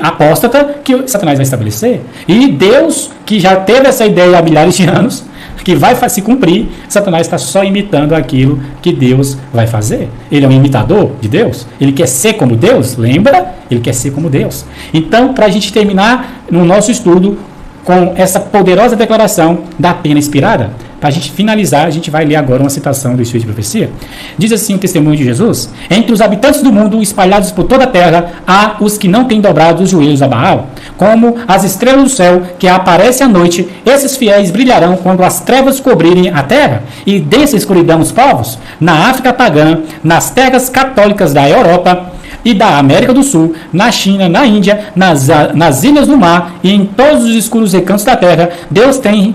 apóstata que Satanás vai estabelecer. E Deus, que já teve essa ideia há milhares de anos, que vai se cumprir, Satanás está só imitando aquilo que Deus vai fazer. Ele é um imitador de Deus. Ele quer ser como Deus, lembra? Ele quer ser como Deus. Então, para a gente terminar no nosso estudo com essa poderosa declaração da pena inspirada, para a gente finalizar, a gente vai ler agora uma citação do Espírito de Profecia. Diz assim o testemunho de Jesus: entre os habitantes do mundo, espalhados por toda a terra, há os que não têm dobrado os joelhos a Baal. Como as estrelas do céu que aparecem à noite, esses fiéis brilharão quando as trevas cobrirem a terra, e dessa escuridão os povos. Na África pagã, nas terras católicas da Europa e da América do Sul, na China, na Índia, nas ilhas do mar e em todos os escuros recantos da terra, Deus tem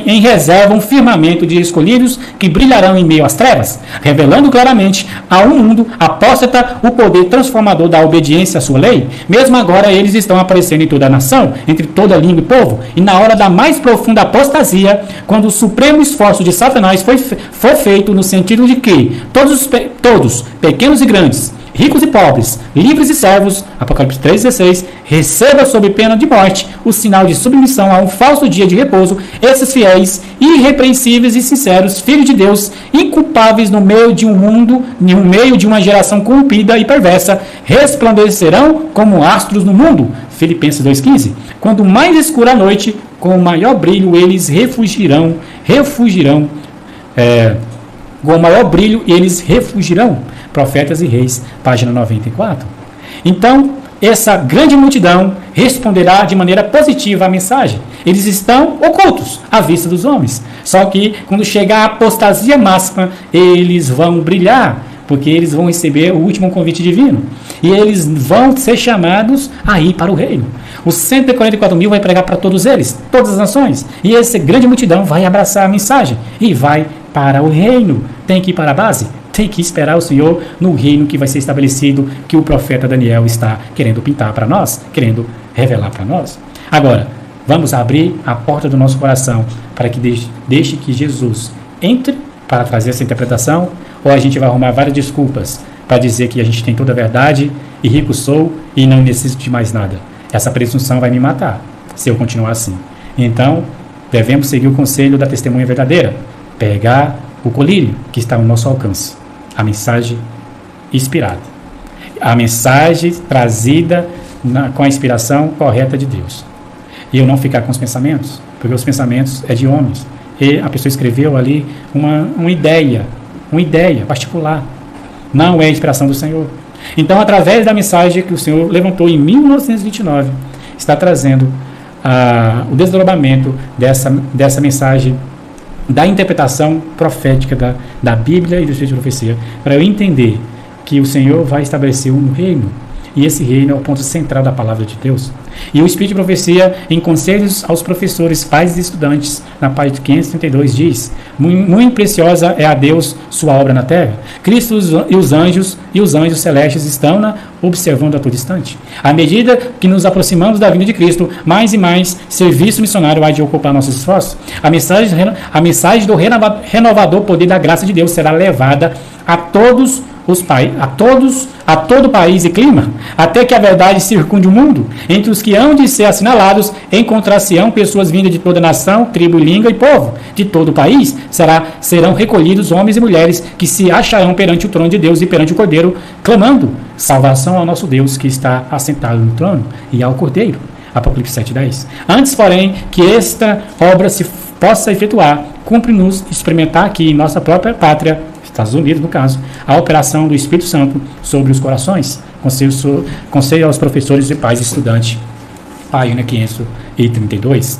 em reserva um firmamento de escolhidos que brilharão em meio às trevas, revelando claramente a um mundo apóstata o poder transformador da obediência à sua lei. Mesmo agora eles estão aparecendo em toda a nação, entre toda língua e povo, e na hora da mais profunda apostasia, quando o supremo esforço de Satanás foi feito no sentido de que todos, pequenos e grandes, ricos e pobres, livres e servos, Apocalipse 3,16, receba sob pena de morte o sinal de submissão a um falso dia de repouso, esses fiéis, irrepreensíveis e sinceros, filhos de Deus, inculpáveis no meio de um mundo, no meio de uma geração corrompida e perversa, resplandecerão como astros no mundo. Filipenses 2,15. Quando mais escura a noite, com maior brilho eles refugirão. Com maior brilho eles refugirão. Profetas e Reis, página 94. Então, essa grande multidão responderá de maneira positiva à mensagem. Eles estão ocultos à vista dos homens. Só que quando chegar a apostasia máxima, eles vão brilhar, porque eles vão receber o último convite divino. E eles vão ser chamados a ir para o reino. Os 144 mil vai pregar para todos eles, todas as nações. E essa grande multidão vai abraçar a mensagem e vai para o reino. Tem que ir para a base? Tem que esperar o Senhor no reino que vai ser estabelecido, que o profeta Daniel está querendo pintar para nós, querendo revelar para nós. Agora, vamos abrir a porta do nosso coração para que deixe que Jesus entre para trazer essa interpretação, ou a gente vai arrumar várias desculpas para dizer que a gente tem toda a verdade e rico sou e não necessito de mais nada. Essa presunção vai me matar se eu continuar assim. Então, devemos seguir o conselho da testemunha verdadeira, pegar o colírio que está ao nosso alcance, a mensagem inspirada, a mensagem trazida com a inspiração correta de Deus. E eu não ficar com os pensamentos, porque os pensamentos é de homens. E a pessoa escreveu ali uma ideia particular. Não é a inspiração do Senhor. Então, através da mensagem que o Senhor levantou em 1929, está trazendo o desdobramento dessa mensagem, da interpretação profética da Bíblia e do Espírito de Profecia, para eu entender que o Senhor vai estabelecer um reino, e esse reino é o ponto central da palavra de Deus. E o Espírito de Profecia, em conselhos aos professores, pais e estudantes, na página 532, diz: muito preciosa é a Deus sua obra na terra. Cristo e os anjos celestes estão observando a todo instante. À medida que nos aproximamos da vinda de Cristo, mais e mais serviço missionário há de ocupar nossos esforços. A mensagem do renovador poder da graça de Deus será levada a todos a todo país e clima, até que a verdade circunde o mundo. Entre os que hão de ser assinalados, encontrar-se-ão pessoas vindas de toda nação, tribo, língua e povo. De todo o país serão recolhidos homens e mulheres que se acharão perante o trono de Deus e perante o Cordeiro, clamando salvação ao nosso Deus que está assentado no trono e ao Cordeiro. Apocalipse 7:10. Antes, porém, que esta obra se possa efetuar, cumpre-nos experimentar aqui em nossa própria pátria, Estados Unidos, no caso, a operação do Espírito Santo sobre os corações. Conselho aos professores e pais e estudantes, página 532.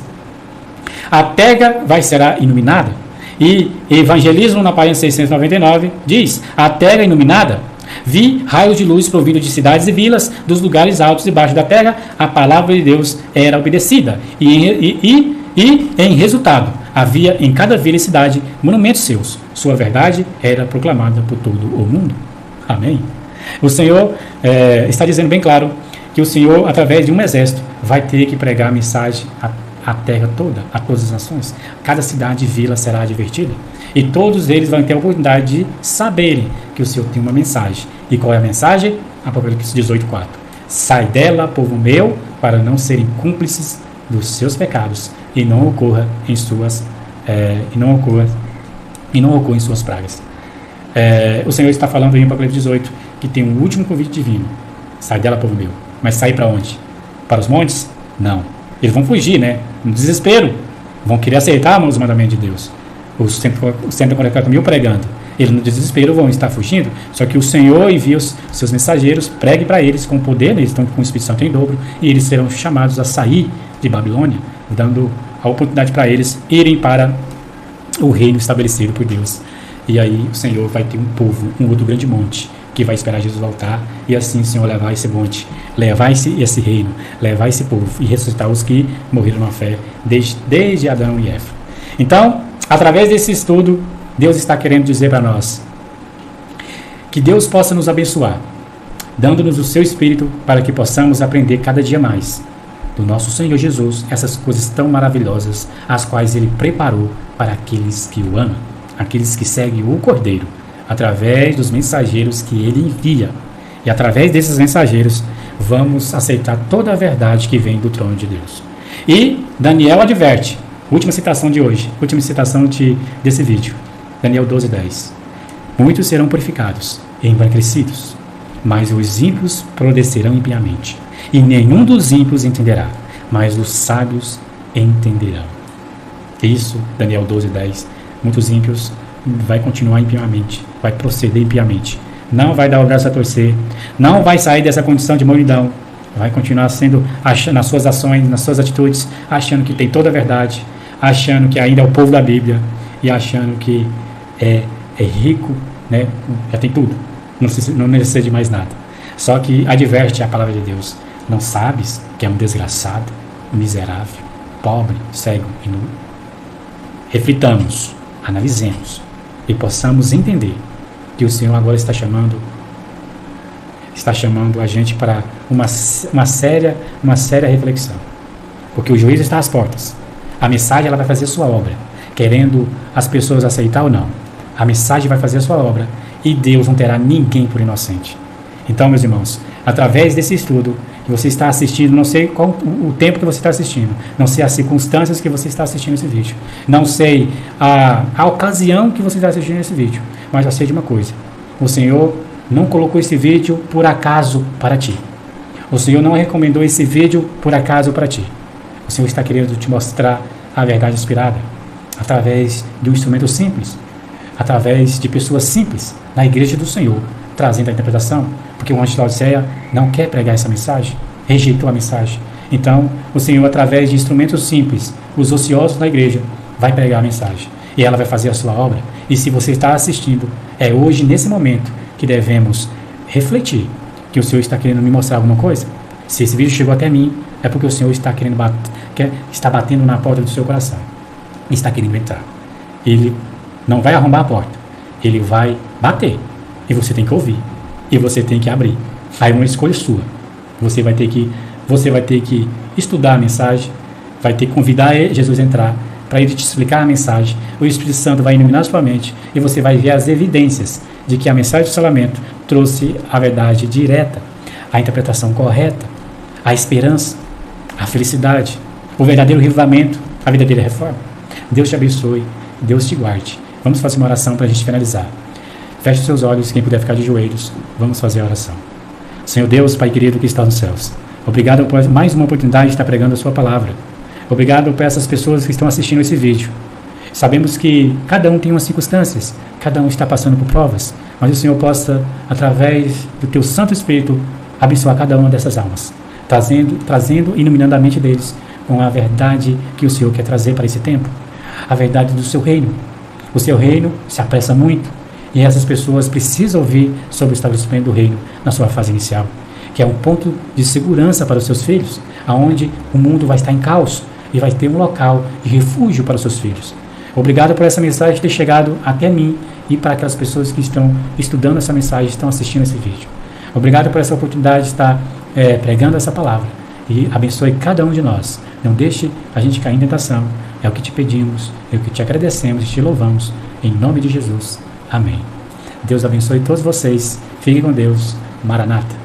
A terra será iluminada. E Evangelismo, na página 699, diz: a terra iluminada, vi raios de luz provindo de cidades e vilas, dos lugares altos debaixo da terra, a palavra de Deus era obedecida. E em resultado, havia em cada vila e cidade monumentos seus. Sua verdade era proclamada por todo o mundo. Amém? O Senhor está dizendo bem claro que o Senhor, através de um exército, vai ter que pregar a mensagem à terra toda, a todas as nações. Cada cidade e vila será advertida. E todos eles vão ter a oportunidade de saberem que o Senhor tem uma mensagem. E qual é a mensagem? Apocalipse 18:4. Sai dela, povo meu, para não serem cúmplices dos seus pecados e não ocorra em suas pragas. O Senhor está falando em Apocalipse 18 que tem um último convite divino. Sai dela, povo meu. Mas sair para onde? Para os montes? Não. Eles vão fugir, né? No desespero. Vão querer aceitar os mandamentos de Deus. Os 144 mil pregando. Eles no desespero vão estar fugindo. Só que o Senhor envia os seus mensageiros, pregue para eles com poder, eles estão com o Espírito Santo em dobro, e eles serão chamados a sair de Babilônia, dando a oportunidade para eles irem para o reino estabelecido por Deus. E aí o Senhor vai ter um povo, um outro grande monte, que vai esperar Jesus voltar, e assim o Senhor levar esse monte, levar esse reino, levar esse povo e ressuscitar os que morreram na fé desde Adão e Eva. Então, através desse estudo, Deus está querendo dizer para nós que Deus possa nos abençoar, dando-nos o seu Espírito para que possamos aprender cada dia mais do nosso Senhor Jesus, essas coisas tão maravilhosas, as quais Ele preparou para aqueles que o amam, aqueles que seguem o Cordeiro, através dos mensageiros que Ele envia. E através desses mensageiros, vamos aceitar toda a verdade que vem do trono de Deus. E Daniel adverte, última citação de hoje, última citação desse vídeo, Daniel 12:10. Muitos serão purificados e embranquecidos, mas os ímpios progredirão impiamente. E nenhum dos ímpios entenderá, mas os sábios entenderão. Isso, Daniel 12:10. Muitos ímpios vai continuar impiamente, vai proceder impiamente. Não vai dar o braço a torcer, não vai sair dessa condição de mornidão, vai continuar sendo, nas suas ações, nas suas atitudes, achando que tem toda a verdade, achando que ainda é o povo da Bíblia e achando que é rico, né? Já tem tudo, não necessita de mais nada. Só que adverte a palavra de Deus: não sabes que é um desgraçado, miserável, pobre, cego e nu? Reflitamos, analisemos e possamos entender que o Senhor agora está chamando a gente para uma séria reflexão, porque o juízo está às portas. A mensagem, ela vai fazer sua obra, querendo as pessoas aceitar ou não. A mensagem vai fazer a sua obra e Deus não terá ninguém por inocente. Então, meus irmãos, através desse estudo que você está assistindo, não sei qual o tempo que você está assistindo, não sei as circunstâncias que você está assistindo esse vídeo, não sei a ocasião que você está assistindo esse vídeo, mas eu sei de uma coisa: o Senhor não colocou esse vídeo por acaso para ti. O Senhor não recomendou esse vídeo por acaso para ti. O Senhor está querendo te mostrar a verdade inspirada através de um instrumento simples, através de pessoas simples na igreja do Senhor, trazendo a interpretação, porque o anjo de Laodiceia não quer pregar essa mensagem, rejeitou a mensagem. Então, o Senhor, através de instrumentos simples, os ociosos da igreja, vai pregar a mensagem, e ela vai fazer a sua obra. E se você está assistindo, é hoje, nesse momento, que devemos refletir que o Senhor está querendo me mostrar alguma coisa. Se esse vídeo chegou até mim, é porque o Senhor está querendo está batendo na porta do seu coração, está querendo entrar. Ele não vai arrombar a porta, ele vai bater, e você tem que ouvir, e você tem que abrir. Aí é uma escolha sua. Você vai ter que estudar a mensagem, vai ter que convidar Jesus a entrar, para ele te explicar a mensagem. O Espírito Santo vai iluminar sua mente, e você vai ver as evidências de que a mensagem do salvamento trouxe a verdade direta, a interpretação correta, a esperança, a felicidade, o verdadeiro revivamento, a verdadeira reforma. Deus te abençoe, Deus te guarde. Vamos fazer uma oração para a gente finalizar. Feche os seus olhos, quem puder ficar de joelhos, vamos fazer a oração. Senhor Deus, Pai querido que está nos céus, obrigado por mais uma oportunidade de estar pregando a sua palavra. Obrigado por essas pessoas que estão assistindo esse vídeo. Sabemos que cada um tem umas circunstâncias, cada um está passando por provas, mas o Senhor possa, através do Teu Santo Espírito, abençoar cada uma dessas almas, trazendo, iluminando a mente deles com a verdade que o Senhor quer trazer para esse tempo, a verdade do Seu reino. O Seu reino se apressa muito, e essas pessoas precisam ouvir sobre o estabelecimento do reino na sua fase inicial, que é um ponto de segurança para os seus filhos, aonde o mundo vai estar em caos e vai ter um local de refúgio para os seus filhos. Obrigado por essa mensagem ter chegado até mim e para aquelas pessoas que estão estudando essa mensagem, estão assistindo esse vídeo. Obrigado por essa oportunidade de estar pregando essa palavra, e abençoe cada um de nós. Não deixe a gente cair em tentação. É o que te pedimos, é o que te agradecemos e te louvamos. Em nome de Jesus. Amém. Deus abençoe todos vocês. Fiquem com Deus. Maranata.